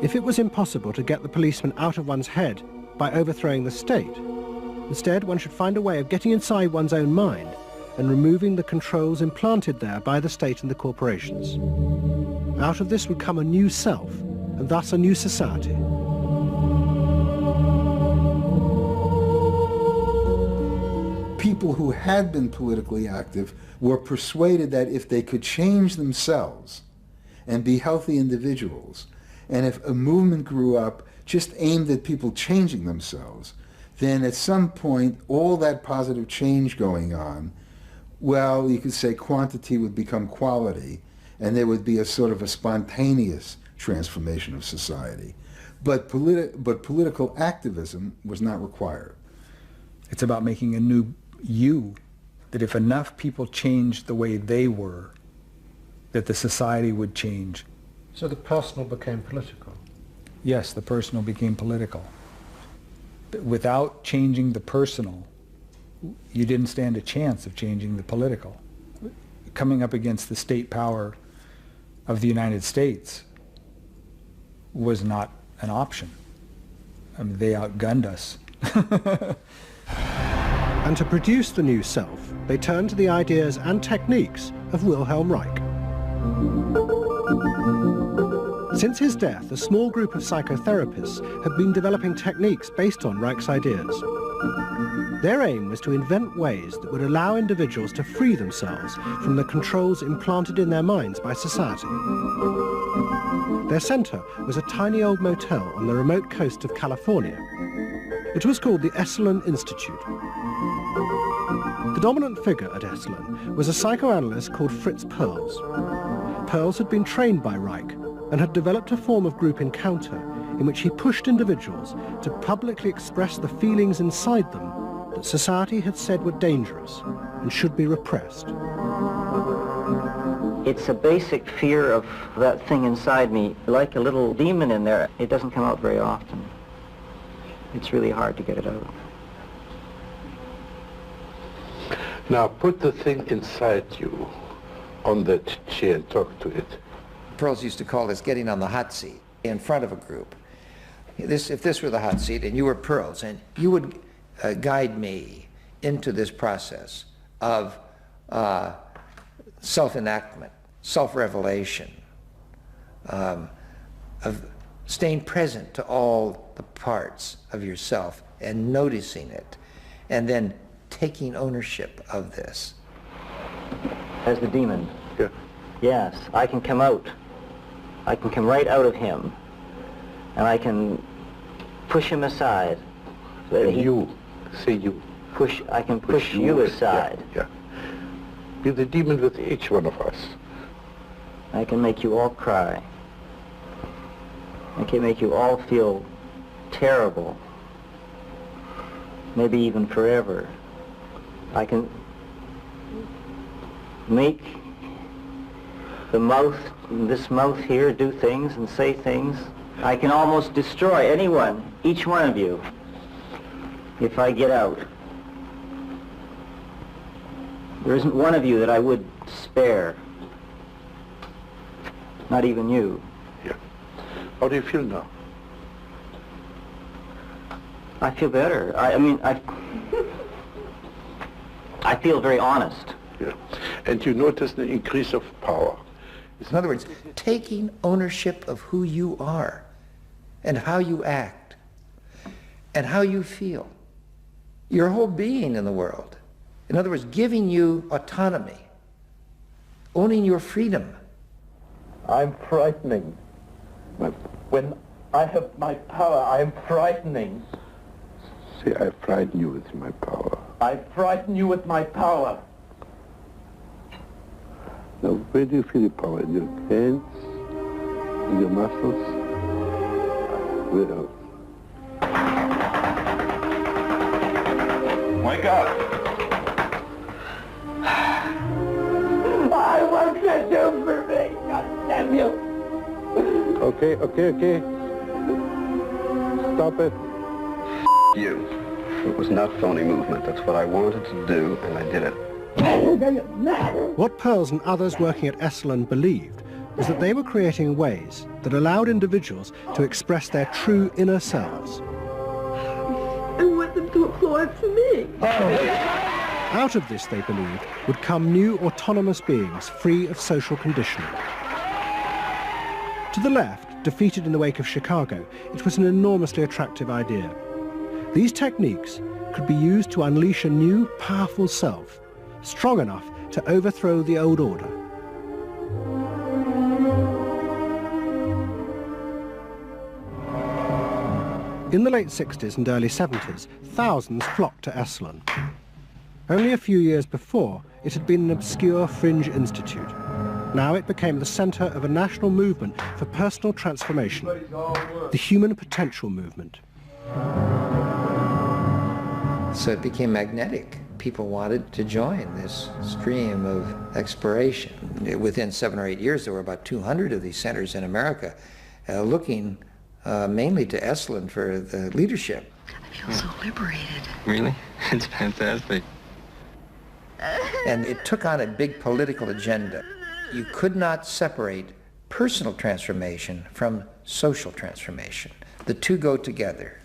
If it was impossible to get the policeman out of one's head by overthrowing the state, instead one should find a way of getting inside one's own mind and removing the controls implanted there by the state and the corporations. Out of this would come a new self, and thus a new society. People who had been politically active were persuaded that if they could change themselves and be healthy individuals, and if a movement grew up just aimed at people changing themselves, then at some point all that positive change going on, well, you could say quantity would become quality, and there would be a sort of a spontaneous transformation of society. But political activism was not required. It's about making a new you, that if enough people changed the way they were, that the society would change. So the personal became political? Yes, the personal became political. Without changing the personal, you didn't stand a chance of changing the political. Coming up against the state power of the United States was not an option. I mean, they outgunned us. And to produce the new self, they turned to the ideas and techniques of Wilhelm Reich. Since his death, a small group of psychotherapists had been developing techniques based on Reich's ideas. Their aim was to invent ways that would allow individuals to free themselves from the controls implanted in their minds by society. Their center was a tiny old motel on the remote coast of California. It was called the Esalen Institute. The dominant figure at Esalen was a psychoanalyst called Fritz Perls. Perls had been trained by Reich and had developed a form of group encounter in which he pushed individuals to publicly express the feelings inside them that society had said were dangerous and should be repressed. It's a basic fear of that thing inside me, like a little demon in there. It doesn't come out very often. It's really hard to get it out. Now put the thing inside you on that chair and talk to it. Perls used to call this getting on the hot seat in front of a group. If this were the hot seat and you were Perls, and you would guide me into this process of self-enactment, self-revelation, of staying present to all the parts of yourself and noticing it, and then taking ownership of this. As the demon? Yeah. Yes, I can come out. I can come right out of him, and I can push him aside. And Say you. I can push you aside. Yeah. Be the demon with each one of us. I can make you all cry. I can make you all feel terrible. Maybe even forever. I can make this mouth here, do things and say things. I can almost destroy anyone, each one of you, if I get out. There isn't one of you that I would spare. Not even you. Yeah. How do you feel now? I feel better. I feel very honest. Yeah. And you notice the increase of power. In other words, taking ownership of who you are and how you act and how you feel. Your whole being in the world. In other words, giving you autonomy, owning your freedom. I'm frightening. When I have my power, I'm frightening. Say, I frighten you with my power. I frighten you with my power. Now, where do you feel your power? In your hands? In your muscles? Where else? Wake up! I want you to do for me, God damn you! Okay. Stop it. You. It was not phony movement. That's what I wanted to do, and I did it. What Pearls and others working at Esalen believed was that they were creating ways that allowed individuals to express their true inner selves. I want them to applaud for me. Out of this, they believed, would come new autonomous beings free of social conditioning. To the left, defeated in the wake of Chicago, it was an enormously attractive idea. These techniques could be used to unleash a new, powerful self, strong enough to overthrow the old order. In the late 60s and early 70s, thousands flocked to Esalen. Only a few years before, it had been an obscure fringe institute. Now it became the centre of a national movement for personal transformation, the human potential movement. So it became magnetic. People wanted to join this stream of exploration. Within 7 or 8 years, there were about 200 of these centers in America, looking mainly to Esalen for the leadership. I feel so liberated. Really? It's fantastic. And it took on a big political agenda. You could not separate personal transformation from social transformation. The two go together.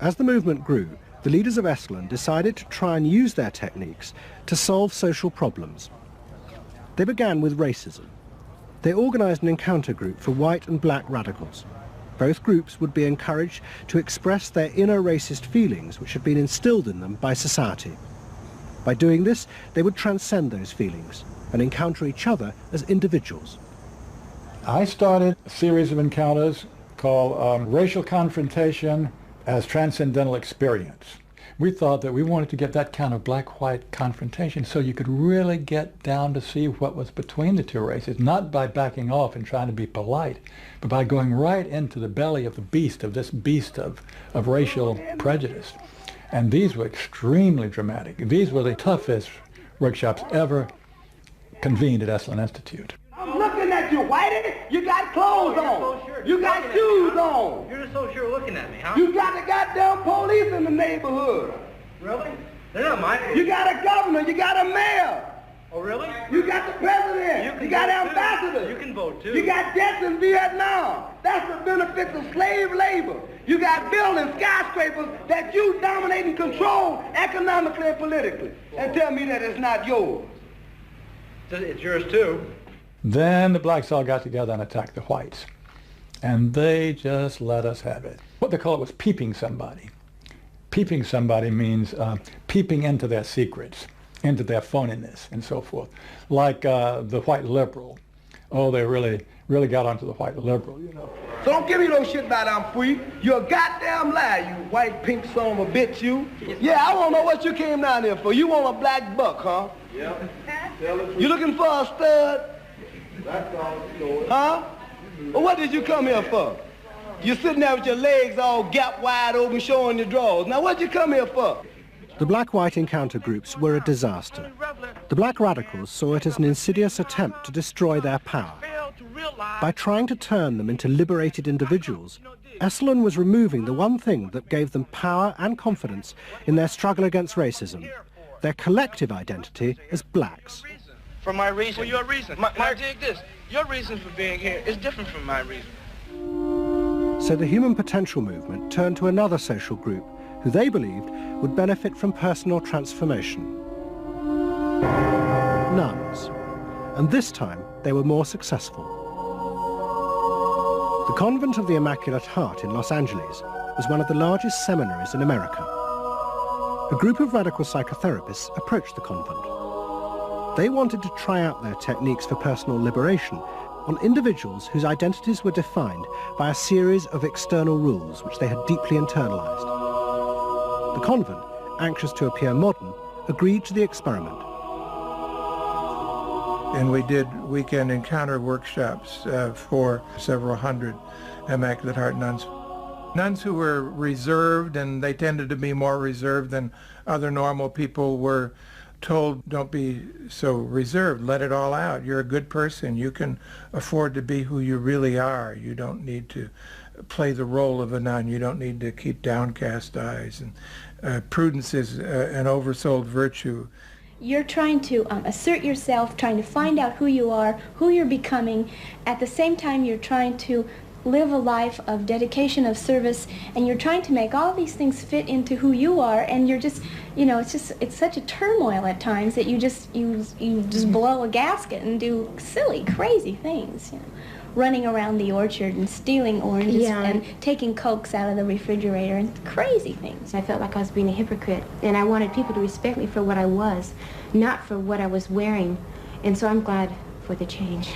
As the movement grew, the leaders of Esalen decided to try and use their techniques to solve social problems. They began with racism. They organized an encounter group for white and black radicals. Both groups would be encouraged to express their inner racist feelings which had been instilled in them by society. By doing this, they would transcend those feelings and encounter each other as individuals. I started a series of encounters called Racial Confrontation as Transcendental Experience. We thought that we wanted to get that kind of black-white confrontation so you could really get down to see what was between the two races, not by backing off and trying to be polite, but by going right into the belly of the beast, of this beast of racial prejudice. And these were extremely dramatic. These were the toughest workshops ever convened at Esalen Institute. I'm looking at you, Whitey. You got clothes on. You got shoes on. You're just so sure looking at me, huh? You got the goddamn police in the neighborhood. Really? They're not my police. You got a governor. You got a mayor. Oh, really? You got the president. You got ambassadors. You can vote, too. You got deaths in Vietnam. That's the benefits of slave labor. You got buildings, skyscrapers that you dominate and control economically and politically. And tell me that it's not yours. It's yours, too. Then the blacks all got together and attacked the whites. And they just let us have it. What they call it was peeping somebody. Peeping somebody means peeping into their secrets, into their phoniness, and so forth. Like the white liberal. Oh, they really got onto the white liberal, you know. So don't give me no shit about I'm free. You're a goddamn liar, you white pink son of a bitch, you. Yeah, I want to know what you came down here for. You want a black buck, huh? Yeah. You looking for a stud? That's all. Huh? Well, what did you come here for? You're sitting there with your legs all gap wide open, showing your drawers. Now, what'd you come here for? The black-white encounter groups were a disaster. The black radicals saw it as an insidious attempt to destroy their power. By trying to turn them into liberated individuals, Esalen was removing the one thing that gave them power and confidence in their struggle against racism, their collective identity as blacks. For my reason. For your reason. Now dig this. Your reason for being here is different from my reason. So the human potential movement turned to another social group who they believed would benefit from personal transformation. Nuns. And this time they were more successful. The Convent of the Immaculate Heart in Los Angeles was one of the largest seminaries in America. A group of radical psychotherapists approached the convent. They wanted to try out their techniques for personal liberation on individuals whose identities were defined by a series of external rules which they had deeply internalized. The convent, anxious to appear modern, agreed to the experiment. And we did weekend encounter workshops for several hundred Immaculate Heart nuns. Nuns who were reserved, and they tended to be more reserved than other normal people, were told, don't be so reserved, let it all out. You're a good person. You can afford to be who you really are. You don't need to play the role of a nun. You don't need to keep downcast eyes. And prudence is an oversold virtue. You're trying to assert yourself, trying to find out who you are, who you're becoming. At the same time, you're trying to live a life of dedication, of service, and you're trying to make all these things fit into who you are, and you're just, you know, it's such a turmoil at times that you just blow a gasket and do silly, crazy things, you know. Running around the orchard and stealing oranges and taking Cokes out of the refrigerator and crazy things. I felt like I was being a hypocrite, and I wanted people to respect me for what I was, not for what I was wearing. And so I'm glad for the change.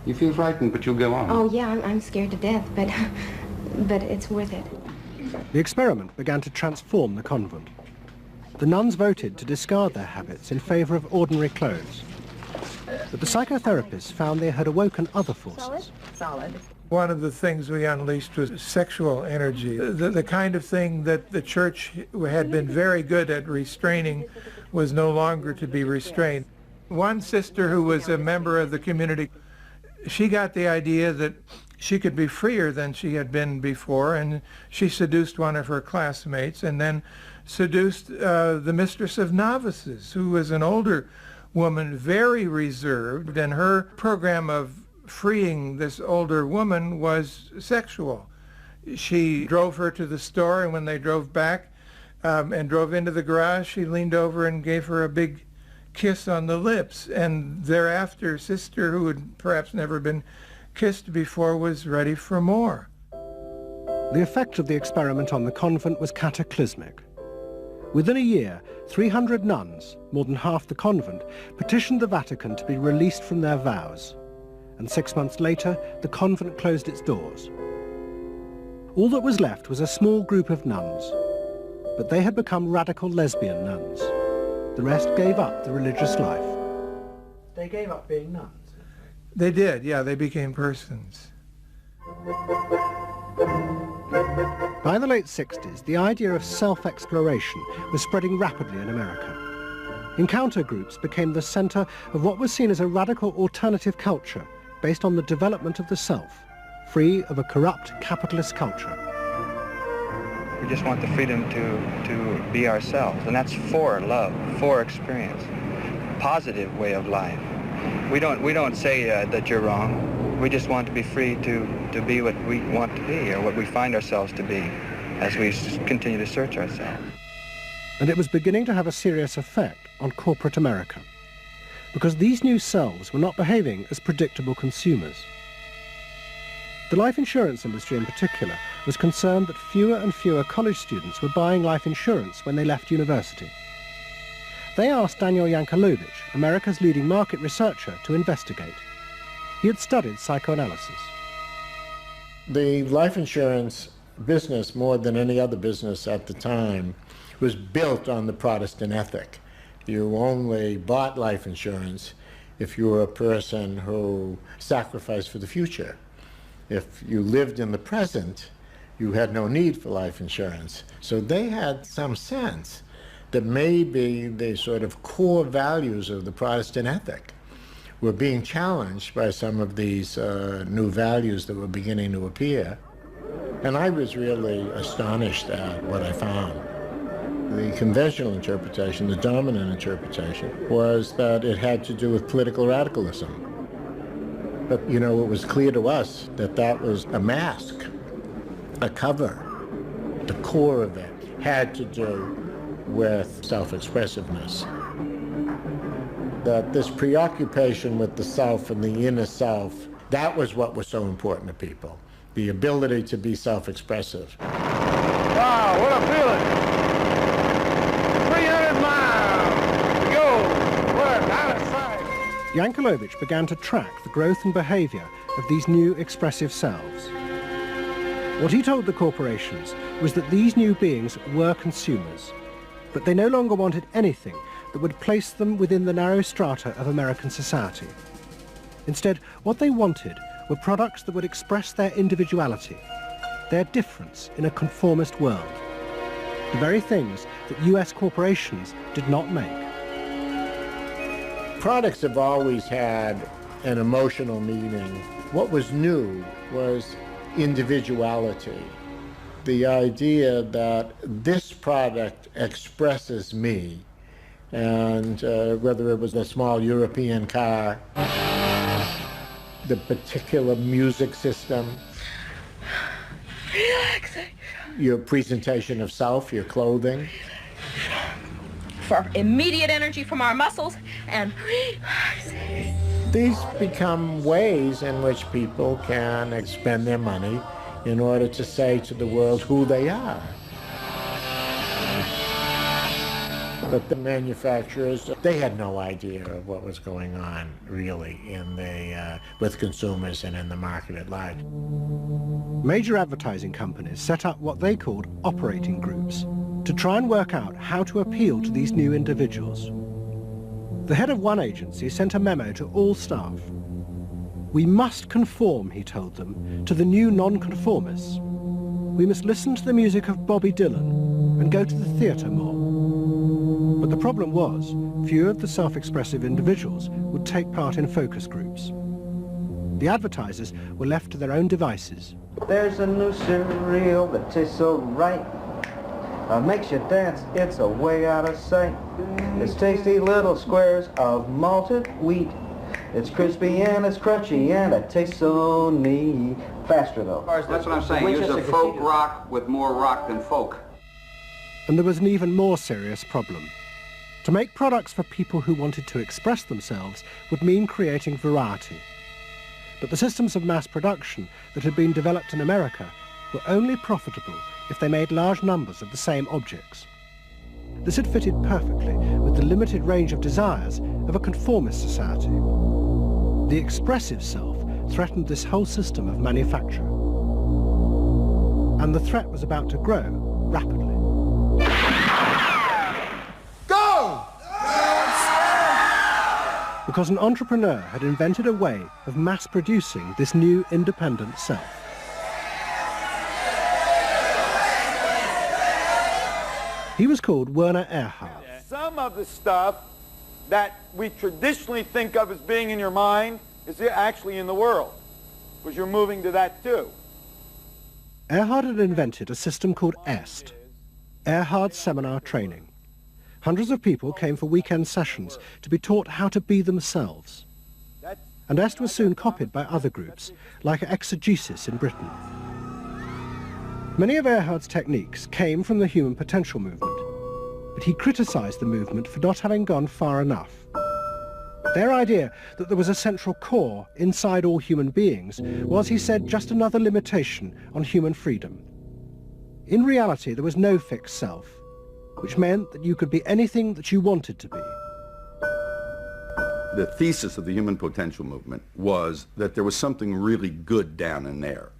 You feel frightened, but you'll go on. Oh yeah, I'm scared to death, but it's worth it. The experiment began to transform the convent. The nuns voted to discard their habits in favor of ordinary clothes. But the psychotherapists found they had awoken other forces. Solid. One of the things we unleashed was sexual energy. The kind of thing that the church had been very good at restraining was no longer to be restrained. One sister who was a member of the community, she got the idea that she could be freer than she had been before, and she seduced one of her classmates and then seduced the mistress of novices, who was an older woman, very reserved, and her program of freeing this older woman was sexual. She drove her to the store, and when they drove back and drove into the garage, she leaned over and gave her a big kiss on the lips, and thereafter, sister, who had perhaps never been kissed before, was ready for more. The effect of the experiment on the convent was cataclysmic. Within a year, 300 nuns, more than half the convent, petitioned the Vatican to be released from their vows. And 6 months later, the convent closed its doors. All that was left was a small group of nuns, but they had become radical lesbian nuns. The rest gave up the religious life. They gave up being nuns. They did, yeah, they became persons. By the late 60s, the idea of self-exploration was spreading rapidly in America. Encounter groups became the center of what was seen as a radical alternative culture based on the development of the self, free of a corrupt capitalist culture. We just want the freedom to be ourselves, and that's for love, for experience, positive way of life. We don't say that you're wrong. We just want to be free to be what we want to be, or what we find ourselves to be, as we continue to search ourselves. And it was beginning to have a serious effect on corporate America, because these new selves were not behaving as predictable consumers. The life insurance industry in particular was concerned that fewer and fewer college students were buying life insurance when they left university. They asked Daniel Yankelovich, America's leading market researcher, to investigate. He had studied psychoanalysis. The life insurance business, more than any other business at the time, was built on the Protestant ethic. You only bought life insurance if you were a person who sacrificed for the future. If you lived in the present, you had no need for life insurance. So they had some sense that maybe the sort of core values of the Protestant ethic were being challenged by some of these new values that were beginning to appear. And I was really astonished at what I found. The conventional interpretation, the dominant interpretation, was that it had to do with political radicalism. But, you know, it was clear to us that that was a mask, a cover. The core of it had to do with self-expressiveness. That this preoccupation with the self and the inner self, that was what was so important to people. The ability to be self-expressive. Wow, what a feeling! 300 miles to go, we're out of sight. Yankelovich began to track the growth and behavior of these new expressive selves. What he told the corporations was that these new beings were consumers, but they no longer wanted anything that would place them within the narrow strata of American society. Instead, what they wanted were products that would express their individuality, their difference in a conformist world, the very things that US corporations did not make. Products have always had an emotional meaning. What was new was individuality. The idea that this product expresses me, and whether it was a small European car, the particular music system, Relaxing. your presentation of self, your clothing. For immediate energy from our muscles and relaxing. These become ways in which people can expend their money in order to say to the world who they are. But the manufacturers, they had no idea of what was going on, really, in the, with consumers and in the market at large. Major advertising companies set up what they called operating groups to try and work out how to appeal to these new individuals. The head of one agency sent a memo to all staff. We must conform, he told them, to the new non-conformists. We must listen to the music of Bobby Dylan and go to the theatre more. But the problem was, few of the self-expressive individuals would take part in focus groups. The advertisers were left to their own devices. There's a new cereal that tastes so right. Makes you dance, it's a way out of sight. It's tasty little squares of malted wheat. It's crispy and it's crunchy and it tastes so neat. Faster though. That's what I'm saying. Use a folk rock with more rock than folk. And there was an even more serious problem. To make products for people who wanted to express themselves would mean creating variety. But the systems of mass production that had been developed in America were only profitable if they made large numbers of the same objects. This had fitted perfectly with the limited range of desires of a conformist society. The expressive self threatened this whole system of manufacture. And the threat was about to grow rapidly. Go! Because an entrepreneur had invented a way of mass-producing this new independent self. He was called Werner Erhard. Some of the stuff that we traditionally think of as being in your mind is actually in the world, because you're moving to that too. Erhard had invented a system called EST, Erhard Seminar Training. Hundreds of people came for weekend sessions to be taught how to be themselves. And EST was soon copied by other groups, like Exegesis in Britain. Many of Erhard's techniques came from the human potential movement, but he criticized the movement for not having gone far enough. Their idea that there was a central core inside all human beings was, he said, just another limitation on human freedom. In reality, there was no fixed self, which meant that you could be anything that you wanted to be. The thesis of the human potential movement was that there was something really good down in there,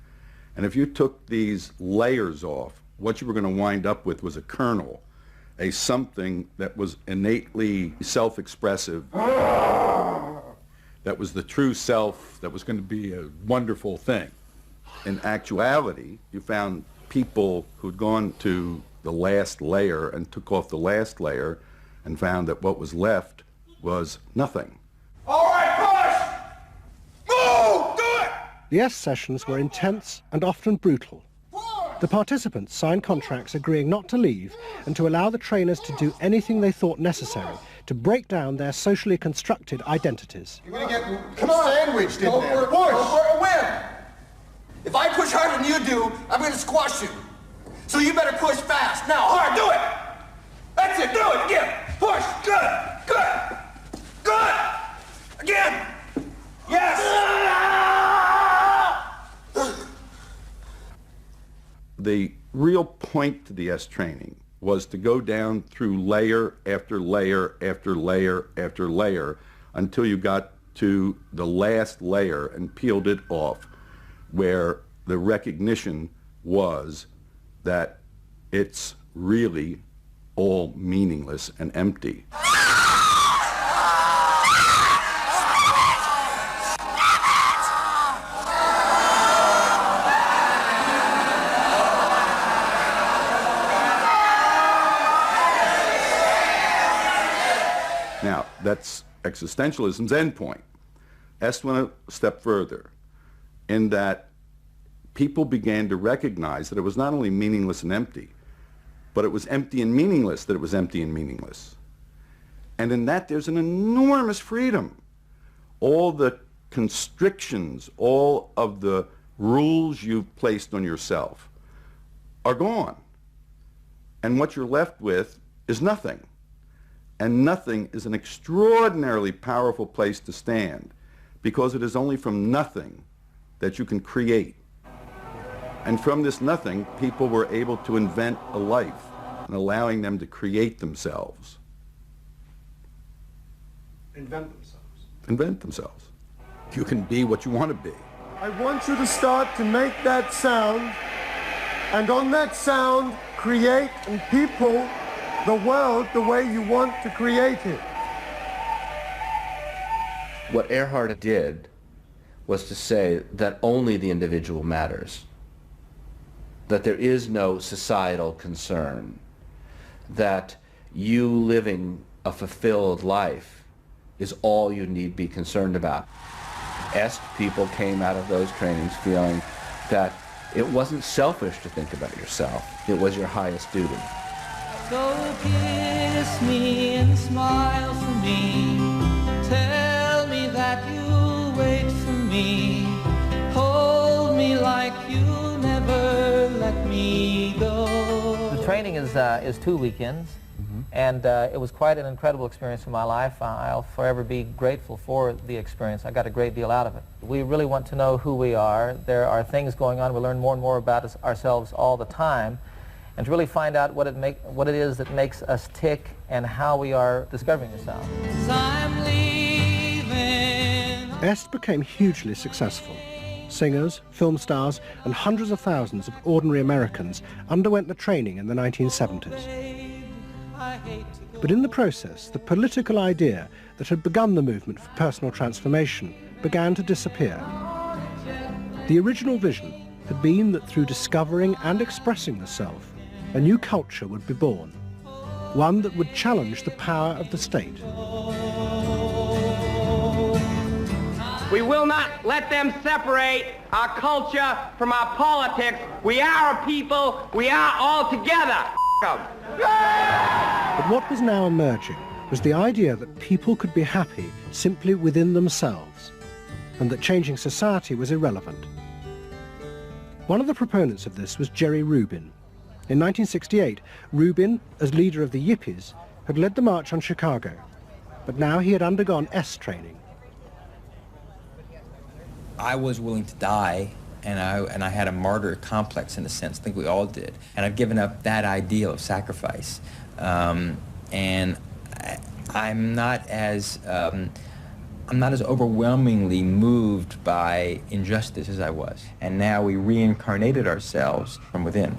And if you took these layers off, what you were going to wind up with was a kernel, a something that was innately self-expressive, that was the true self, that was going to be a wonderful thing. In actuality, you found people who'd gone to the last layer and took off the last layer and found that what was left was nothing. All right, push! Move! Do it! The S sessions were intense and often brutal. The participants signed contracts agreeing not to leave and to allow the trainers to do anything they thought necessary to break down their socially constructed identities. You're gonna get sandwiched in there. Push! Go for a win! If I push harder than you do, I'm gonna squash you. So you better push fast. Now, hard, do it! That's it, do it, again! Push, good, good, good! Again! Yes! The real point to the S training was to go down through layer after layer after layer after layer until you got to the last layer and peeled it off, where the recognition was that it's really all meaningless and empty. Now, that's existentialism's endpoint. S went a step further in that people began to recognize that it was not only meaningless and empty, but it was empty and meaningless that it was empty and meaningless. And in that there's an enormous freedom. All the constrictions, all of the rules you've placed on yourself are gone. And what you're left with is nothing. And nothing is an extraordinarily powerful place to stand, because it is only from nothing that you can create. And from this nothing, people were able to invent a life, and allowing them to create themselves. Invent themselves. Invent themselves. You can be what you want to be. I want you to start to make that sound, and on that sound, create and people the world the way you want to create it. What Earhart did was to say that only the individual matters, that there is no societal concern, that you living a fulfilled life is all you need be concerned about. Est people came out of those trainings feeling that it wasn't selfish to think about yourself, it was your highest duty. So kiss me and smile for me. Tell me that you'll wait for me. Hold me like you'll never let me go. The training is 2 weekends, and it was quite an incredible experience in my life. I'll forever be grateful for the experience. I got a great deal out of it. We really want to know who we are. There are things going on. We learn more and more about ourselves all the time, and to really find out what it is that makes us tick and how we are discovering ourselves. Est became hugely successful. Singers, film stars, and hundreds of thousands of ordinary Americans underwent the training in the 1970s. But in the process, the political idea that had begun the movement for personal transformation began to disappear. The original vision had been that through discovering and expressing the self, a new culture would be born, one that would challenge the power of the state. We will not let them separate our culture from our politics. We are a people. We are all together. But what was now emerging was the idea that people could be happy simply within themselves, and that changing society was irrelevant. One of the proponents of this was Jerry Rubin. In 1968, Rubin, as leader of the Yippies, had led the march on Chicago, but now he had undergone S training. I was willing to die, and I had a martyr complex in a sense. I think we all did. And I've given up that ideal of sacrifice. And I'm not as I'm not as overwhelmingly moved by injustice as I was. And now we reincarnated ourselves from within.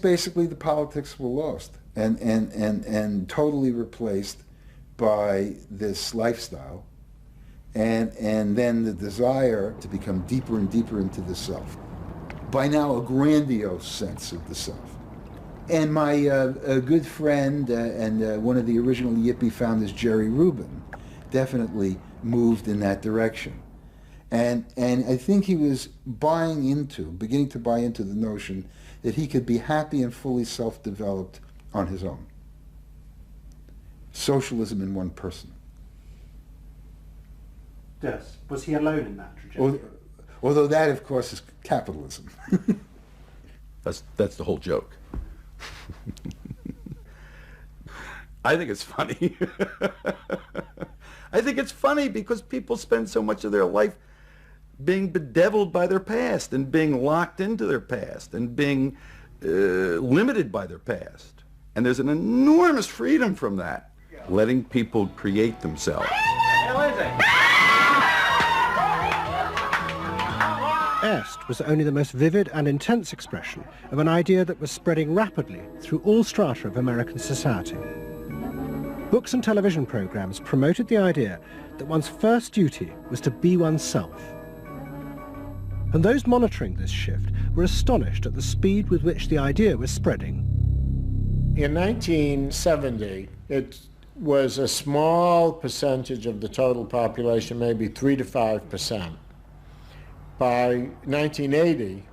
Basically, the politics were lost and totally replaced by this lifestyle, and then the desire to become deeper and deeper into the self. By now, a grandiose sense of the self. And my good friend and one of the original Yippie founders, Jerry Rubin, definitely moved in that direction. And I think he was beginning to buy into the notion that he could be happy and fully self-developed on his own. Socialism in one person. Yes. Was he alone in that trajectory? Although that, of course, is capitalism. That's the whole joke. I think it's funny. I think it's funny because people spend so much of their life being bedeviled by their past and being locked into their past and being limited by their past. And there's an enormous freedom from that, letting people create themselves. Est was only the most vivid and intense expression of an idea that was spreading rapidly through all strata of American society. Books and television programs promoted the idea that one's first duty was to be oneself. And those monitoring this shift were astonished at the speed with which the idea was spreading. In 1970, it was a small percentage of the total population, maybe 3 to 5%. By 1980,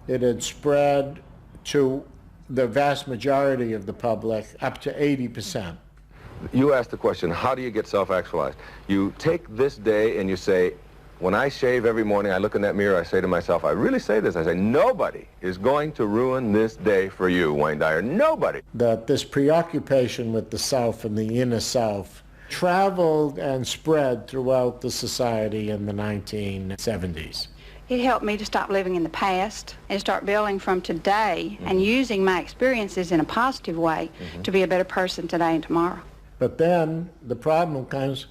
it had spread to the vast majority of the public, up to 80%. You asked the question, how do you get self-actualized? You take this day and you say, when I shave every morning, I look in that mirror, I say to myself, I really say this, I say, nobody is going to ruin this day for you, Wayne Dyer, nobody. That this preoccupation with the self and the inner self traveled and spread throughout the society in the 1970s. It helped me to stop living in the past and start building from today and using my experiences in a positive way to be a better person today and tomorrow. But then the problem comes,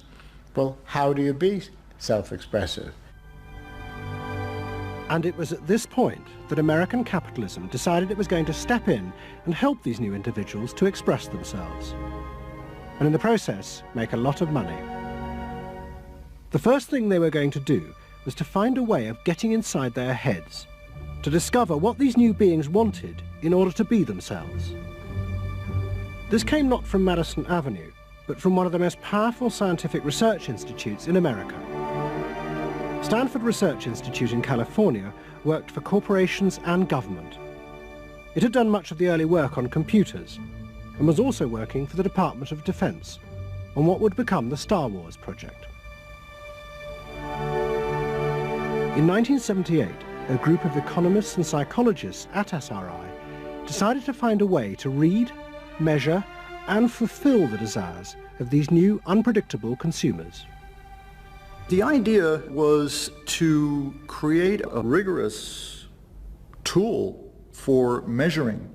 well, how do you be self-expressive? And it was at this point that American capitalism decided it was going to step in and help these new individuals to express themselves, and in the process make a lot of money. The first thing they were going to do was to find a way of getting inside their heads, to discover what these new beings wanted in order to be themselves. This came not from Madison Avenue, but from one of the most powerful scientific research institutes in America. Stanford Research Institute in California worked for corporations and government. It had done much of the early work on computers and was also working for the Department of Defense on what would become the Star Wars project. In 1978, a group of economists and psychologists at SRI decided to find a way to read, measure, and fulfill the desires of these new, unpredictable consumers. The idea was to create a rigorous tool for measuring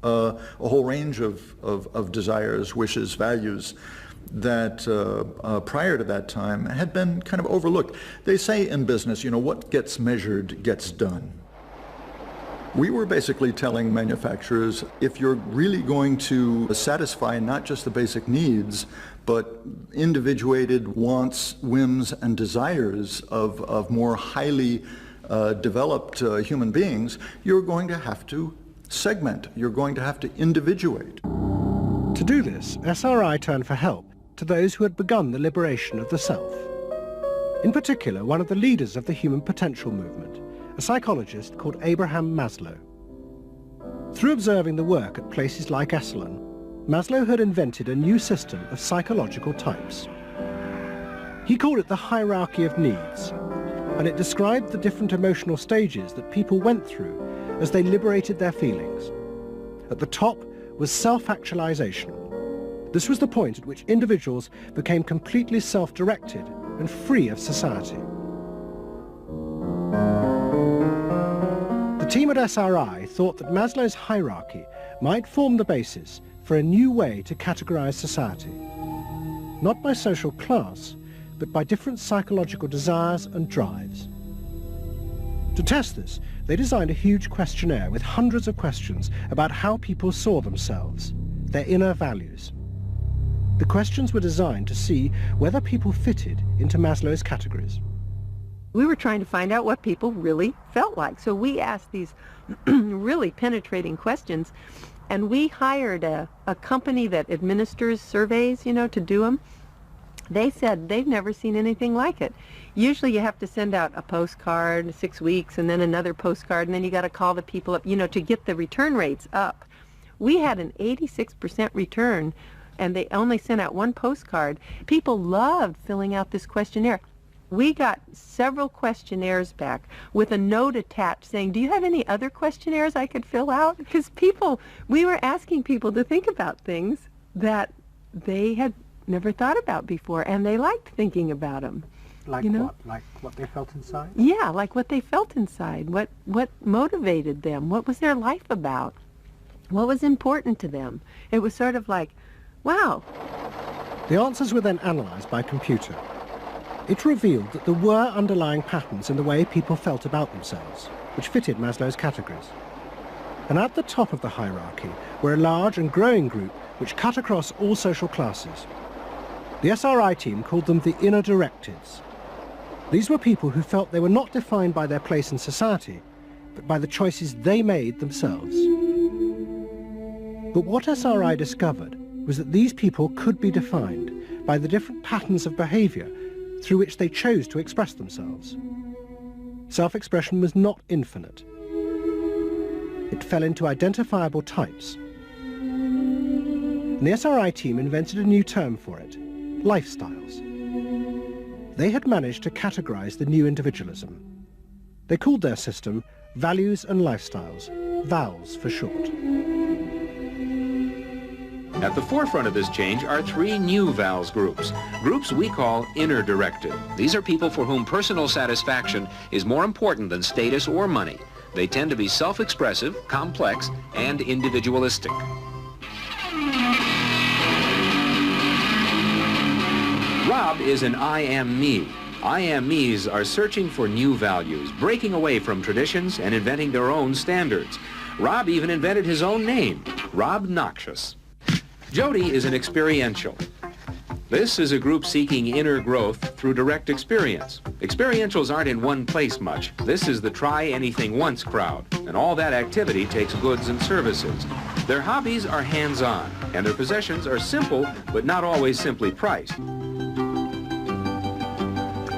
a whole range of desires, wishes, values that prior to that time had been kind of overlooked. They say in business, you know, what gets measured gets done. We were basically telling manufacturers, if you're really going to satisfy not just the basic needs, but individuated wants, whims, and desires of more highly developed human beings, you're going to have to segment. You're going to have to individuate. To do this, SRI turned for help to those who had begun the liberation of the self. In particular, one of the leaders of the human potential movement, a psychologist called Abraham Maslow. Through observing the work at places like Esalen, Maslow had invented a new system of psychological types. He called it the hierarchy of needs, and it described the different emotional stages that people went through as they liberated their feelings. At the top was self-actualization. This was the point at which individuals became completely self-directed and free of society. The team at SRI thought that Maslow's hierarchy might form the basis for a new way to categorize society, not by social class, but by different psychological desires and drives. To test this, they designed a huge questionnaire with hundreds of questions about how people saw themselves, their inner values. The questions were designed to see whether people fitted into Maslow's categories. We were trying to find out what people really felt like. So we asked these really penetrating questions, and we hired a company that administers surveys, you know, to do them. They said they've never seen anything like it. Usually you have to send out a postcard 6 weeks and then another postcard, and then you got to call the people up, you know, to get the return rates up. We had an 86% return, and they only sent out one postcard. People loved filling out this questionnaire. We got several questionnaires back with a note attached saying, do you have any other questionnaires I could fill out? Because we were asking people to think about things that they had never thought about before, and they liked thinking about them. Like you know? what? Like what they felt inside? Yeah, like what they felt inside. What motivated them? What was their life about? What was important to them? It was sort of like, wow. The answers were then analysed by computer. It revealed that there were underlying patterns in the way people felt about themselves, which fitted Maslow's categories. And at the top of the hierarchy were a large and growing group which cut across all social classes. The SRI team called them the inner directives. These were people who felt they were not defined by their place in society, but by the choices they made themselves. But what SRI discovered was that these people could be defined by the different patterns of behaviour through which they chose to express themselves. Self-expression was not infinite. It fell into identifiable types. And the SRI team invented a new term for it, lifestyles. They had managed to categorize the new individualism. They called their system Values and Lifestyles, VALS for short. At the forefront of this change are three new VALS groups we call inner directive. These are people for whom personal satisfaction is more important than status or money. They tend to be self-expressive, complex, and individualistic. Rob is an I am me. I am me's are searching for new values, breaking away from traditions and inventing their own standards. Rob even invented his own name, Rob Noxious. Jody is an experiential. This is a group seeking inner growth through direct experience. Experientials aren't in one place much. This is the try-anything-once crowd, and all that activity takes goods and services. Their hobbies are hands-on, and their possessions are simple, but not always simply priced.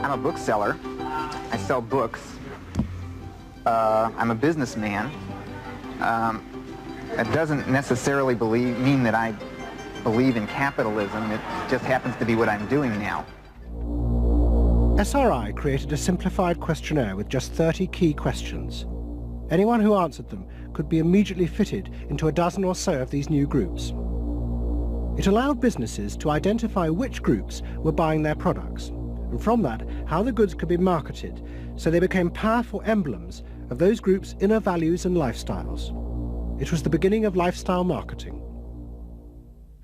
I'm a bookseller. I sell books. I'm a businessman. That doesn't necessarily mean that I believe in capitalism. It just happens to be what I'm doing now. SRI created a simplified questionnaire with just 30 key questions. Anyone who answered them could be immediately fitted into a dozen or so of these new groups. It allowed businesses to identify which groups were buying their products, and from that, how the goods could be marketed, so they became powerful emblems of those groups' inner values and lifestyles. It was the beginning of lifestyle marketing.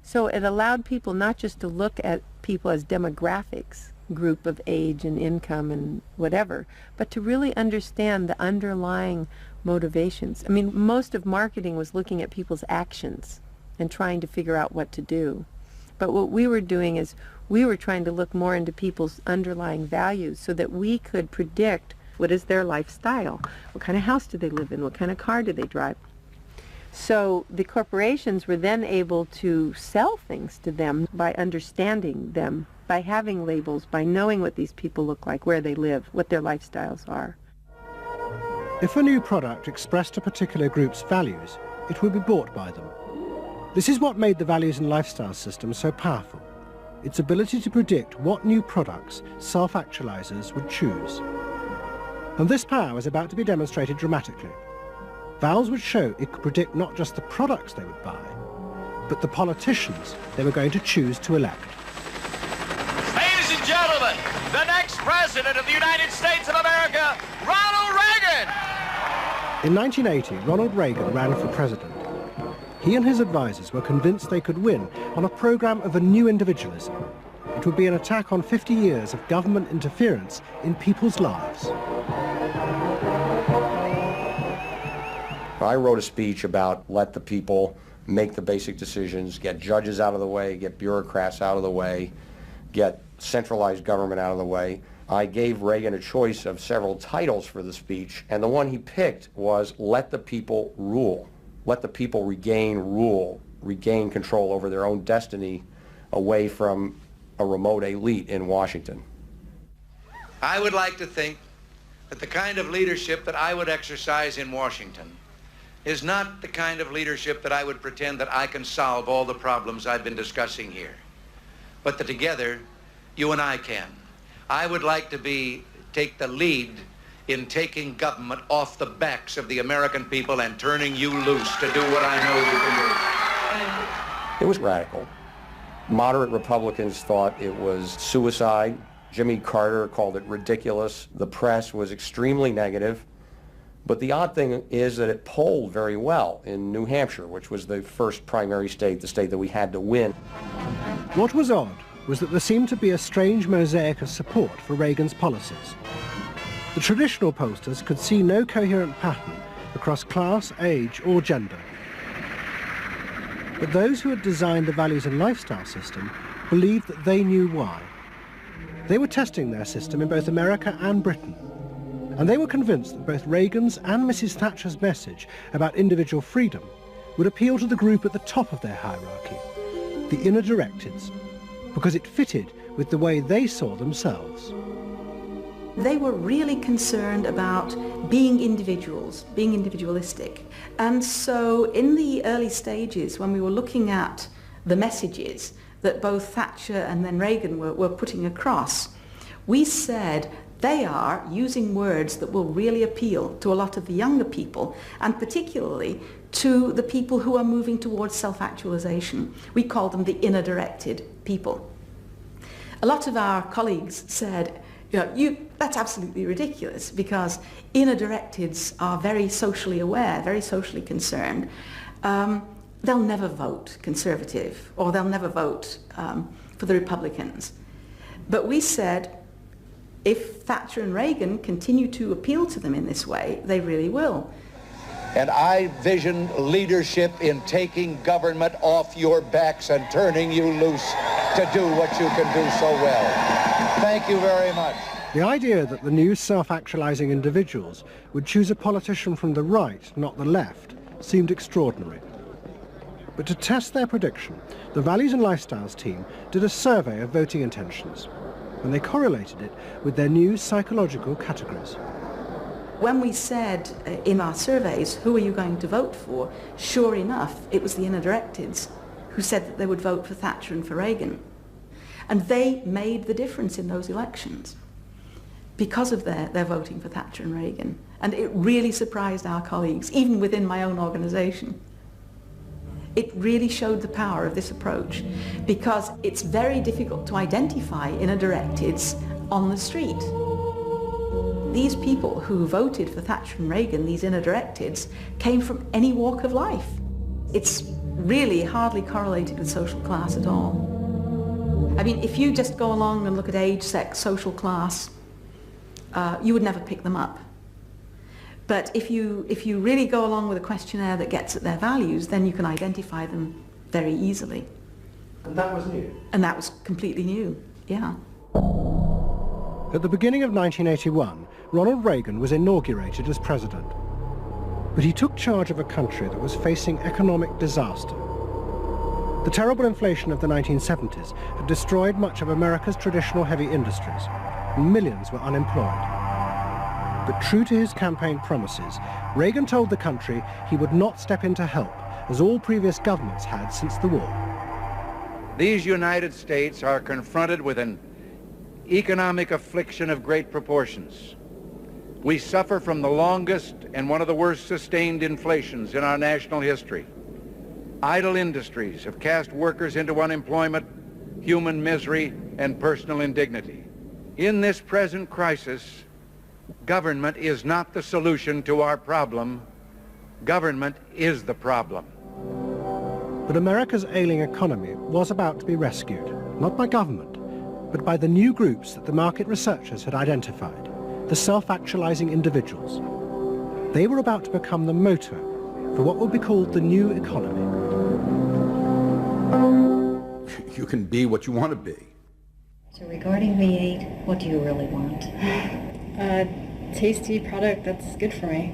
So it allowed people not just to look at people as demographics, group of age and income and whatever, but to really understand the underlying motivations. I mean, most of marketing was looking at people's actions and trying to figure out what to do. But what we were doing is we were trying to look more into people's underlying values so that we could predict what is their lifestyle, what kind of house do they live in, what kind of car do they drive. So the corporations were then able to sell things to them by understanding them, by having labels, by knowing what these people look like, where they live, what their lifestyles are. If a new product expressed a particular group's values, it would be bought by them. This is what made the values and lifestyle system so powerful, its ability to predict what new products self-actualizers would choose. And this power was about to be demonstrated dramatically. VALS would show it could predict not just the products they would buy, but the politicians they were going to choose to elect. Ladies and gentlemen, the next president of the United States of America, Ronald Reagan! In 1980, Ronald Reagan ran for president. He and his advisors were convinced they could win on a program of a new individualism, It would be an attack on 50 years of government interference in people's lives. I wrote a speech about let the people make the basic decisions, get judges out of the way, get bureaucrats out of the way, get centralized government out of the way. I gave Reagan a choice of several titles for the speech, and the one he picked was let the people rule. Let the people regain rule, regain control over their own destiny away from a remote elite in Washington. I would like to think that the kind of leadership that I would exercise in Washington is not the kind of leadership that I would pretend that I can solve all the problems I've been discussing here, but that together, you and I can. I would like to take the lead in taking government off the backs of the American people and turning you loose to do what I know you can do. It was radical. Moderate Republicans thought it was suicide. Jimmy Carter called it ridiculous. The press was extremely negative. But the odd thing is that it polled very well in New Hampshire, which was the first primary state, the state that we had to win. What was odd was that there seemed to be a strange mosaic of support for Reagan's policies. The traditional pollsters could see no coherent pattern across class, age, or gender. But those who had designed the values and lifestyle system believed that they knew why. They were testing their system in both America and Britain. And they were convinced that both Reagan's and Mrs. Thatcher's message about individual freedom would appeal to the group at the top of their hierarchy, the inner directeds, because it fitted with the way they saw themselves. They were really concerned about being individuals, being individualistic. And so in the early stages, when we were looking at the messages that both Thatcher and then Reagan were putting across, we said they are using words that will really appeal to a lot of the younger people, and particularly to the people who are moving towards self-actualization. We call them the inner-directed people. A lot of our colleagues said, that's absolutely ridiculous, because inner-directeds are very socially aware, very socially concerned. They'll never vote Conservative, or they'll never vote for the Republicans. But we said, if Thatcher and Reagan continue to appeal to them in this way, they really will. And I vision leadership in taking government off your backs and turning you loose to do what you can do so well. Thank you very much. The idea that the new self-actualizing individuals would choose a politician from the right, not the left, seemed extraordinary. But to test their prediction, the Values and Lifestyles team did a survey of voting intentions, and they correlated it with their new psychological categories. When we said in our surveys, who are you going to vote for, sure enough, it was the inner-directeds who said that they would vote for Thatcher and for Reagan. And they made the difference in those elections because of their voting for Thatcher and Reagan. And it really surprised our colleagues, even within my own organisation. It really showed the power of this approach, because it's very difficult to identify inner-directeds on the street. These people who voted for Thatcher and Reagan, these inner-directeds, came from any walk of life. It's really hardly correlated with social class at all. I mean, if you just go along and look at age, sex, social class, you would never pick them up. But if you really go along with a questionnaire that gets at their values, then you can identify them very easily. And that was new? And that was completely new, yeah. At the beginning of 1981, Ronald Reagan was inaugurated as president. But he took charge of a country that was facing economic disaster. The terrible inflation of the 1970s had destroyed much of America's traditional heavy industries, and millions were unemployed. But true to his campaign promises, Reagan told the country he would not step in to help, as all previous governments had since the war. These United States are confronted with an economic affliction of great proportions. We suffer from the longest and one of the worst sustained inflations in our national history. Idle industries have cast workers into unemployment, human misery, and personal indignity. In this present crisis, government is not the solution to our problem. Government is the problem. But America's ailing economy was about to be rescued, not by government, but by the new groups that the market researchers had identified, the self-actualizing individuals. They were about to become the motor for what would be called the new economy. You can be what you want to be. So regarding V8, what do you really want? A tasty product that's good for me.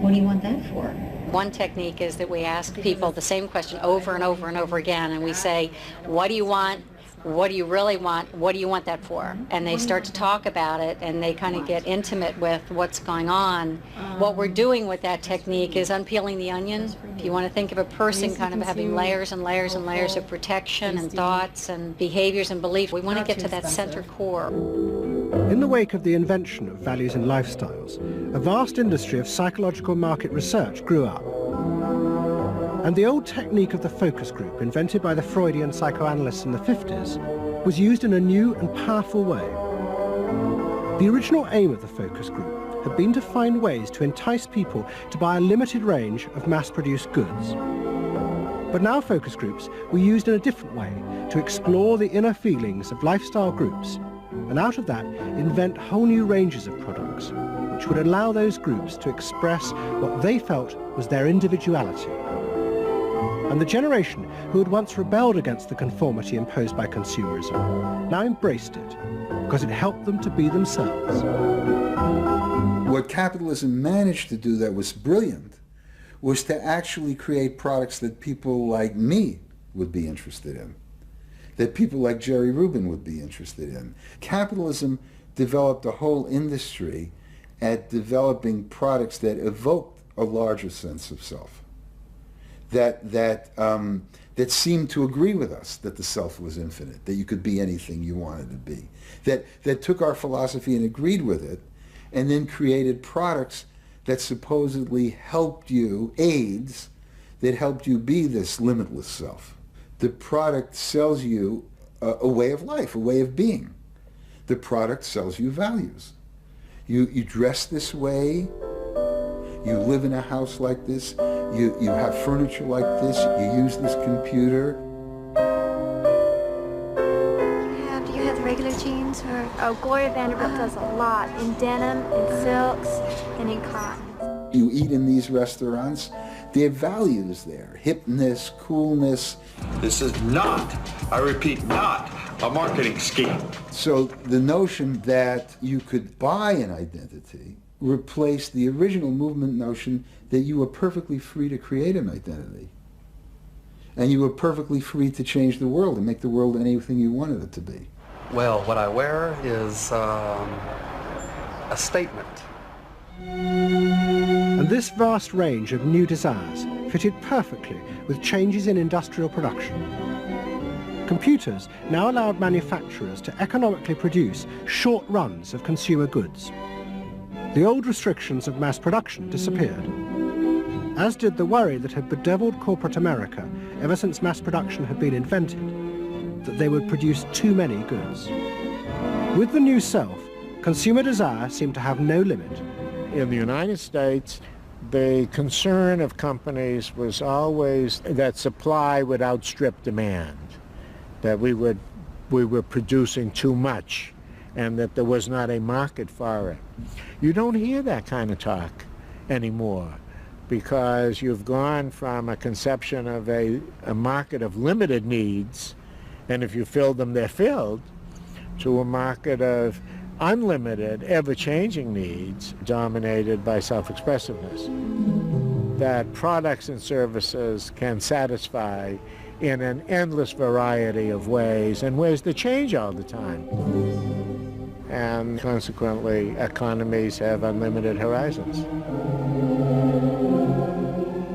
What do you want that for? One technique is that we ask people the same question over and over and over again, and we say, what do you want? What do you really want? What do you want that for? And they start to talk about it, and they kind of get intimate with what's going on. What we're doing with that technique is unpeeling the onion. If you want to think of a person kind of having layers and layers and layers of protection and thoughts and behaviors and beliefs, we want to get to that center core. In the wake of the invention of values and lifestyles, a vast industry of psychological market research grew up. And the old technique of the focus group, invented by the Freudian psychoanalysts in the 50s, was used in a new and powerful way. The original aim of the focus group had been to find ways to entice people to buy a limited range of mass-produced goods. But now focus groups were used in a different way to explore the inner feelings of lifestyle groups, and out of that invent whole new ranges of products, which would allow those groups to express what they felt was their individuality. And the generation who had once rebelled against the conformity imposed by consumerism now embraced it because it helped them to be themselves. What capitalism managed to do that was brilliant was to actually create products that people like me would be interested in, that people like Jerry Rubin would be interested in. Capitalism developed a whole industry at developing products that evoked a larger sense of self. That seemed to agree with us that the self was infinite, that you could be anything you wanted to be, that took our philosophy and agreed with it, and then created products that supposedly helped you, aids, that helped you be this limitless self. The product sells you a way of life, a way of being. The product sells you values. You dress this way, you live in a house like this, you have furniture like this, you use this computer. Do you have the regular jeans? Or? Oh, Gloria Vanderbilt does a lot in denim, in silks, and in cotton. You eat in these restaurants, there are values there, hipness, coolness. This is not, I repeat, not a marketing scheme. So the notion that you could buy an identity replaced the original movement notion that you were perfectly free to create an identity. And you were perfectly free to change the world and make the world anything you wanted it to be. Well, what I wear is a statement. And this vast range of new desires fitted perfectly with changes in industrial production. Computers now allowed manufacturers to economically produce short runs of consumer goods. The old restrictions of mass production disappeared, as did the worry that had bedeviled corporate America ever since mass production had been invented, that they would produce too many goods. With the new self, consumer desire seemed to have no limit. In the United States, the concern of companies was always that supply would outstrip demand, that we were producing too much, and that there was not a market for it. You don't hear that kind of talk anymore, because you've gone from a conception of a market of limited needs, and if you fill them, they're filled, to a market of unlimited, ever-changing needs dominated by self-expressiveness, that products and services can satisfy in an endless variety of ways, and ways that change all the time. And consequently, economies have unlimited horizons.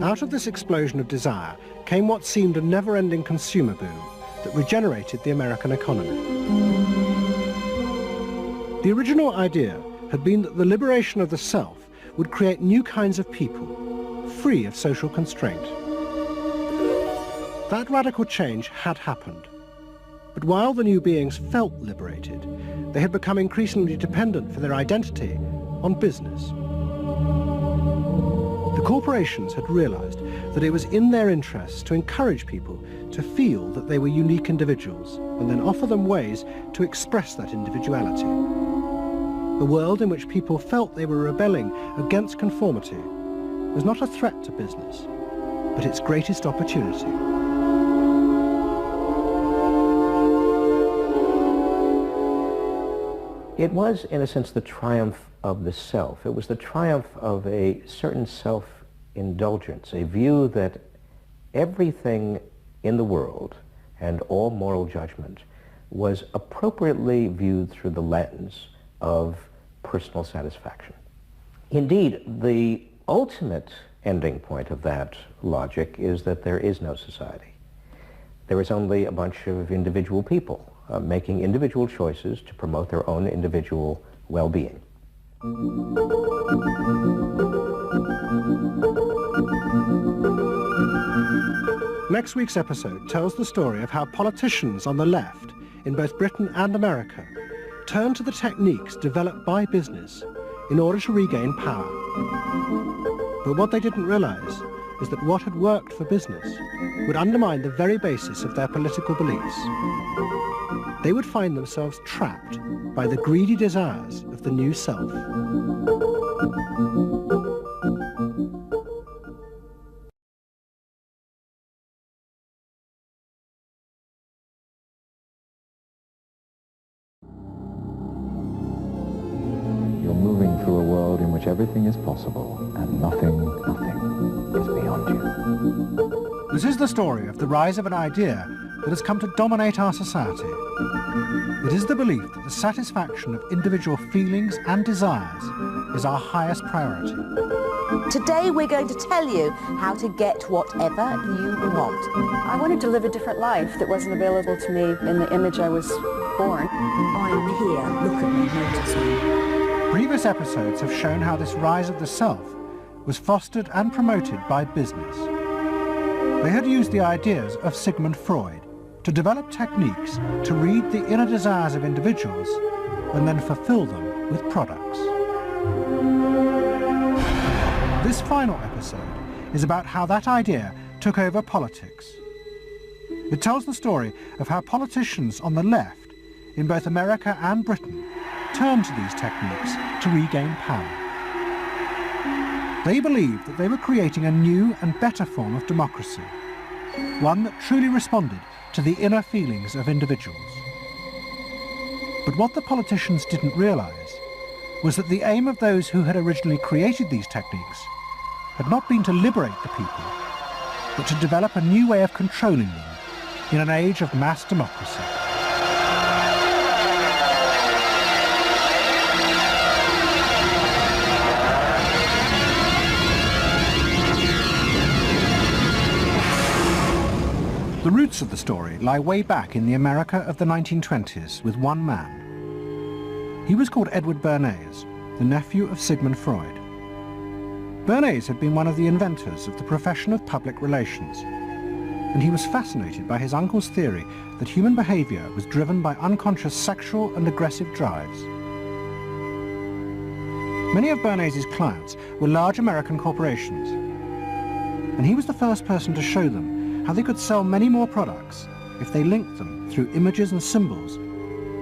Out of this explosion of desire came what seemed a never-ending consumer boom that regenerated the American economy. The original idea had been that the liberation of the self would create new kinds of people, free of social constraint. That radical change had happened. But while the new beings felt liberated, they had become increasingly dependent for their identity on business. The corporations had realized that it was in their interests to encourage people to feel that they were unique individuals and then offer them ways to express that individuality. A world in which people felt they were rebelling against conformity was not a threat to business, but its greatest opportunity. It was, in a sense, the triumph of the self. It was the triumph of a certain self-indulgence, a view that everything in the world and all moral judgment was appropriately viewed through the lens of personal satisfaction. Indeed, the ultimate ending point of that logic is that there is no society. There is only a bunch of individual people making individual choices to promote their own individual well-being. Next week's episode tells the story of how politicians on the left, in both Britain and America, turned to the techniques developed by business in order to regain power. But what they didn't realize is that what had worked for business would undermine the very basis of their political beliefs. They would find themselves trapped by the greedy desires of the new self. You're moving through a world in which everything is possible and nothing is beyond you. This is the story of the rise of an idea that has come to dominate our society. It is the belief that the satisfaction of individual feelings and desires is our highest priority. Today we're going to tell you how to get whatever you want. I wanted to live a different life that wasn't available to me in the image I was born. I'm here, look at me, notice me. Previous episodes have shown how this rise of the self was fostered and promoted by business. They had used the ideas of Sigmund Freud to develop techniques to read the inner desires of individuals and then fulfill them with products. This final episode is about how that idea took over politics. It tells the story of how politicians on the left, in both America and Britain, turned to these techniques to regain power. They believed that they were creating a new and better form of democracy, one that truly responded to the inner feelings of individuals. But what the politicians didn't realize was that the aim of those who had originally created these techniques had not been to liberate the people, but to develop a new way of controlling them in an age of mass democracy. The roots of the story lie way back in the America of the 1920s with one man. He was called Edward Bernays, the nephew of Sigmund Freud. Bernays had been one of the inventors of the profession of public relations, and he was fascinated by his uncle's theory that human behavior was driven by unconscious sexual and aggressive drives. Many of Bernays' clients were large American corporations, and he was the first person to show them how they could sell many more products if they linked them through images and symbols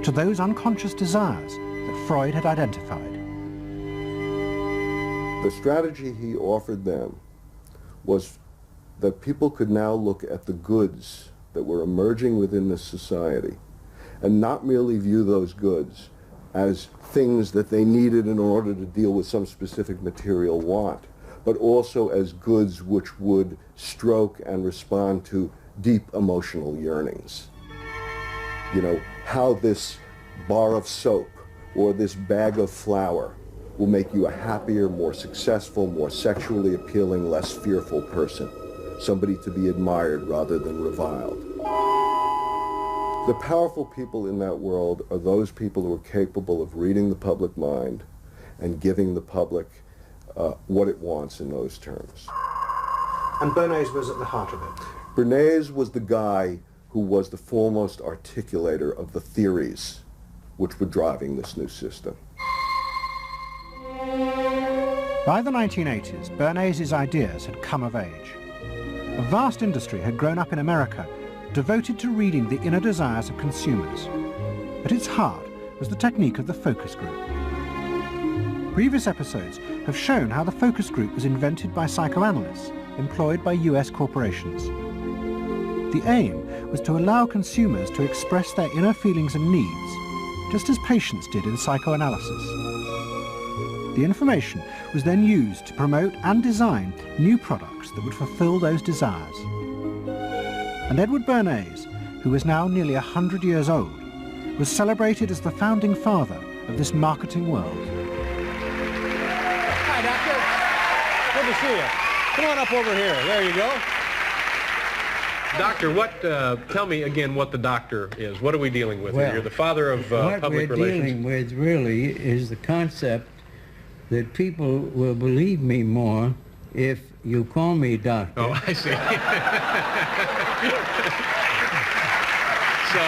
to those unconscious desires that Freud had identified. The strategy he offered them was that people could now look at the goods that were emerging within this society and not merely view those goods as things that they needed in order to deal with some specific material want, but also as goods which would stroke and respond to deep emotional yearnings. You know, how this bar of soap or this bag of flour will make you a happier, more successful, more sexually appealing, less fearful person, somebody to be admired rather than reviled. The powerful people in that world are those people who are capable of reading the public mind and giving the public what it wants in those terms. And Bernays was at the heart of it. Bernays was the guy who was the foremost articulator of the theories which were driving this new system. By the 1980s, Bernays' ideas had come of age. A vast industry had grown up in America, devoted to reading the inner desires of consumers. At its heart was the technique of the focus group. Previous episodes have shown how the focus group was invented by psychoanalysts employed by US corporations. The aim was to allow consumers to express their inner feelings and needs, just as patients did in psychoanalysis. The information was then used to promote and design new products that would fulfill those desires. And Edward Bernays, who was now nearly 100 years old, was celebrated as the founding father of this marketing world. Hi, Doctor. Good to see you. Come on up over here. There you go. Doctor, tell me again what the doctor is. What are we dealing with here? You're the father of public relations. What we're dealing with really is the concept that people will believe me more if you call me doctor. Oh, I see. So,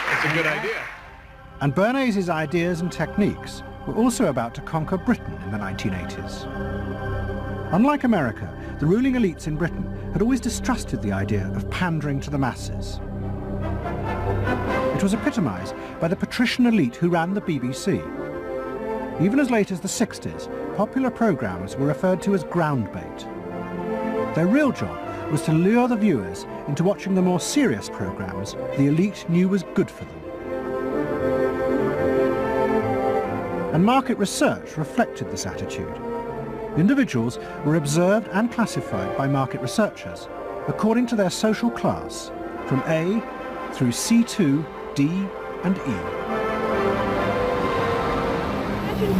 that's a good idea. And Bernays' ideas and techniques were also about to conquer Britain in the 1980s. Unlike America, the ruling elites in Britain had always distrusted the idea of pandering to the masses. It was epitomised by the patrician elite who ran the BBC. Even as late as the 60s, popular programmes were referred to as ground bait. Their real job was to lure the viewers into watching the more serious programmes the elite knew was good for them. And market research reflected this attitude. Individuals were observed and classified by market researchers according to their social class, from A through C2, D and E.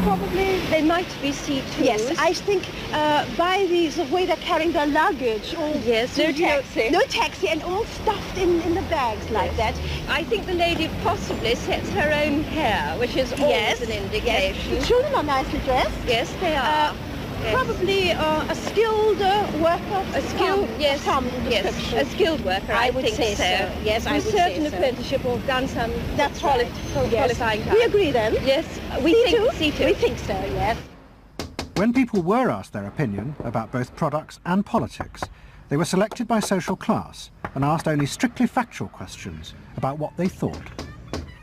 Probably they might be C2s. Yes, I think by the way they're carrying their luggage. All yes, no taxi. No taxi, and all stuffed in the bags like that. I think the lady possibly sets her own hair, which is always an indication. Yes. The children are nicely dressed. Yes, they are. Yes. Probably a skilled worker. A skilled, yes, yes, a skilled worker. I would think say so. Yes, I would say so. Certain apprenticeship or done some. That's right. Qualifying. We agree then. Yes, we think C2. We think so. Yes. When people were asked their opinion about both products and politics, they were selected by social class and asked only strictly factual questions about what they thought.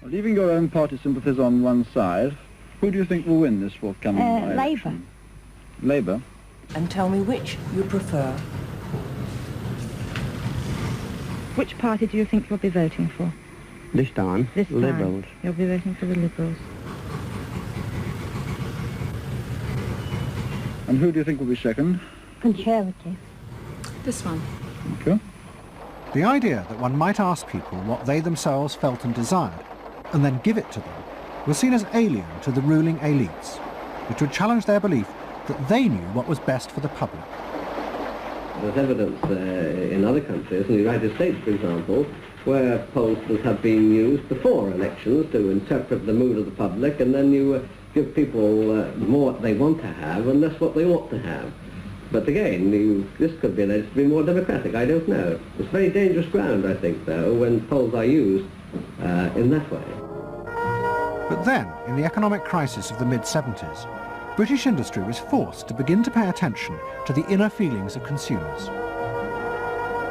Leaving your own party sympathies on one side, who do you think will win this forthcoming election? Labour. Labour? And tell me which you prefer. Which party do you think you'll be voting for? This time, Liberals. You'll be voting for the Liberals. And who do you think will be second? Conservative. This one. Okay. The idea that one might ask people what they themselves felt and desired, and then give it to them, was seen as alien to the ruling elites, which would challenge their belief that they knew what was best for the public. There's evidence in other countries, in the United States for example, where pollsters have been used before elections to interpret the mood of the public, and then you give people more what they want to have and less what they ought to have. But again, this could be alleged to be more democratic, I don't know. It's very dangerous ground, I think, though, when polls are used in that way. But then, in the economic crisis of the mid-70s, British industry was forced to begin to pay attention to the inner feelings of consumers.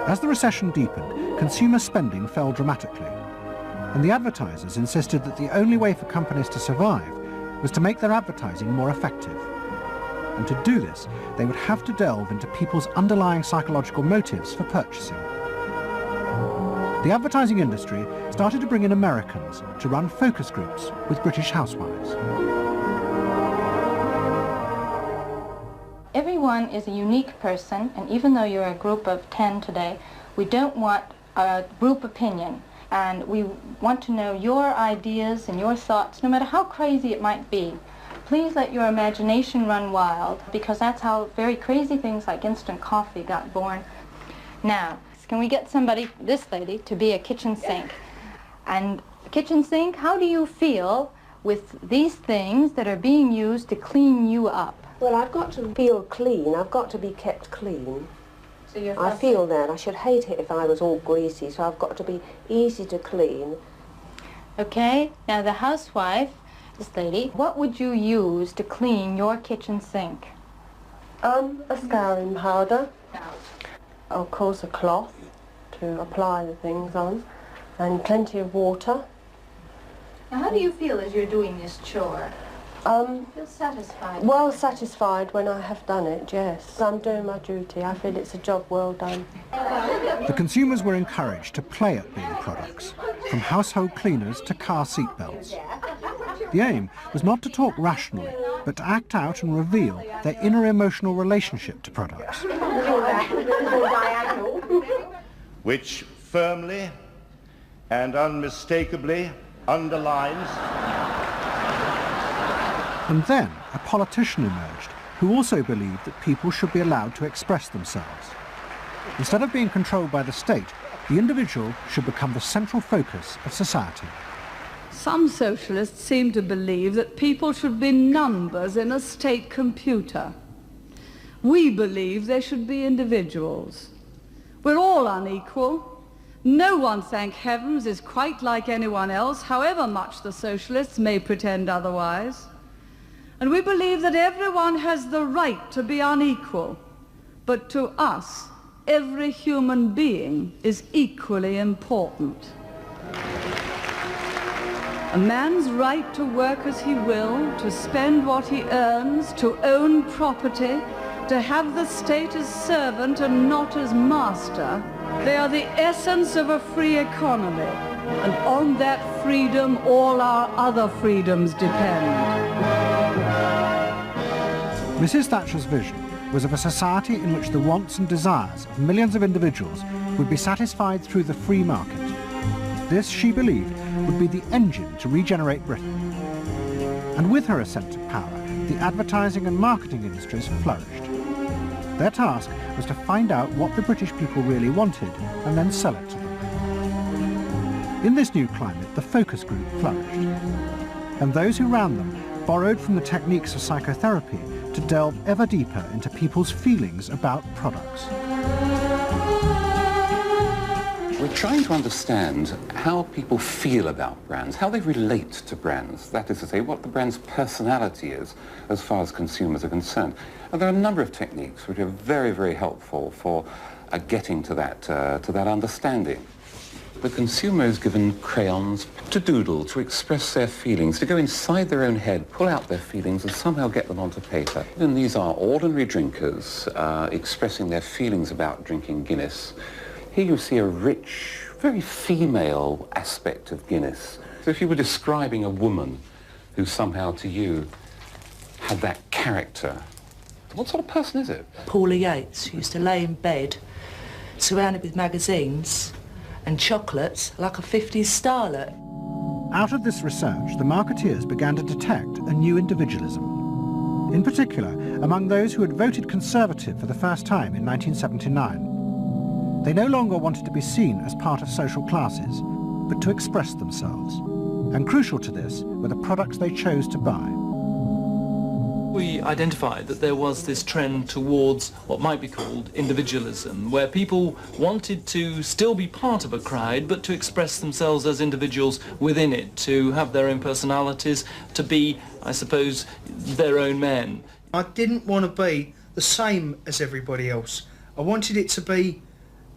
As the recession deepened, consumer spending fell dramatically, and the advertisers insisted that the only way for companies to survive was to make their advertising more effective. And to do this, they would have to delve into people's underlying psychological motives for purchasing. The advertising industry started to bring in Americans to run focus groups with British housewives. Everyone is a unique person, and even though you're a group of 10 today, we don't want a group opinion. And we want to know your ideas and your thoughts, no matter how crazy it might be. Please let your imagination run wild, because that's how very crazy things like instant coffee got born. Now, can we get somebody, this lady, to be a kitchen sink? And kitchen sink, how do you feel with these things that are being used to clean you up? Well, I've got to feel clean. I've got to be kept clean. So I feel that. I should hate it if I was all greasy, so I've got to be easy to clean. Okay, now the housewife This lady. What would you use to clean your kitchen sink? A scouring powder. Of course, a cloth to apply the things on, and plenty of water. Now, how do you feel as you're doing this chore? Feel satisfied? Well satisfied when I have done it, yes. I'm doing my duty. I feel it's a job well done. The consumers were encouraged to play at being products, from household cleaners to car seat belts. The aim was not to talk rationally, but to act out and reveal their inner emotional relationship to products. Which firmly and unmistakably underlines. And then a politician emerged who also believed that people should be allowed to express themselves. Instead of being controlled by the state, the individual should become the central focus of society. Some socialists seem to believe that people should be numbers in a state computer. We believe they should be individuals. We're all unequal. No one, thank heavens, is quite like anyone else, however much the socialists may pretend otherwise. And we believe that everyone has the right to be unequal, but to us, every human being is equally important. A man's right to work as he will, to spend what he earns, to own property, to have the state as servant and not as master, they are the essence of a free economy, and on that freedom all our other freedoms depend. Mrs. Thatcher's vision was of a society in which the wants and desires of millions of individuals would be satisfied through the free market. This, she believed, would be the engine to regenerate Britain. And with her ascent to power, the advertising and marketing industries flourished. Their task was to find out what the British people really wanted and then sell it to them. In this new climate, the focus group flourished. And those who ran them borrowed from the techniques of psychotherapy to delve ever deeper into people's feelings about products. We're trying to understand how people feel about brands, how they relate to brands, that is to say, what the brand's personality is as far as consumers are concerned. And there are a number of techniques which are very, very helpful for getting to that understanding. The consumer is given crayons to doodle, to express their feelings, to go inside their own head, pull out their feelings and somehow get them onto paper. And these are ordinary drinkers expressing their feelings about drinking Guinness. Here you see a rich, very female aspect of Guinness. So if you were describing a woman who somehow to you had that character, what sort of person is it? Paula Yates, who used to lay in bed, surrounded with magazines and chocolates like a 50s starlet. Out of this research, the marketeers began to detect a new individualism. In particular, among those who had voted Conservative for the first time in 1979. They no longer wanted to be seen as part of social classes, but to express themselves. And crucial to this were the products they chose to buy. We identified that there was this trend towards what might be called individualism, where people wanted to still be part of a crowd, but to express themselves as individuals within it, to have their own personalities, to be, I suppose, their own men. I didn't want to be the same as everybody else. I wanted it to be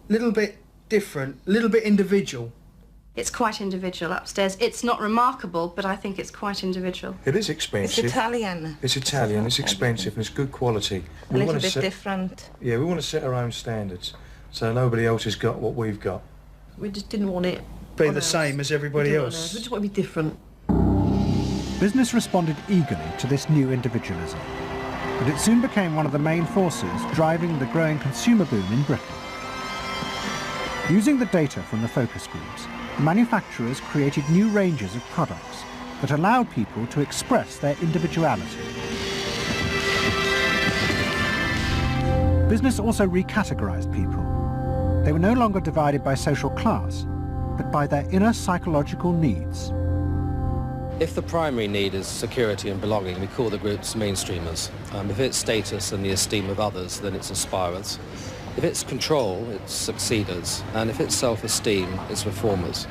a little bit different, a little bit individual. It's quite individual upstairs. It's not remarkable, but I think it's quite individual. It is expensive. It's Italian. It's Italian, it's expensive, and it's good quality. A little bit different. Yeah, we want to set our own standards, so nobody else has got what we've got. We just didn't want it be the same as everybody else. We just want to be different. Business responded eagerly to this new individualism, but it soon became one of the main forces driving the growing consumer boom in Britain. Using the data from the focus groups, manufacturers created new ranges of products that allowed people to express their individuality. Business also recategorized people. They were no longer divided by social class, but by their inner psychological needs. If the primary need is security and belonging, we call the groups mainstreamers. If it's status and the esteem of others, then it's aspirers. If it's control, it's succeeders, and if it's self-esteem, it's reformers.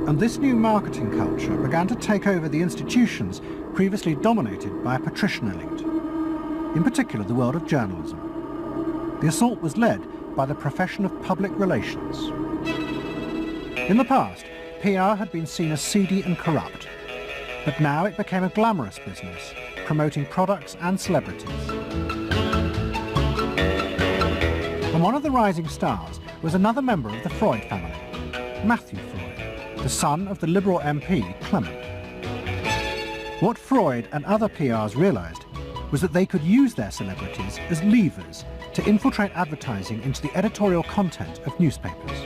And this new marketing culture began to take over the institutions previously dominated by a patrician elite, in particular the world of journalism. The assault was led by the profession of public relations. In the past, PR had been seen as seedy and corrupt, but now it became a glamorous business, promoting products and celebrities. And one of the rising stars was another member of the Freud family, Matthew Freud, the son of the Liberal MP Clement. What Freud and other PRs realised was that they could use their celebrities as levers to infiltrate advertising into the editorial content of newspapers.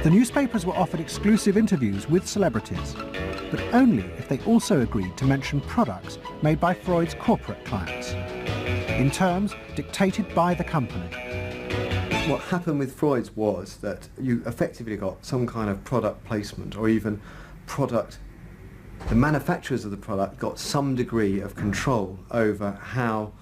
The newspapers were offered exclusive interviews with celebrities, but only if they also agreed to mention products made by Freud's corporate clients, in terms dictated by the company. What happened with Freud's was that you effectively got some kind of product placement, or even product, the manufacturers of the product got some degree of control over how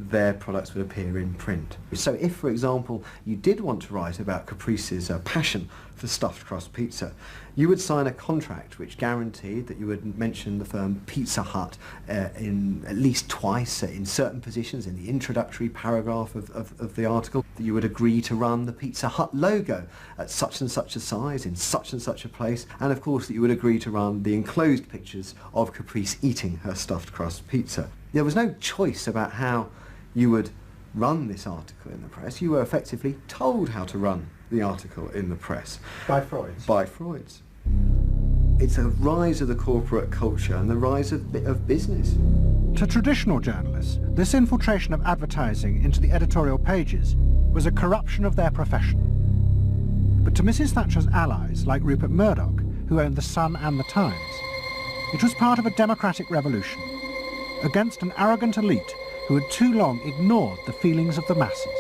their products would appear in print. So if, for example, you did want to write about Caprice's passion for stuffed crust pizza, you would sign a contract which guaranteed that you would mention the firm Pizza Hut in at least twice in certain positions in the introductory paragraph of the article, that you would agree to run the Pizza Hut logo at such and such a size in such and such a place, and of course that you would agree to run the enclosed pictures of Caprice eating her stuffed crust pizza. There was no choice about how you would run this article in the press. You were effectively told how to run the article in the press. By Freud's? By Freud's. It's a rise of the corporate culture and the rise of business. To traditional journalists, this infiltration of advertising into the editorial pages was a corruption of their profession. But to Mrs. Thatcher's allies, like Rupert Murdoch, who owned The Sun and The Times, it was part of a democratic revolution against an arrogant elite who had too long ignored the feelings of the masses.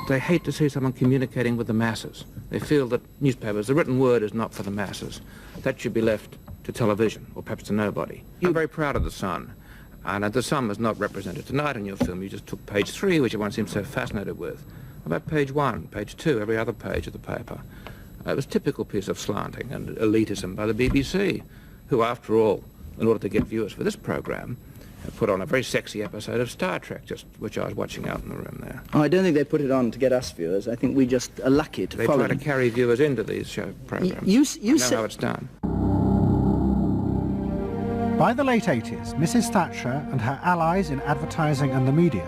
They hate to see someone communicating with the masses. They feel that newspapers, the written word is not for the masses. That should be left to television, or perhaps to nobody. I'm very proud of The Sun, and The Sun was not represented tonight in your film. You just took page 3, which everyone seems so fascinated with. What about page 1, page 2, every other page of the paper? It was a typical piece of slanting and elitism by the BBC, who, after all, in order to get viewers for this program, put on a very sexy episode of Star Trek, which I was watching out in the room there. Oh, I don't think they put it on to get us viewers. I think we just are lucky to follow them. They try to carry viewers into these show programs. You know how it's done. By the late 80s, Mrs. Thatcher and her allies in advertising and the media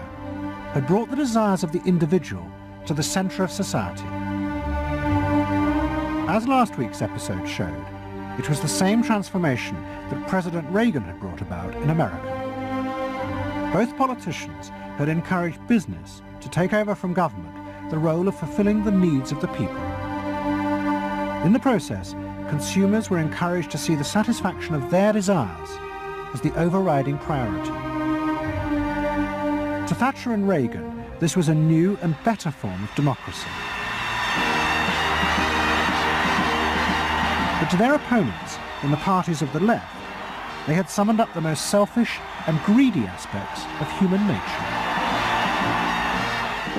had brought the desires of the individual to the centre of society. As last week's episode showed, it was the same transformation that President Reagan had brought about in America. Both politicians had encouraged business to take over from government the role of fulfilling the needs of the people. In the process, consumers were encouraged to see the satisfaction of their desires as the overriding priority. To Thatcher and Reagan, this was a new and better form of democracy. But to their opponents in the parties of the left, they had summoned up the most selfish and greedy aspects of human nature.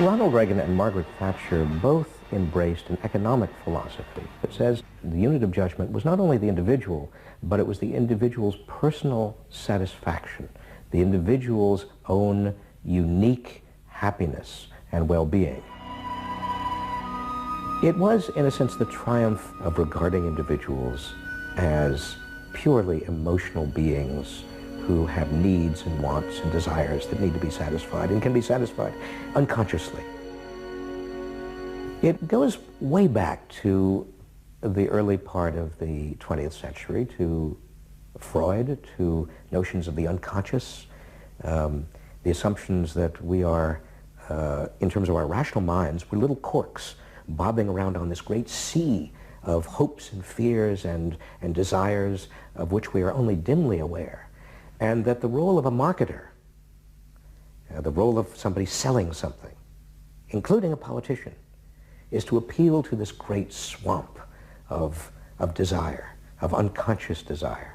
Ronald Reagan and Margaret Thatcher both embraced an economic philosophy that says the unit of judgment was not only the individual, but it was the individual's personal satisfaction, the individual's own unique happiness and well-being. It was, in a sense, the triumph of regarding individuals as purely emotional beings who have needs and wants and desires that need to be satisfied and can be satisfied unconsciously. It goes way back to the early part of the 20th century, to Freud, to notions of the unconscious, the assumptions that we are, in terms of our rational minds, we're little corks bobbing around on this great sea of hopes and fears and desires of which we are only dimly aware, and that the role of a marketer, the role of somebody selling something, including a politician, is to appeal to this great swamp of desire, of unconscious desire.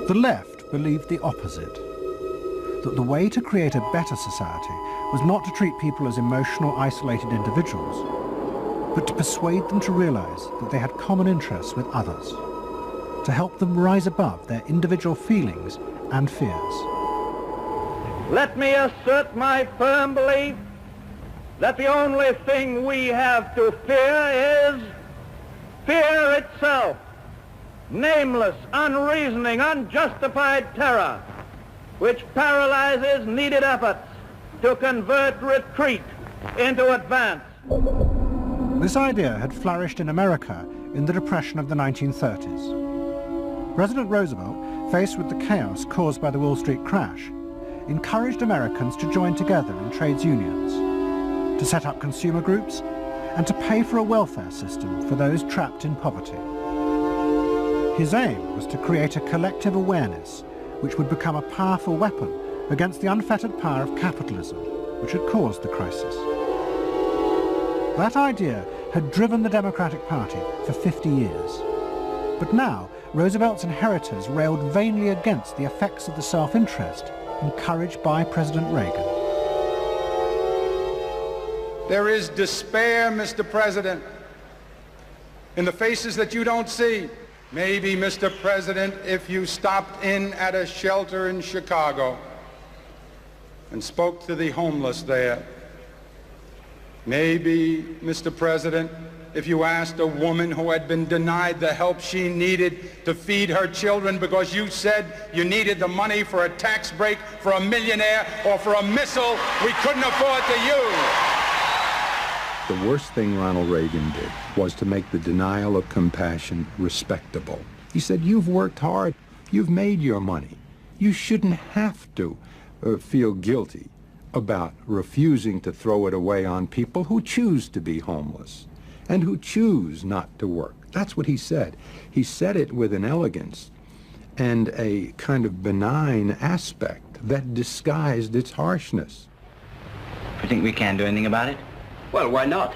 The left believed the opposite, that the way to create a better society was not to treat people as emotional, isolated individuals, but to persuade them to realise that they had common interests with others, to help them rise above their individual feelings and fears. Let me assert my firm belief that the only thing we have to fear is fear itself. Nameless, unreasoning, unjustified terror, which paralyzes needed efforts to convert retreat into advance. This idea had flourished in America in the Depression of the 1930s. President Roosevelt, faced with the chaos caused by the Wall Street crash, encouraged Americans to join together in trades unions, to set up consumer groups, and to pay for a welfare system for those trapped in poverty. His aim was to create a collective awareness which would become a powerful weapon against the unfettered power of capitalism, which had caused the crisis. That idea had driven the Democratic Party for 50 years. But now, Roosevelt's inheritors railed vainly against the effects of the self-interest encouraged by President Reagan. There is despair, Mr. President, in the faces that you don't see. Maybe, Mr. President, if you stopped in at a shelter in Chicago and spoke to the homeless there. Maybe, Mr. President, if you asked a woman who had been denied the help she needed to feed her children because you said you needed the money for a tax break for a millionaire or for a missile we couldn't afford to use. The worst thing Ronald Reagan did was to make the denial of compassion respectable. He said, you've worked hard, you've made your money. You shouldn't have to feel guilty about refusing to throw it away on people who choose to be homeless and who choose not to work. That's what he said. He said it with an elegance and a kind of benign aspect that disguised its harshness. You think we can do anything about it? Well, why not?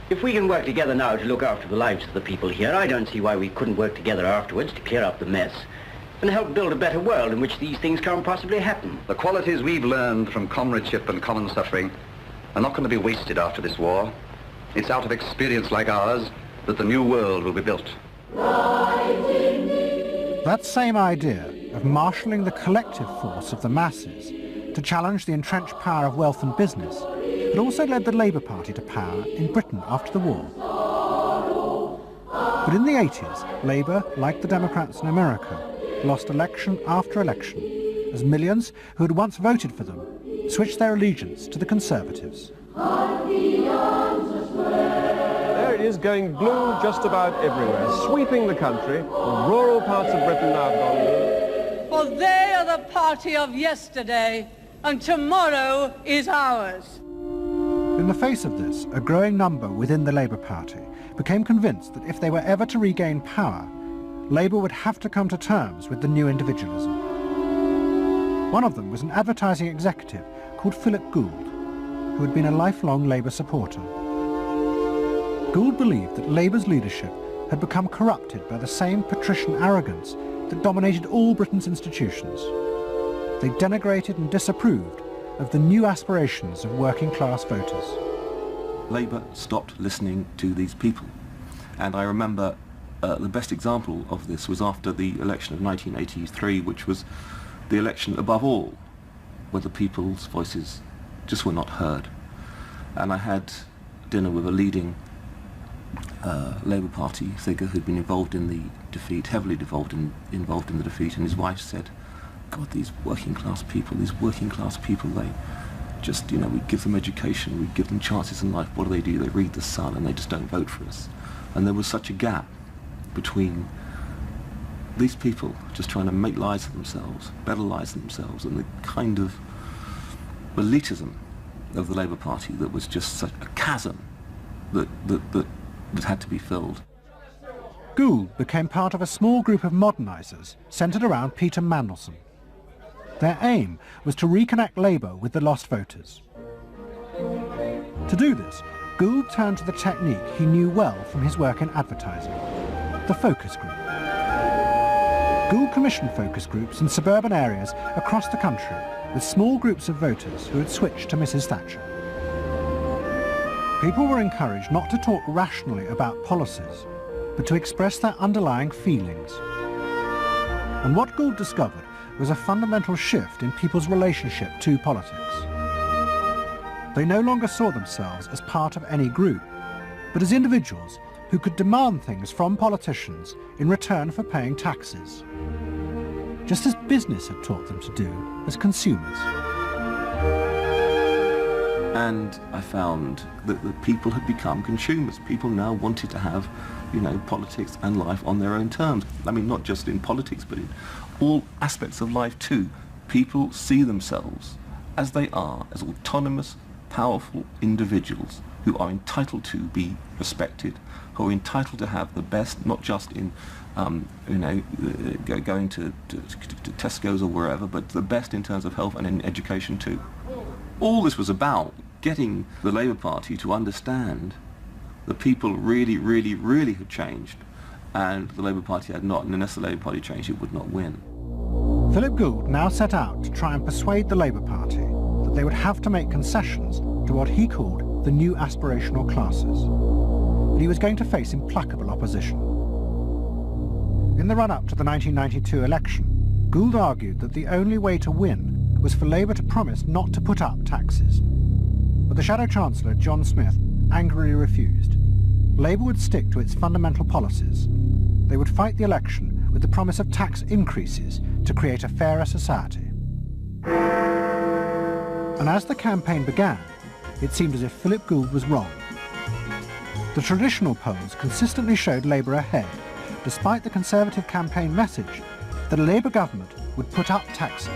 If we can work together now to look after the lives of the people here, I don't see why we couldn't work together afterwards to clear up the mess and help build a better world in which these things can't possibly happen. The qualities we've learned from comradeship and common suffering are not going to be wasted after this war. It's out of experience like ours that the new world will be built. That same idea of marshalling the collective force of the masses to challenge the entrenched power of wealth and business had also led the Labour Party to power in Britain after the war. But in the 80s, Labour, like the Democrats in America, lost election after election as millions who had once voted for them switched their allegiance to the Conservatives. There it is, going blue just about everywhere, sweeping the country. The rural parts of Britain now have gone blue. For they are the party of yesterday, and tomorrow is ours. In the face of this, a growing number within the Labour Party became convinced that if they were ever to regain power, Labour would have to come to terms with the new individualism. One of them was an advertising executive called Philip Gould, who had been a lifelong Labour supporter. Gould believed that Labour's leadership had become corrupted by the same patrician arrogance that dominated all Britain's institutions. They denigrated and disapproved of the new aspirations of working-class voters. Labour stopped listening to these people. And I remember the best example of this was after the election of 1983, which was the election above all where the people's voices just were not heard. And I had dinner with a leading Labour Party figure who'd been involved in the defeat, heavily involved in the defeat, and his wife said, God, these working class people, they just, we give them education, we give them chances in life, what do? They read The Sun and they just don't vote for us. And there was such a gap between these people just trying to make lives for themselves, better lives for themselves, and the kind of elitism of the Labour Party that was just such a chasm that had to be filled. Gould became part of a small group of modernisers centred around Peter Mandelson. Their aim was to reconnect Labour with the lost voters. To do this, Gould turned to the technique he knew well from his work in advertising, the focus group. Gould commissioned focus groups in suburban areas across the country with small groups of voters who had switched to Mrs. Thatcher. People were encouraged not to talk rationally about policies, but to express their underlying feelings. And what Gould discovered was a fundamental shift in people's relationship to politics. They no longer saw themselves as part of any group, but as individuals who could demand things from politicians in return for paying taxes, just as business had taught them to do as consumers. And I found that the people had become consumers. People now wanted to have, you know, politics and life on their own terms. I mean, not just in politics, but in all aspects of life too. People see themselves as they are, as autonomous, powerful individuals who are entitled to be respected, who are entitled to have the best, not just in, you know, going to Tesco's or wherever, but the best in terms of health and in education too. All this was about getting the Labour Party to understand that people really, really, really had changed, and the Labour Party had not, and unless the Labour Party changed, it would not win. Philip Gould now set out to try and persuade the Labour Party that they would have to make concessions to what he called the new aspirational classes. But he was going to face implacable opposition. In the run-up to the 1992 election, Gould argued that the only way to win was for Labour to promise not to put up taxes. But the Shadow Chancellor, John Smith, angrily refused. Labour would stick to its fundamental policies. They would fight the election with the promise of tax increases to create a fairer society. And as the campaign began, it seemed as if Philip Gould was wrong. The traditional polls consistently showed Labour ahead, despite the Conservative campaign message that a Labour government would put up taxes.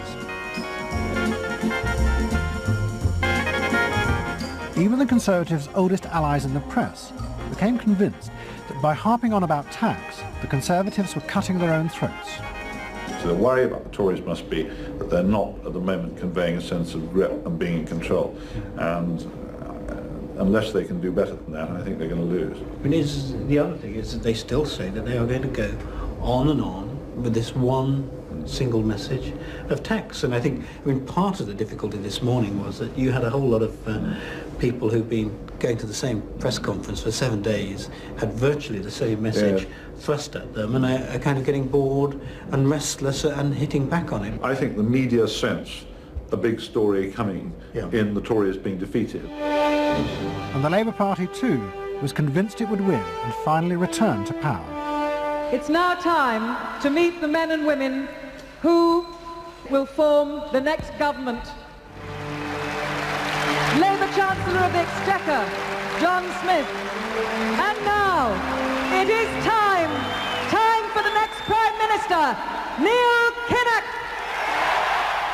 Even the Conservatives' oldest allies in the press became convinced that by harping on about tax, the Conservatives were cutting their own throats. So the worry about the Tories must be that they're not at the moment conveying a sense of grip and being in control. And unless they can do better than that, I think they're going to lose. I mean, the other thing is that they still say that they are going to go on and on with this one single message of tax. And I think, part of the difficulty this morning was that you had a whole lot of people who've been going to the same press conference for 7 days, had virtually the same message thrust at them, and are kind of getting bored and restless and hitting back on it. I think the media sense a big story coming in the Tories being defeated. And the Labour Party too was convinced it would win and finally return to power. It's now time to meet the men and women who will form the next government. Labour Chancellor of the Exchequer, John Smith. And now, it is time for the next Prime Minister, Neil Kinnock.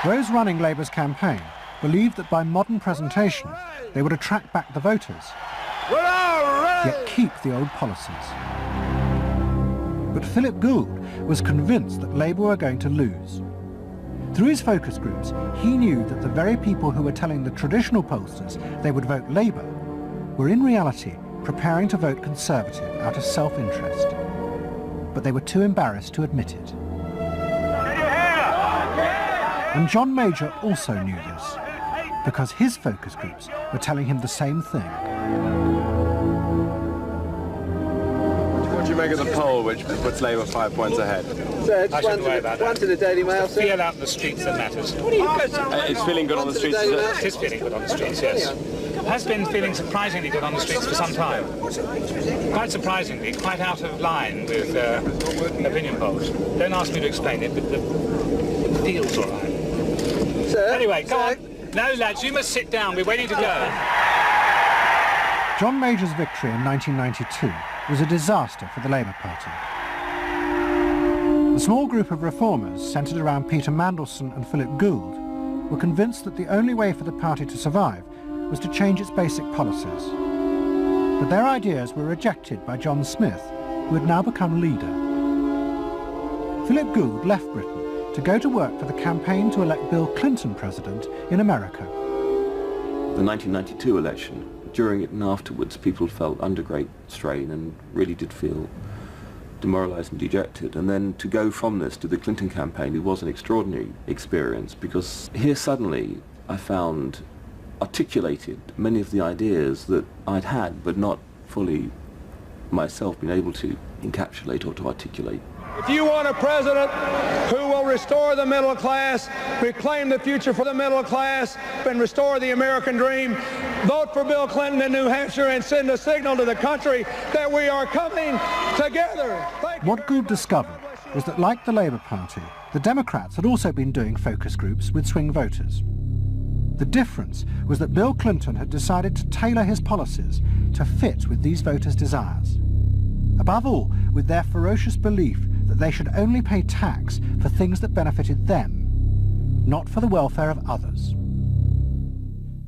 Those running Labour's campaign believed that by modern presentation they would attract back the voters, yet keep the old policies. But Philip Gould was convinced that Labour were going to lose. Through his focus groups, he knew that the very people who were telling the traditional pollsters they would vote Labour were in reality preparing to vote Conservative out of self-interest. But they were too embarrassed to admit it. And John Major also knew this, because his focus groups were telling him the same thing. What do you make of the poll which puts Labour 5 points ahead? Sir, one to the Daily Mail, sir. Feel out in the streets that matters. What are you guys it's feeling good on the streets, It is feeling good on the streets, yes. It has been feeling surprisingly good on the streets for some time. Quite surprisingly, quite out of line with opinion polls. Don't ask me to explain it, but it feels all right. Sir? Anyway, go on. No, lads, you must sit down. We're waiting to go. John Major's victory in 1992 was a disaster for the Labour Party. The small group of reformers centred around Peter Mandelson and Philip Gould were convinced that the only way for the party to survive was to change its basic policies. But their ideas were rejected by John Smith, who had now become leader. Philip Gould left Britain to go to work for the campaign to elect Bill Clinton president in America. The 1992 election, during it and afterwards, people felt under great strain and really did feel demoralised and dejected. And then to go from this to the Clinton campaign, it was an extraordinary experience, because here suddenly I found articulated many of the ideas that I'd had, but not fully myself been able to encapsulate or to articulate. If you want a president who will restore the middle class, reclaim the future for the middle class, and restore the American dream, vote for Bill Clinton in New Hampshire and send a signal to the country that we are coming together. What Gould discovered was that, like the Labour Party, the Democrats had also been doing focus groups with swing voters. The difference was that Bill Clinton had decided to tailor his policies to fit with these voters' desires. Above all, with their ferocious belief that they should only pay tax for things that benefited them, not for the welfare of others.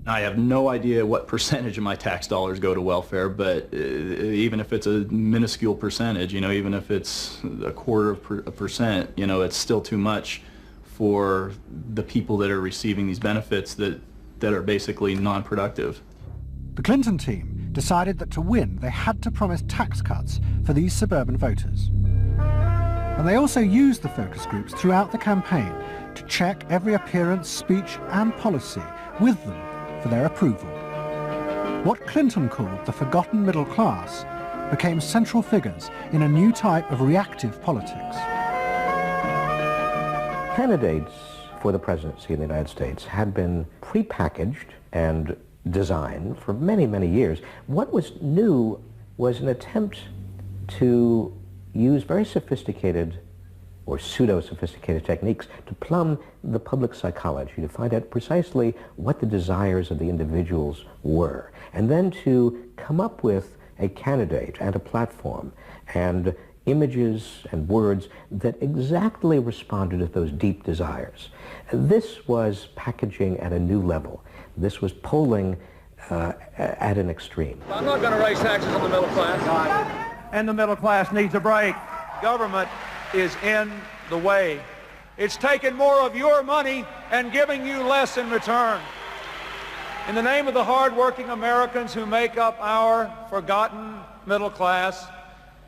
I have no idea what percentage of my tax dollars go to welfare, but even if it's a minuscule percentage, you know, even if it's a quarter of a percent, you know, it's still too much for the people that are receiving these benefits that are basically non-productive. The Clinton team decided that to win, they had to promise tax cuts for these suburban voters. And they also used the focus groups throughout the campaign to check every appearance, speech and policy with them for their approval. What Clinton called the forgotten middle class became central figures in a new type of reactive politics. Candidates for the presidency in the United States had been prepackaged and designed for many, many years. What was new was an attempt to use very sophisticated or pseudo-sophisticated techniques to plumb the public psychology, to find out precisely what the desires of the individuals were, and then to come up with a candidate and a platform and images and words that exactly responded to those deep desires. This was packaging at a new level. This was polling at an extreme. I'm not going to raise taxes on the middle class. And the middle class needs a break. Government is in the way. It's taking more of your money and giving you less in return. In the name of the hard-working Americans who make up our forgotten middle class,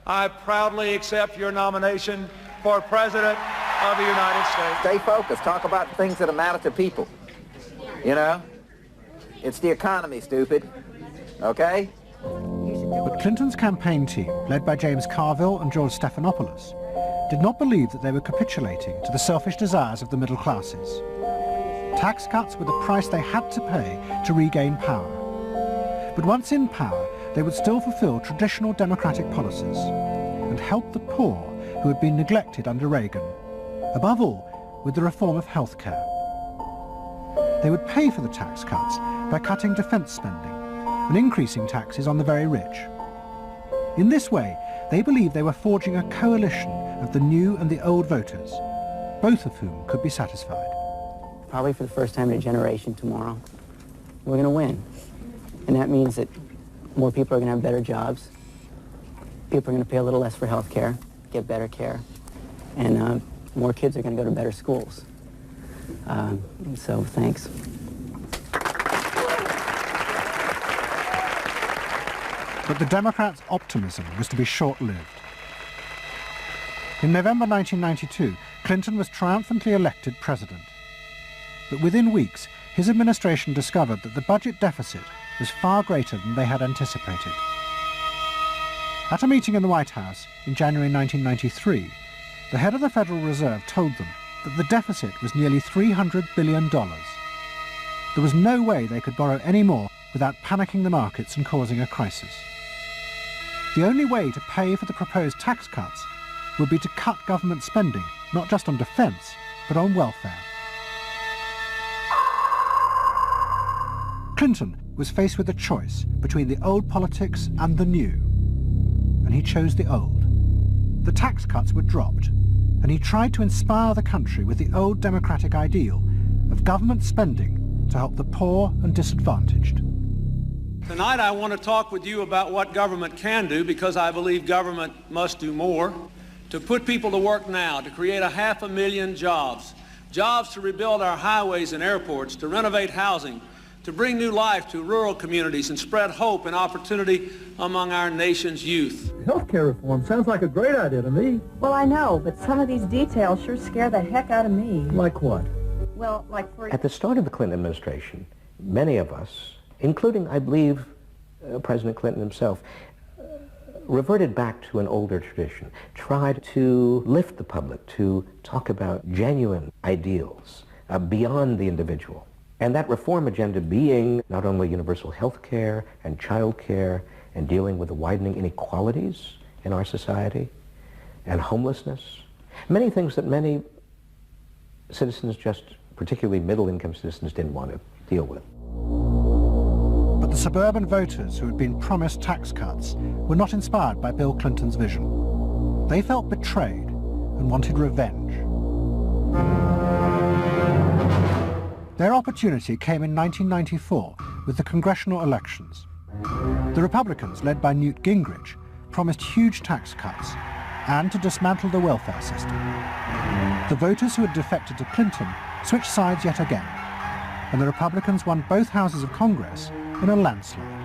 I proudly accept your nomination for President of the United States. Stay focused. Talk about things that matter to people. You know? It's the economy, stupid. Okay? But Clinton's campaign team, led by James Carville and George Stephanopoulos, did not believe that they were capitulating to the selfish desires of the middle classes. Tax cuts were the price they had to pay to regain power. But once in power, they would still fulfill traditional democratic policies and help the poor who had been neglected under Reagan, above all with the reform of healthcare. They would pay for the tax cuts by cutting defence spending and increasing taxes on the very rich. In this way, they believed they were forging a coalition of the new and the old voters, both of whom could be satisfied. Probably for the first time in a generation tomorrow, we're going to win. And that means that more people are going to have better jobs, people are going to pay a little less for health care, get better care, and more kids are going to go to better schools. So thanks. But the Democrats' optimism was to be short-lived. In November 1992, Clinton was triumphantly elected president. But within weeks, his administration discovered that the budget deficit was far greater than they had anticipated. At a meeting in the White House in January 1993, the head of the Federal Reserve told them that the deficit was nearly $300 billion. There was no way they could borrow any more without panicking the markets and causing a crisis. The only way to pay for the proposed tax cuts would be to cut government spending, not just on defence, but on welfare. Clinton was faced with a choice between the old politics and the new, and he chose the old. The tax cuts were dropped, and he tried to inspire the country with the old democratic ideal of government spending to help the poor and disadvantaged. Tonight I want to talk with you about what government can do, because I believe government must do more. To put people to work now, to create 500,000 jobs, jobs to rebuild our highways and airports, to renovate housing, to bring new life to rural communities and spread hope and opportunity among our nation's youth. Healthcare reform sounds like a great idea to me. Well, I know, but some of these details sure scare the heck out of me. Like what? Well, like for... At the start of the Clinton administration, many of us, including, I believe, President Clinton himself, reverted back to an older tradition, tried to lift the public, to talk about genuine ideals beyond the individual. And that reform agenda being not only universal health care and child care and dealing with the widening inequalities in our society and homelessness, many things that many citizens, just particularly middle-income citizens, didn't want to deal with. But the suburban voters who had been promised tax cuts were not inspired by Bill Clinton's vision. They felt betrayed and wanted revenge. Their opportunity came in 1994 with the congressional elections. The Republicans, led by Newt Gingrich, promised huge tax cuts and to dismantle the welfare system. The voters who had defected to Clinton switched sides yet again, and the Republicans won both houses of Congress in a landslide.